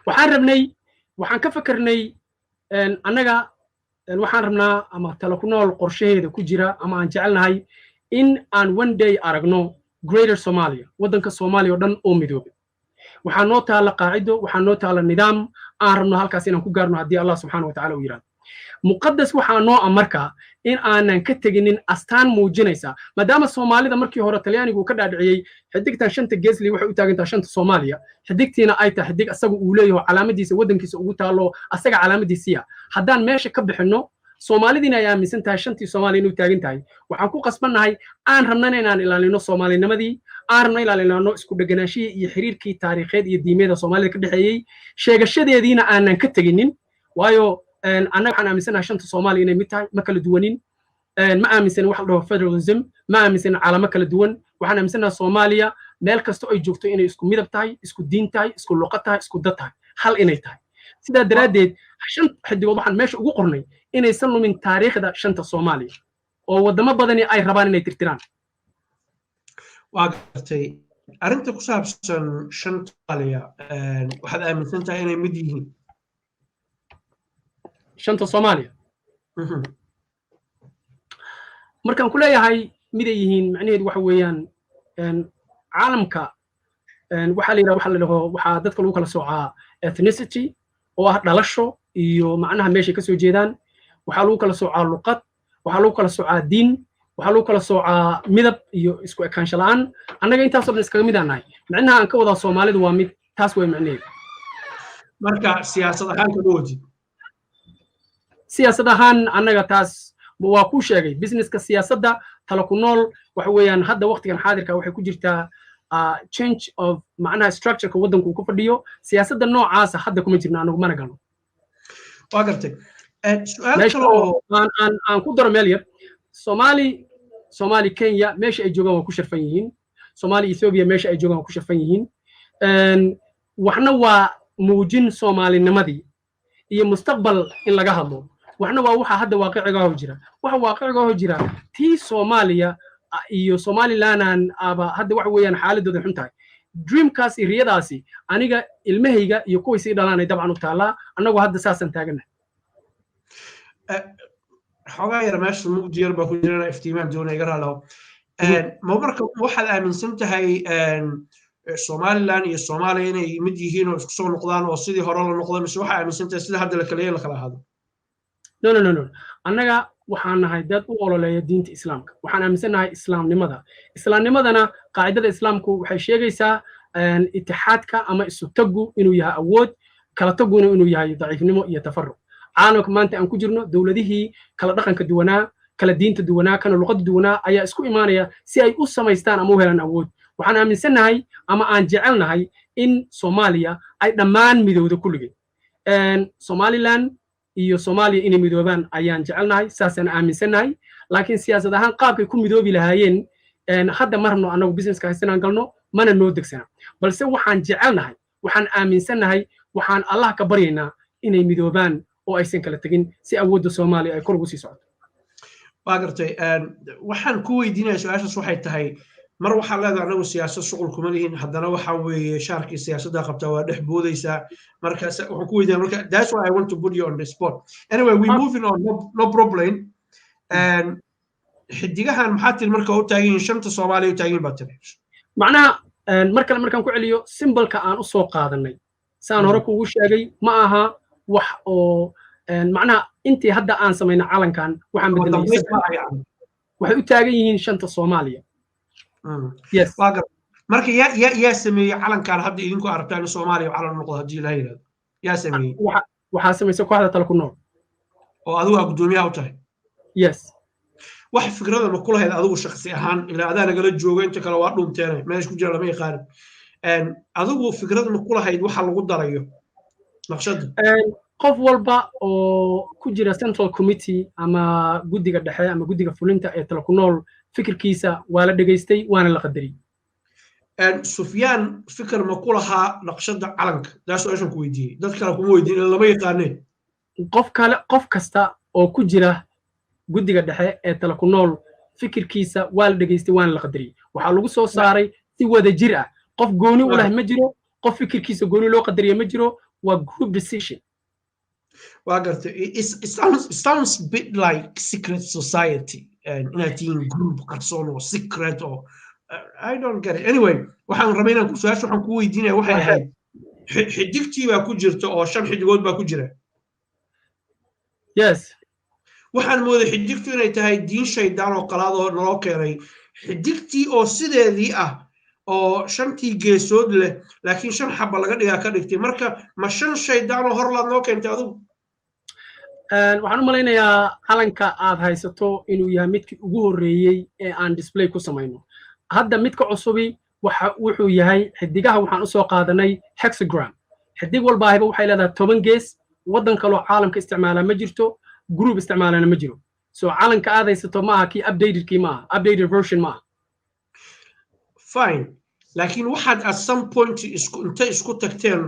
waxaan rabnay waxaan ka fakarnay annaga waxaan rabnaa ama tala ku nool qorshaheeda ku jira ama aan jecelnahay in aan one day aragno greater Somalia wadanka Soomaaliya oo dhan oo midoobay waxaa noo taala qaacido waxaa noo taala nidaam aan rabno halkaas inaan ku gaarno haddii Allah subhanahu wa ta'ala uu yiraahdo muqaddas waxaa noo amarka in aanan ka teginin astaan muujinaysa maadaama Soomaalida markii hore Talyaanigu ka dhaadhiciyay xidigtan shanta geesli waxay u taagantaa shanta Soomaaliya xidigtiina ay tahay xidig asagu uu leeyahay calaamadiisa wadankiisa ugu taalo asaga calaamadiisa haddaan meesha ka bixino Soomaalidina ay aaminsan tahay shantii Soomaaliya inuu taagan tahay waxaan ku qasbanahay aan rabnana inaan ilaalino Soomaalinimadii aan rabno ilaalino isku dhaganaashii iyo xiriirkii taariikheed iyo diimeeda Soomaalida ka dhaxeeyay sheegashadeediina aanan ka teginin waayo annaga waxaan aaminsanahay shanta Soomaaliya inay mid tahay ma kala duwanin ma aaminsan wax la dhaho federalism ma aaminsan calamo kala duwan waxaan aaminsanahay Soomaaliya meel kasto ay joogto inay isku midab tahay isku diin tahay isku luqad tahay isku dad tahay hal inay tahay sidaa daraadeed shan xidigood waxaan meesha ugu qornay inaysan lumin taariikhda shanta Soomaaliya oo wadamo badani ay rabaan inay tirtiraan waa gartay arrinta ku saabsan shanta Soomaaliya waxaad aaminsan tahay inay mid yihiin shanta Soomaaliya markaan ku leeyahay mid ay yihiin macnaheedu waxa weeyaan caalamka waxa la yiraahdo waxa dadka lagu kala soocaa ethnicity oo ah dhalasho iyo macnaha meesha ka soo jeedaan waxa lagu kala soocaa luqad waxa lagu kala soocaa diin waxa lagu kala soocaa midab iyo isku ekaansho la'aan annaga intaas oo dhan iskaga mid aan nahay macnaha aan ka wadaa Soomaalidu waa mid taas way macnaheedu marka siyaasad ahaan ka doodid siyaasad ahaan annaga taas waa ku sheegay businesska siyaasadda tala ku nool waxa weeyaan hadda waqtigan xaadirka waxay ku jirtaa change of macnaha structure-ka wadanku ku fadhiyo siyaasadda noocaas hadda kuma jirna anagu mana galno waa gartay su'aal kale oo aan ku daro meel yar Soomaali Kenya meesha ay joogaan waa ku sharfan yihiin Soomaali Ethiopia meesha ay joogaan waa ku sharfan yihiin waxna waa muujin Soomaalinimadii iyo mustaqbal in laga hadlo waxna waa waxa hadda waaqiciga jira waxa waaqiciga jira tii Soomaaliya iyo Somaliland aba hadda wax weeyaan xaaladooda xun tahay dreamkaas riyadaasi aniga ilmahayga iyo kuwii si dhalanay dabcan u taala anagu hadda saasan taagana xogaa yar meesha mugdi yar baa ku jirana iftiimaan doona iga raalo ma marka waxaad aaminsan tahay Somaliland iyo Soomaaliya inay mid yihiin oo isku soo noqdaan oo sidii hore la noqdo mise waxa aaminsan tahay sida hadda la kala ahaado no annaga waxaan nahay dad u ololeeya diinta islaamka waxaan aaminsannahay islaamnimadana qaacidada islaamku waxay sheegaysaa itixaadka ama isu taggu inuu yahay awood kala taguna inuu yahay daciifnimo iyo tafarruq caalamka maanta aan ku jirno dowladihii kala dhaqanka duwanaa kala diinta duwanaa kana luqadda duwanaa ayaa isku imaanaya si ay u samaystaan ama u helaan awood waxaan aaminsannahay ama aan jecelnahay in Soomaaliya ay dhammaan midowda kulligay Somaliland iyo Soomaaliya inay midoobaan ayaan jecelnahay saasaan aaminsannahay laakiin siyaasad ahaan qaabkay ku midoobi lahaayeen hadda marno anagu businesska haysanaan galno mana noo degsana balse waxaan jecelnahay waxaan aaminsannahay waxaan Allah ka baryaynaa inay midoobaan oo aysan kala tagin si awoodda Soomaaliya ay kor ugu sii socoto waagartay waxaan ku weydiinayaa su'aashaas waxay tahay mar waxaa leedahay anagu siyaasad shuqul kuma lihin haddana waxa weeye shaarkii siyaasadda qabtaa waa dhex boodaysaa markaas waxaan ku weydiinaya marka that's why I want to put you on the spot anyway we moving on no problem xidigahan maxaa tiri marka u taagan yihiin shanta Soomaaliya u taagan baa tiri macnaha markaan ku celiyo symbolka aan u soo qaadanay saan hore kuugu sheegay ma aha wax oo macnaha intii hadda aan samayna calankan waxaan bedelay waxay u taagan yihiin shanta Soomaaliya yes marka yaa sameeyay calankan hadda idinku aragtaan Soomaaliya calan noqdo hadii la yiraahdo yaa sameeyay waxa sameeyay kooxda tala ku nool oo adigu gudoomiyaha u tahay yes wax fikrada ma kula hay'ad adigu shakhsi ahaan ilaa adaa nagala joogo inta kale waa dhunteen meesha ku jira lama yaqaan adigu fikrada ma kula hayd waxa lagu darayo naqshada qof walba oo ku jira central committee ama guddiga dhexe ama guddiga fulinta ee tala ku nool fikirkiisa waa la dhageystay waana la qadariyay Sufyaan fikir ma ku lahaa naqshada calanka daas oo aan ku weydiiyay dad kale kuma weydiin lama yaqaaneen qof kasta oo ku jira guddiga dhexe ee tala ku nool fikirkiisa waa la dhageystay waana la qadariyay waxa lagu soo saaray si wada jir ah qof gooni u leh ma jiro qof fikirkiisa gooni loo qadariyo ma jiro waa group decision it sounds a bit like secret society and in group qarsoon oo secret or I don't get it anyway waxaan rabaynaa ku su'aasha waxaan ku weydiinaya waxay ahayd xidigtii baa ku jirta oo shan xidigood baa ku jira yes waxaan mooday xidigtu inay tahay diin shaydaan oo qalaad oo naloo keenay xidigtii oo sideedii ah oo shantii geesood leh laakiin shan xabba laga dhigaa ka dhigtay marka ma shan shaydaan oo hor laad noo keentay adigu waxaan u malaynayaa calanka aad haysato inuu yahay midkii ugu horreeyey ee aan display ku samayno hadda midka cusubi wuxuu yahay xidigaha waxaan u soo qaadanay hexagram xidig walba ahba waxay leedahay 10 gees waddan kaloo caalamka isticmaala ma jirto group isticmaalana ma jiro so calanka aad haysato maaha kii updatedkii maaha updated version maaha fine laakiin waxaad at some point inta isku tagteen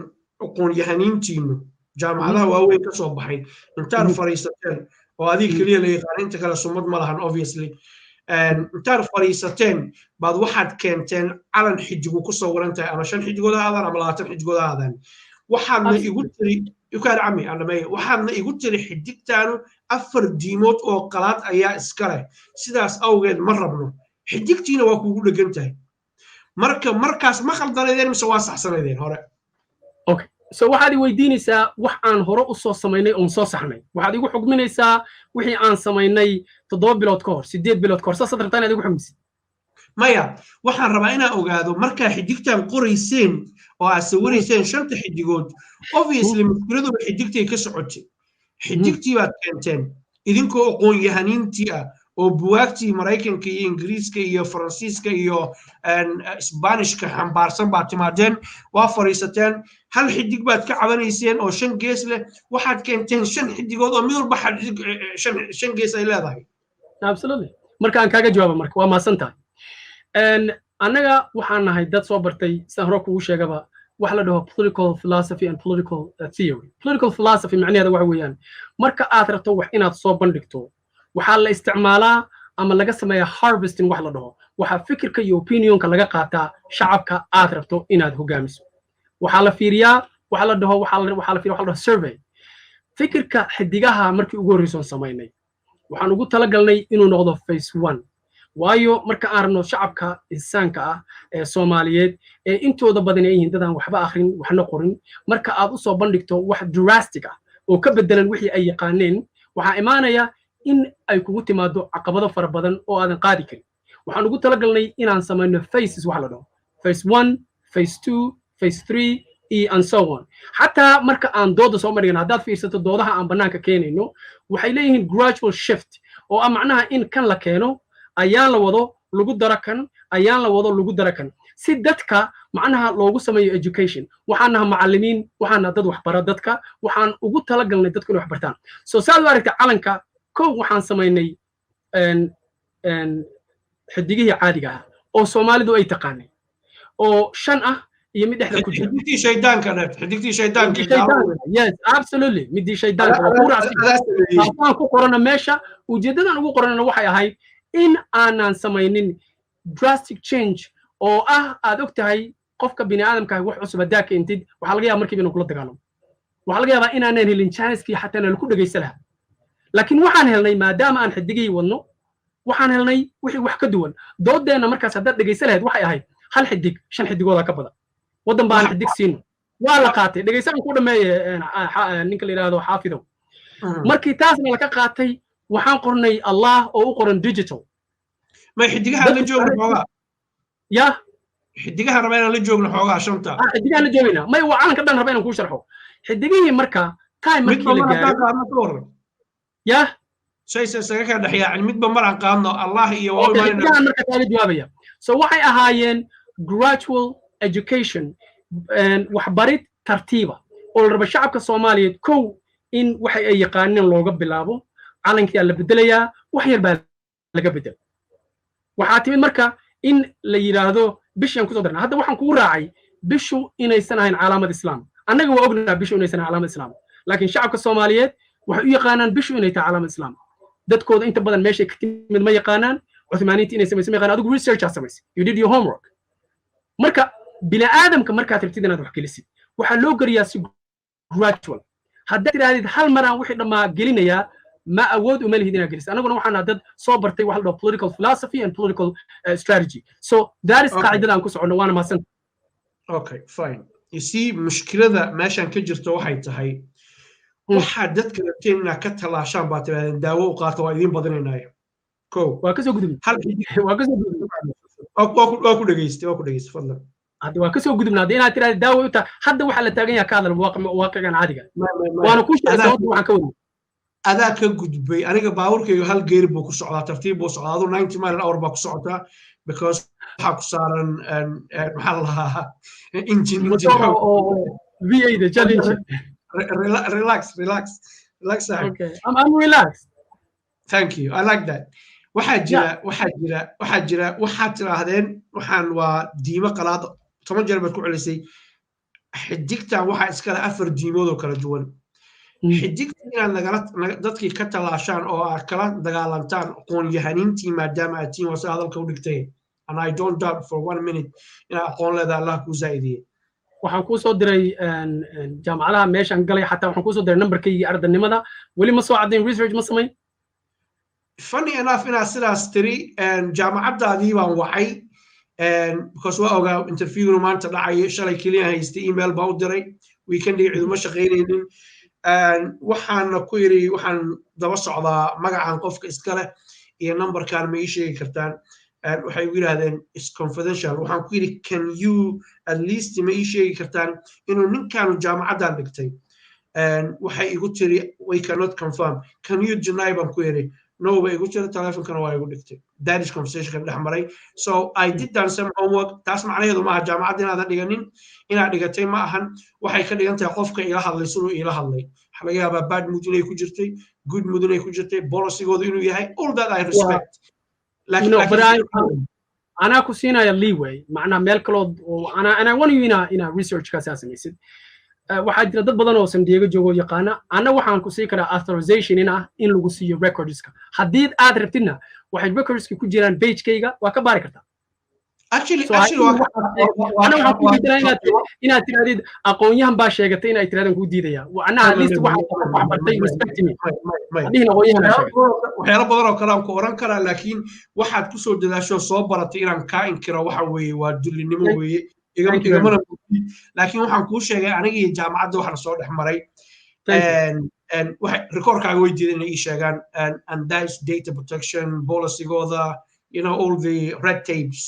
aqoon-yahaniintiinu jaamacadaha waaweyn ka soo baxay intaad fariisateen oo adiga keliya la yaqaan inta kale sumad ma lahan obviously intaad fariisateen baad waxaad keenteen calan xidigu ku sawiran tahay ama 5 xidigood aadaan ama 20 xidigood aadaan waxaadna igu tiri waxaadna igu tiri xidigtaanu 4 diimood oo qalaad ayaa iska leh sidaas awgeed ma rabno xidigtiina waa kuugu dhegan tahay markaas ma khaldanaydeen mise waa saxsanaydeen hore okay so waxaad weydiinaysaa wax aan hore u soo samaynay oo soo saxnay waxaad igu xugminaysaa wixii aan samaynay 7 bilood ka hor 8 bilood ka hor saas dartaan aad igu xugmisid maya waxaan rabaa inaan ogaado markaa xidigtaan qorayseen oo aad sawirayseen 5 xidigood obviously mushkiladu xidigtay ka socotay xidigtii baad keenteen idinkoo aqoon-yahaniintii ah oo buwaagtii Mareykanka iyo Ingiriiska iyo Faransiiska iyo Isbaanishka xambaarsan baad timaadeen waa fariisateen hal xidig baad ka cabanayseen oo 5 gees leh waxaad keenteen 5 xidigood oo mid walba 5 gees ay leedahay absolutely marka aan kaaga jawaabo marka waa maasantahay annaga waxaan nahay dad soo bartay saan hore kugu sheegaba wax la dhaho political philosophy and political theory political philosophy macnaheedu waxa weeyaan marka aad rabto wax inaad soo bandhigto waxaa la isticmaalaa ama laga sameeyaa harvesting wax la dhaho waxaa fikirka iyo opinionka laga qaataa shacabka aad rabto inaad hogaamiso waxaa la fiiriyaa waxa la dhaho survey fikirka xidigaha markii ugu horreysay samaynay waxaan ugu talagalnay inuu noqdo phase 1 waayo marka aan rabno shacabka insaanka ah ee Soomaaliyeed ee intooda badan ay yihiin dadaan waxba akhrin waxna qorin marka aad u soo bandhigto wax drastic ah oo ka bedelan wixii ay yaqaaneen waxa imaanaya in ay kugu timaado caqabado fara badan oo aadan qaadi karin waxaan ugu talagalnay inaan samayno phases wax la dhaho phase 1 phase 2 phase 3 and so on xataa marka aan dooda soo marigno haddaad fiirsato doodaha aan bannaanka keenayno waxay leeyihiin gradual shift oo macnaha in kan la keeno ayaan la wado lagu dara kan ayaan la wado lagu dara kan si dadka macnaha loogu sameeyo education waxaan nahay macallimiin waxaan nahay dad waxbara dadka waxaan ugu talagalnay dadku inay wax bartaan soo saad u aragtay calanka kow waxaan samaynay xidigihii caadiga ah oo Soomaalidu ay taqaanay oo 5 ah iyo mid dhexda ku jira xidigtii shaydaanka yes absolutely midii shaydaanka waa quraacsan ku qorana meesha ujeedadan ugu qorana waxay ahayd in aanan samaynin drastic change oo aad ogtahay qofka bini aadamka wax cusub hadaa keentid waxa laga yaabaa markiiba inuu kula dagaalamo waxa laga yaabaa inaanan helin chance-kii xataa lagu dhageysan lahaa laakiin waxaan helnay maadaama aan xidigii wadno waxaan helnay wixii wax ka duwan doodeena markaas haddaad dhageysan lahayd waxay ahayd hal xidig 5 xidigooda ka badan wadan baan xidig siino waa la qaatay dhageysan ku dhameeyay ninka la yiraahdo xaafidow markii taasna la ka qaatay waxaan qornay Allah oo u qoran digital ma xidigaha la joogno xoogaa ya xidigaha rabaa inaan la joogno xoogaa shanta xidigaha la joogina may waa calanka dhan rabaa inaan ku sharxo xidigihii marka time markii la gaaray ya shay saga ka dhaxyaan midba mar aan qaadno Allah iyo waa imaan marka taali jawaabaya so waxay ahaayeen gradual education wax barid tartiiba oo raba shacabka Soomaaliyeed kow in waxay ay yaqaaneen looga bilaabo calankii la bedelayaa wax yar baa laga bedel waxaa timid marka in la yiraahdo bishan ku soo darna hadda waxaan kugu raacay bishu inaysan ahayn calaamad islaam annaga waa ognahay bishu inaysan ahayn calaamad islaam laakiin shacabka Soomaaliyeed waxay u yaqaanaan bishu inay tahay calaamad islaam dadkooda inta badan meesha ka timid ma yaqaanaan Uthmaaniinta inay sameeyeen yaqaan adigu research aad sameeyay you did your homework marka bini aadamka markaad rabtid inaad wax gelisid waxa loo gariyaa si gradual hadda tiraadid hal mar aan wixii dhamaa gelinaya ma awood uma lihid inaad gelisid anaguna waxaan dad soo bartay wax la dhaho political philosophy and political strategy so that is qaacidada aan ku socono waana maasan okay fine you see mushkilada meeshan ka jirto waxay tahay waxa dadka rabteen inaad ka talaashaan baa tiraadeen daawo u qaato waa idin badinaynaa ko waa ka soo gudubnay waa ka soo gudubnay waa ku dhageystay fadlan hadda waa ka soo gudubnaa hadda inaad tiraahdo daawo u tahay hadda waxa la taagan yahay ka hadal waaqican caadiga waana ku sheegay sababta waxaan ka wadnay adaa ka gudbay aniga baaburkayga hal geeri buu ku socdaa tartiib buu socdaa aduu 90 mile an hour baa ku socotaa because waxaa ku saaran maxaa la lahaa engine VA the challenge relax okay I'm relaxed thank you I like that waxaa jira waxaad tiraahdeen waxaan waa diimo qalaad 10 jeer baad ku celisay xidigtan waxaa iskale 4 diimood oo kala duwan xidigta inaad dadkii ka talaashaan oo aad kala dagaalantaan aqoon-yahaniintii maadaama aad tiin wasa hadalka u dhigtay and I don't doubt for 1 minute inaad aqoon leedahay Allah kuu zaa'idiyey waxaan kuu soo diray jaamacadaha meeshaan galay xataa waxaan kuu soo diray nambarkaygii ardanimada weli ma soo caddayn research ma samayn funny enough inaad sidaas tiri jaamacaddaadii baan wacay because waa ogaa interviewnu maanta dhacay shalay keliya haystay email baan u diray weekendii ciduma shaqaynaynin waxaana ku yiri waxaan daba socdaa magacan qofka iska leh iyo numberkan ma ii sheegi kartaan waxay ugu yiraahdeen is confidential waxaan ku yiri can you at least ma ii sheegi kartaan inuu ninkaanu jaamacaddan dhigtay waxay igu tiri we cannot confirm can you deny baan ku yiri no way igu jira telefonkana waa igu dhigtay that is conversation kan dhexmaray so I did done some homework taas macnaheedu maaha jaamacadda inaadan dhiganin inaad dhigatay ma ahan waxay ka dhigan tahay qofka ila hadlay siduu ila hadlay waxa laga yaabaa bad mood inay ku jirtay good mood inay ku jirtay policy-gooda inuu yahay all that I respect anaa ku siinaya leeway macnaha meel kalood ana want you ina research kaas samaysid waxaa jira dad badan oo San Diego joogo yaqaana ana waxaan ku sii karaa authorization in lagu siiyo recordska haddii aad rabtidna waxay recordska ku jiraan page-kayga waa ka baari kartaa actually ana waxaan ku diidanaa inaad tirahdid aqoonyahan baa sheegatay inaad tirahdaan ku diidaya ana at least wax bartay respect me hadii aqoonyahan waxyaalo badan oo kale aan ku oran karaa laakiin waxaad ku soo dadaasho soo baratay inaan ka inkiro waxa weeye waa dullinimo weeye igamana laakiin waxaan kuu sheegay aniga iyo jaamacadda waxaan soo dhex maray waxay recordkaaga weydiiday inay ii sheegaan and that is data protection policygooda all the red tapes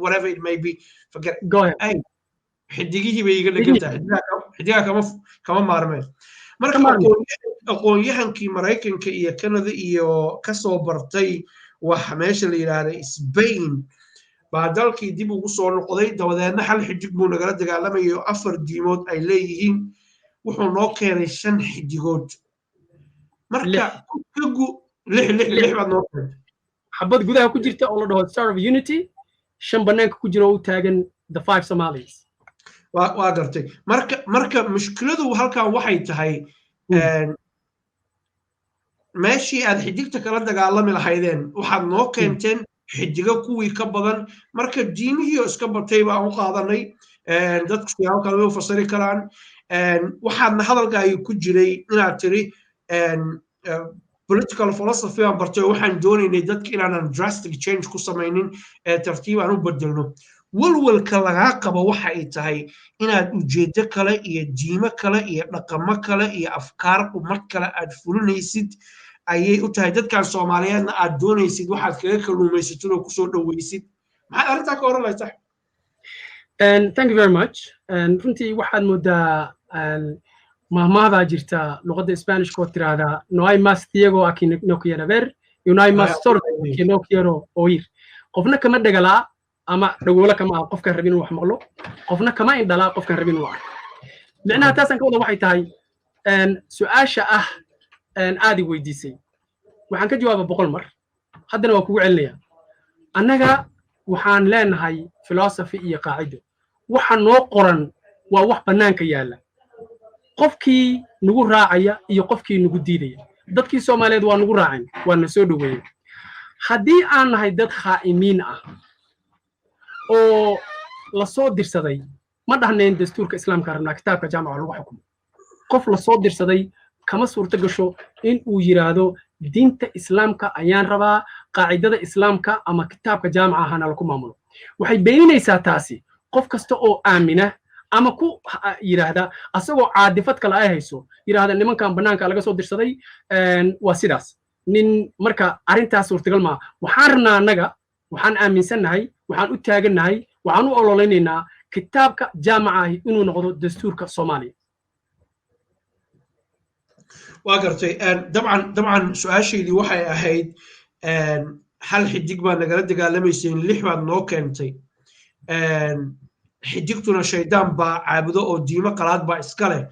whatever it may be forget ay xidigihii bay iga dhigan tahay xidigaha kama maarmeen marka aqoon-yahankii maraykanka iyo canada iyo kasoo bartay wax meesha la yidhaahda Spain baa dalkii dib ugu soo noqday dabadeedna hal xidig buu nagala dagaalamayo 4 diimood ay leeyihiin wuxuu noo keenay 5 xidigood marka kugu lix baad noo keentay xabad gudaha ku jirta oo la dhaho Star of Unity 5 banaanka ku jira oo taagan the 5 Somalis waa gartay marka mushkiladu halkan waxay tahay meeshii aad xidigta kala dagaalami lahaydeen waxaad noo keenteen xidiga kuwii ka badan marka diimihii oo iska batay baan u qaadanay dadku siyaabo kale u fasiri karaan waxaadna hadalkaaga ku jiray inaad tiri political philosophy aan bartay waxaan doonaynay dadka inaanan drastic change ku samaynin tartiib aan u bedelno walwalka lagaa qabo waxa ay tahay inaad ujeedo kale iyo diimo kale iyo dhaqamo kale iyo afkaar ummad kale aad fulinaysid ayay u tahay dadkan Soomaaliyeedna aad doonaysid waxaad kaga kaluumaysatid oo kusoo dhawaysid maxaad arrintaa ka oranaysaa thank you very much runtii waxaad moodaa mahmahda jirta luqadda Spanish ko tirada no hay más ciego a quien no quiere ver y no hay más sordo a quien no quiero oír qofna kama dhagala ama dhagoola kama qofka rabin wax maqlo qofna kama indhala qofka rabin wax macnaha taasan ka wada waxay tahay su'aasha aadi weydiisay waxaan ka jawaabaa 100 mar haddana waa kugu celinaya annaga waxaan leenahay philosophy iyo qaacido waxa noo qoran waa wax banaanka yaala qofkii nagu raacaya iyo qofkii nagu diidaya dadkii Soomaaliyeed waa nagu raacin waa na soo dhaweeyay haddii aan nahay dad khaa'imiin ah oo la soo dirsaday ma dhahneen dastuurka islaamka rabnaa kitaabka jaamaca lagu xukumo qof la soo dirsaday kama suurta gasho in uu yiraahdo diinta islaamka ayaan rabaa qaacidada islaamka ama kitaabka jaamaca ahana lagu maamulo waxay beeninaysaa taasi qof kasta oo aamina ama ku yiraahda asagoo caadifad kale ay hayso yiraahda nimankan banaanka laga soo dirsaday waa sidaas nin marka arintaas suurtagal ma waxaan rabnaa annaga waxaan aaminsanahay waxaan u taaganahay waxaan u ololeynaynaa kitaabka jaamaca inuu noqdo dastuurka Soomaaliya waa gartay dabcan su'aashaydii waxay ahayd hal xidig baa nagala dagaalamayseen 6 baad noo keentay xidigtuna shaydaan baa caabudo oo diimo qalaad baa iska leh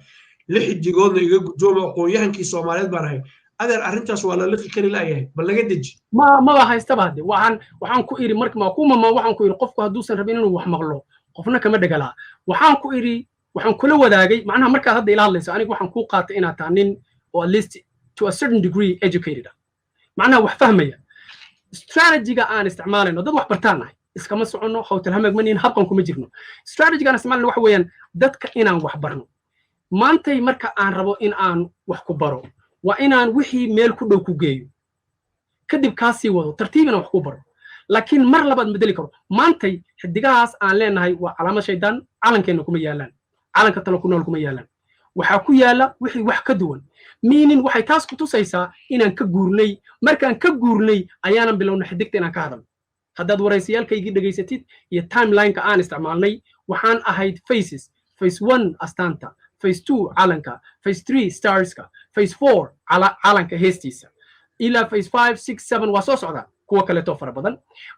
6 xidigoodna iga gudoomo aqoon-yahankii Soomaaliyeed baan ahay adeer arrintaas waa la liqi kari laayahay bal laga deji ma haystaba hade waxaan ku iri marka ma waxaan ku iri qofku hadduusan rabin inuu wax maqlo qofna kama dhagala waxaan ku iri waxaan kula wadaagay macnaha marka hadda ila hadlayso aniga waxaan ku qaatay inaad tahay nin or at least to a certain degree educated macnaha wax fahmaya strategy-ga aan isticmaalayno dad wax bartaan nahay iskama socono hawtal hamagmanin habkan kuma jirno strategy-ga aan isticmaalayno waxa weeyaan dadka inaan wax barno maantay marka aan rabo in aan wax ku baro waa inaan wixii meel ku dhow ku geeyo kadib kaasii wado tartiibina wax ku baro laakiin mar labaad ma deli karo maantay xidigahaas aan leenahay waa calaamad shaydaan calankeena kuma yaalaan calanka talo ku nool kuma yaalaan waxaa ku yaala wixii wax ka duwan meaning waxay taas ku tusaysaa inaan ka guurnay markaan ka guurnay ayaanan bilowna xidigta inaan ka hadalno haddaad waraysayaalkaygii dhegaysatid iyo timeline-ka aan isticmaalnay waxaan ahayd phases phase 1 astaanta phase 2 calanka phase 3 starska phase 4 calanka heestiisa ilaa phase 5 6 7 waa soo socda kuwa kaleeto fara badan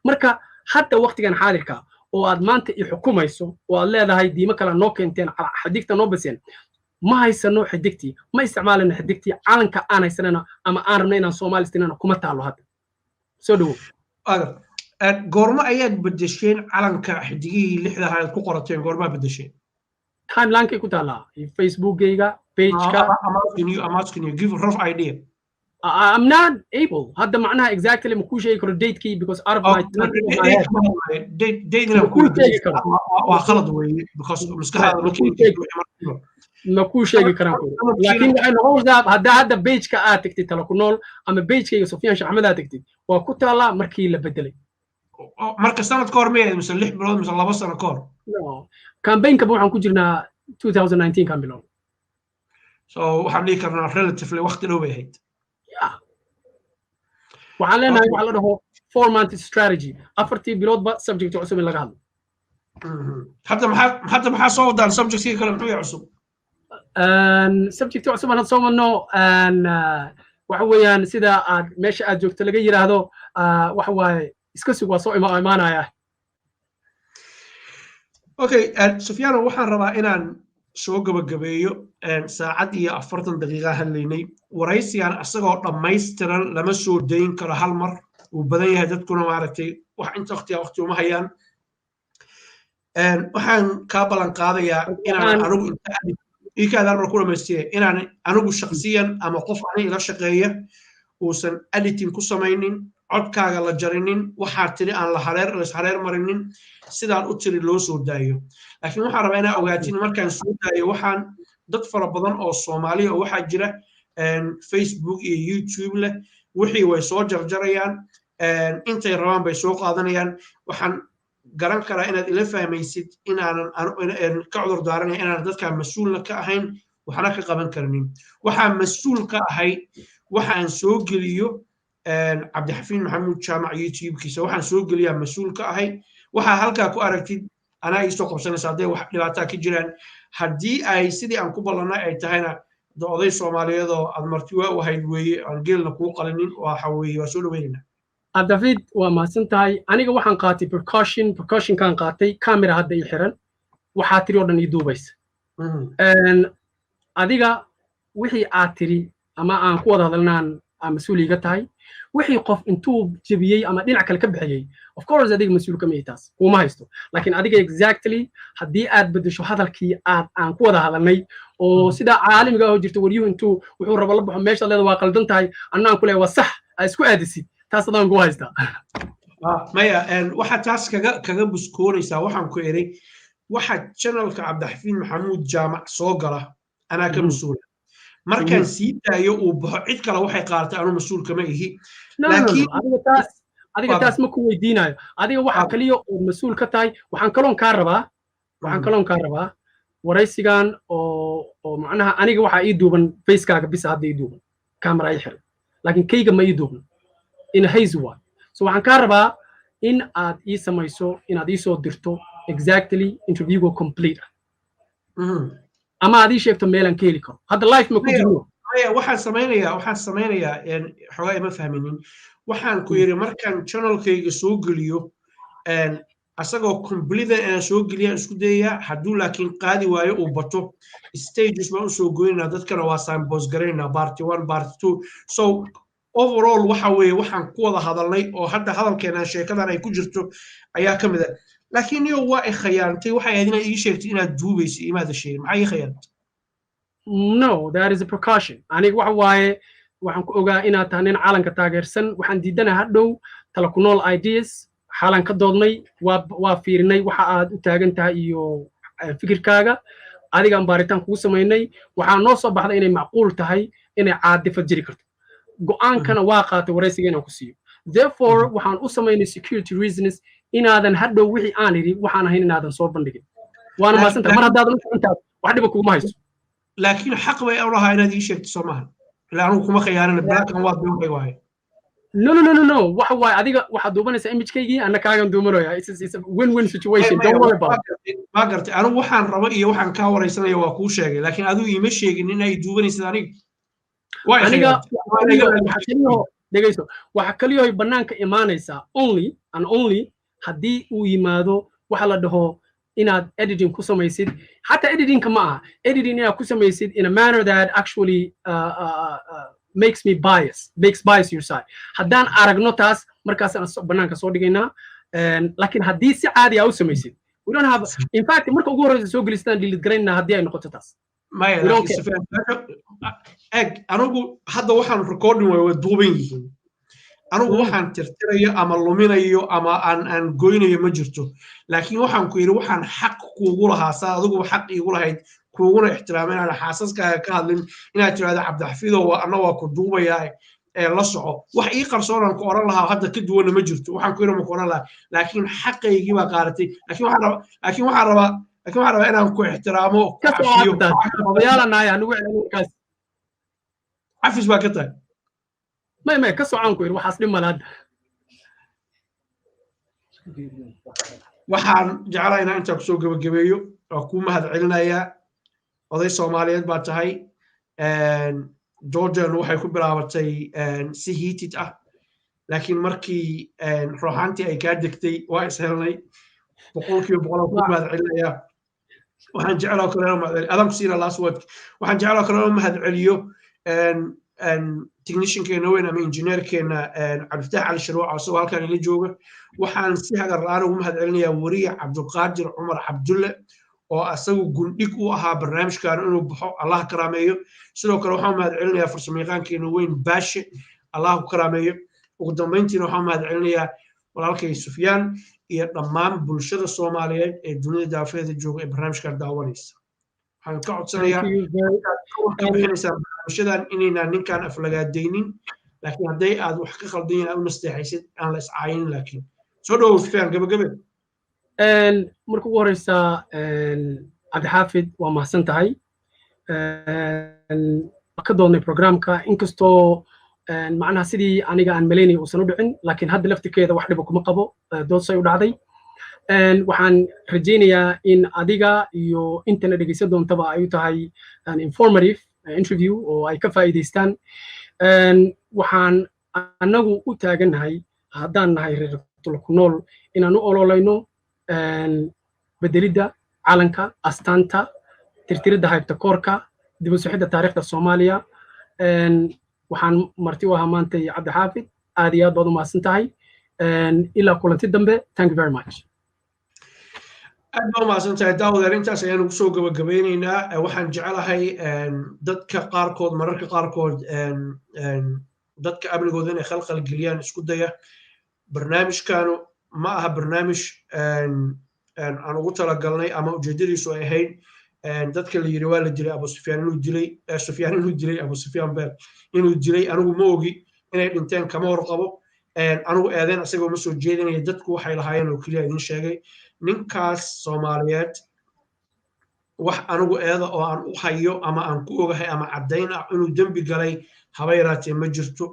marka hadda waqtigan xaadirka oo aad maanta i xukumayso oo aad leedahay diimo kale noo keenteen xidigta noo baseen ma haysano xidigtii ma isticmaalano xidigtii calanka aan haysanana ama aan rabno inaan Soomaalistinana kuma taalo hadda soo dhawo goorma ayaad bedesheen calanka xidigihii 6 aad ku qorateen goorma bedesheen timeline-kay ku taalaa Facebook-gayga page-ka I'm asking you give a rough idea I'm not able hadda macnaha exactly ma ku sheegi karo date-kii because out of my date waa khalad weeye because maskaxda ma ku sheegi karaan laakiin waxay noqonaysaa hadda page-ka aad tagtid tala ku nool ama page-kayga Sufyaan Sheekh Axmed aad tagtid waa ku taalaa markii la bedelay marka sanad ka hor ma mise 6 bilood mise 2 sano ka hor campaign-ka waxaan ku jirnaa 2019 kan bilow so waxaan dhihi karnaa relatively waqti dhow bay ahayd waxaan leenahay waxa la dhaho 4-month strategy afartii biloodba subject cusub in laga hadlo hadda maxaa soo wadaan subjectkii kale muxuu yahay cusub subject cusub aan soo wadno waxa weeyaan sida aad meesha aad joogto laga yiraahdo waxa waaye iska sug waa soo imaanaya okay Sufyaan waxaan rabaa inaan soo gabagabeeyo saacad iyo 40 daqiiqo hadlaynay waraysigan asagoo dhammaystiran lama soo dayn karo hal mar uu badan yahay dadkuna maaragtay wax inta waqti uma hayaan waxaan ka balan qaadayaa inaan anigu inta ku dhameystay inaan anigu shakhsiyan ama qof aniga ila shaqeeya uusan editing ku samaynin codkaaga la jarinin waxaa tiri aan la hareer marinin sidaan u tiri loo soo daayo laakiin waxaan rabaa inaan ogaatin markaan soo daayo waxaan dad fara badan oo Soomaaliya oo waxaa jira Facebook iyo YouTube leh wixii way soo jarjarayaan intay rabaan bay soo qaadanayaan waxaan garan karaa inaad ila fahmaysid inaanan ka cudur daaranayn inaan dadka mas'uulna ka ahayn waxna ka qaban karnin waxaan mas'uul ka ahay waxaan soo geliyo Cabdixafiin Maxamuud Jaamac YouTube-kiisa waxaan soo geliyaa mas'uul ka ahay waxa halka ku aragtid ana ay soo qabsanaysaa haday wax dhibaato ka jiraan haddii ay sidii aan ku ballanay ay tahayna oday Soomaaliyeed oo aad marti waa u hayd weeye aan geelna ku qalinin waxa weeye waa soo dhaweynaa David waa mahadsan tahay aniga waxaan qaatay precaution kan qaatay camera hadda ii xiran waxaa tiri oo dhan ii duubaysa adiga wixii aad tiri ama aan ku wada hadalnaan mas'uul iga tahay wixii qof intuu jabiyay ama dhinac kale ka bixiyay of course adiga mas'uul kama taas kuma haysto laakiin adiga exactly haddii aad bedesho hadalkii aan ku wada hadalnay oo sida caalamiga oo jirta wariyuhu intuu wuxuu rabo la baxo meesha leedahay waa qaldan tahay annaan ku leeyahay waa sax isku aadisid taas adaan ku haystaa maya waxa taas kaga buskoonaysaa waxaan ku eray waxa channelka Cabdixafiin Maxamuud Jaamac soo gala anaa ka mas'uul markaan sii daayo uu baxo cid kale waxay qaadatay anu mas'uul kama ihi laakiin adiga taas ma ku weydiinayo adiga waxa kaliya oo mas'uul ka tahay waxaan kaloon ka rabaa waraysigan oo macnaha aniga waxa ii duuban facekaaga bis hadda ii duuban camera ii xiran laakiin kayga ma ii duuban in haze waa so waxaan ka rabaa in aad ii samayso inaad ii soo dirto exactly interviewgo complete ama aad ii sheegto meelan ka heli karo hadda live ma ku jirno waxaan samaynayaa xogaa ima fahminin waxaan ku yiri markaan channelkayga soo geliyo asagoo complete aan soo geliya isku dayaya hadduu laakiin qaadi waayo uu bato stages baan u soo goynaa dadkana waa signpost garaynaa part 1 part 2 so overall waxa weeye waxaan ku wada hadalnay oo hadda hadalkeena sheekadan ay ku jirto ayaa ka mid ah laakiin iyo waa ay khiyaantay waxay ahayd inaad ii sheegtay inaad duubayso imaada sheegay maxay ii khiyaantay no that is a precaution aniga waxa waaye waxaan ku ogaa inaad tahay nin caalanka taageersan waxaan diidanahay hadhow tala ku nool ideas xaalan ka doodnay waa fiirinay waxa aad u taagan tahay iyo fikirkaaga adiga baaritaan kugu samaynay waxaa noo soo baxday inay macquul tahay inay caadifad jiri karto go'aankana waa qaatay waraysiga inaan ku siiyo therefore waxaan u samaynay security reasons inaadan hadhow wixii aan idhi waxaan ahayn inaadan soo bandhigin waana maasanta mar haddaadan u socontaas wax dhiba kuguma hayso laakiin xaq bay u lahaa inaad ii sheegto soo maaha ilaa anugu kuma khiyaanana balaakan waa duubay waaye no waxa waaye adiga waxaad duubanaysaa imagekaygii anna kaagan duumanaya it's a win-win situation don't worry about ma gartay anigu waxaan rabo iyo waxaan kaa waraysanaya waa kuu sheegay laakiin adigu iima sheegin in ay duubanaysid aniga dhegayso waxa kaliyahoy bannaanka imaanaysaa only haddii uu yimaado waxa la dhaho inaad editing ku samaysid xataa editingka ma aha editing inaad ku samaysid in a manner that actually makes bias your side haddaan aragno taas markaasaan bannaanka soo dhigaynaa laakiin haddii si caadi aa u samaysid we don't have in fact marka ugu horreysa soo gelistaan delete garaynaa haddii ay noqoto taas anigu hadda waxaan recording way duuban yihiin anigu waxaan tirtirayo ama luminayo ama aan goynayo ma jirto laakiin waxaan ku yiri waxaan xaq kuugu lahaa saa adigu xaq iigu lahayd kuuguna ixtiraamay inaan xaasaskaaga ka hadlin inaad tiraahdo Cabdixafiido anna waa ku duubayaa la soco wax ii qarsoonaan ku oran lahaa hadda ka duwana ma jirto waxaan ku yiri ma ku oran lahaa laakiin xaqaygii baa qaaratay laakiin waxaan rabaa inaan ku ixtiraamo odayaala naaya anigu عفش باكتها ما كسو عنكو يروح أصلي ملاد waxaan jeclahay inaan intaa kusoo gabagabeeyo oo ku mahadcelinayaa oday Soomaaliyeed baa tahay Jordan waxay ku bilaabatay si heated ah laakiin markii ruuxantii ay ka degtay waa ishelnay boqolkiiba boqol ku mahadcelinayaa waxaan jeclaa kale adam siina last word waxaan jeclaa kale mahadceliyo technician-keena weyn ama engineer-keena Cabdifatax Cali Sharwac oo soo halkan ila jooga waxaan si hagar la'aan ugu mahadcelinayaa wariye Cabdulqaadir Cumar Cabdulle oo asagu gundhig u ahaa barnaamijkan inuu baxo Allah karaameeyo sidoo kale waxaan mahadcelinayaa farsamayaqaankeena weyn Baashe Allah ku karaameeyo ugu dambeyntiina waxaan mahadcelinayaa walaalkay Sufyaan iyo dhammaan bulshada Soomaaliyeed ee dunida daafeeda jooga ee barnaamijkan daawanaysa waxaan ka codsanayaa barnaamijyadan inaynaan ninkan aflagaadaynin laakiin hadday aad wax ka khaldan yihiin aad u nasteexaysid aan la iscaayinin laakiin soo dhawow Sufyaan gabagabe marka ugu horeysa Cabdixaafid waa mahadsan tahay ka doonay programka inkastoo macnaha sidii aniga aan maleynay uusan u dhicin laakiin hadda laftirkeeda wax dhibo kuma qabo doodsay u dhacday waxaan rajaynayaa in adiga iyo intana dhegeysan doontaba ay u tahay informative interview oo ay ka faa'iidaystaan waxaan anagu u taagannahay haddaan nahay reer ku nool inaan u ololayno bedelidda calanka astaanta tirtiridda haybta koorka dib u sixidda taariikhda Soomaaliya waxaan marti u ahaa maanta Cabdixaafid aad iyo aad baad u mahadsan tahay ilaa kulanti dambe thank you very much aad baa mahadsan tahay daawadayaal intaas ayaan ugu soo gabagabeynaynaa waxaan jecelahay dadka qaarkood mararka qaarkood dadka amnigooda inay khalkhal geliyaan isku daya barnaamijkanu ma aha barnaamij aan ugu talagalnay ama ujeedadiisu ay ahayd dadka la yiri waa la dilay Abu Sufyaan inuu dilay Abu Sufyaan beer inuu dilay anigu ma ogi inay dhinteen kama warqabo anigu eedeen asagoo ma soo jeedinaya dadku waxay lahaayeen oo kaliya idin sheegay ninkaas Soomaaliyeed wax anigu eeda oo aan u hayo ama aan ku ogahay ama caddayn ah inuu dembi galay haba yaraatee ma jirto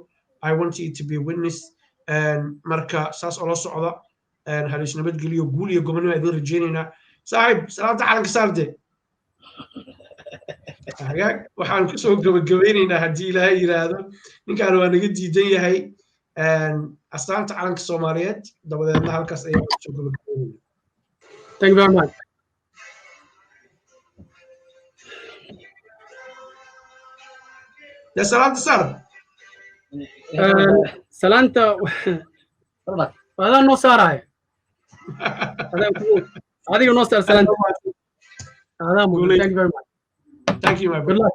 I want you to be witness marka saas oo la socda halis nabadgeliyo guul iyo gobonimo idin rajaynaynaa saaxiib salaanta calanka saarde waxaan ku soo gabagabeynaynaa haddii ilaahay yiraahdo ninkaan waa naga diidan yahay astaanta calanka Soomaaliyeed dabadeedna halkaas ayaan ku soo gabagabeynaa thank you very much يا سلامة سار سلامة هذا نو ساراي هذا نو سار سلامة هذا مو thank you very much thank you my brother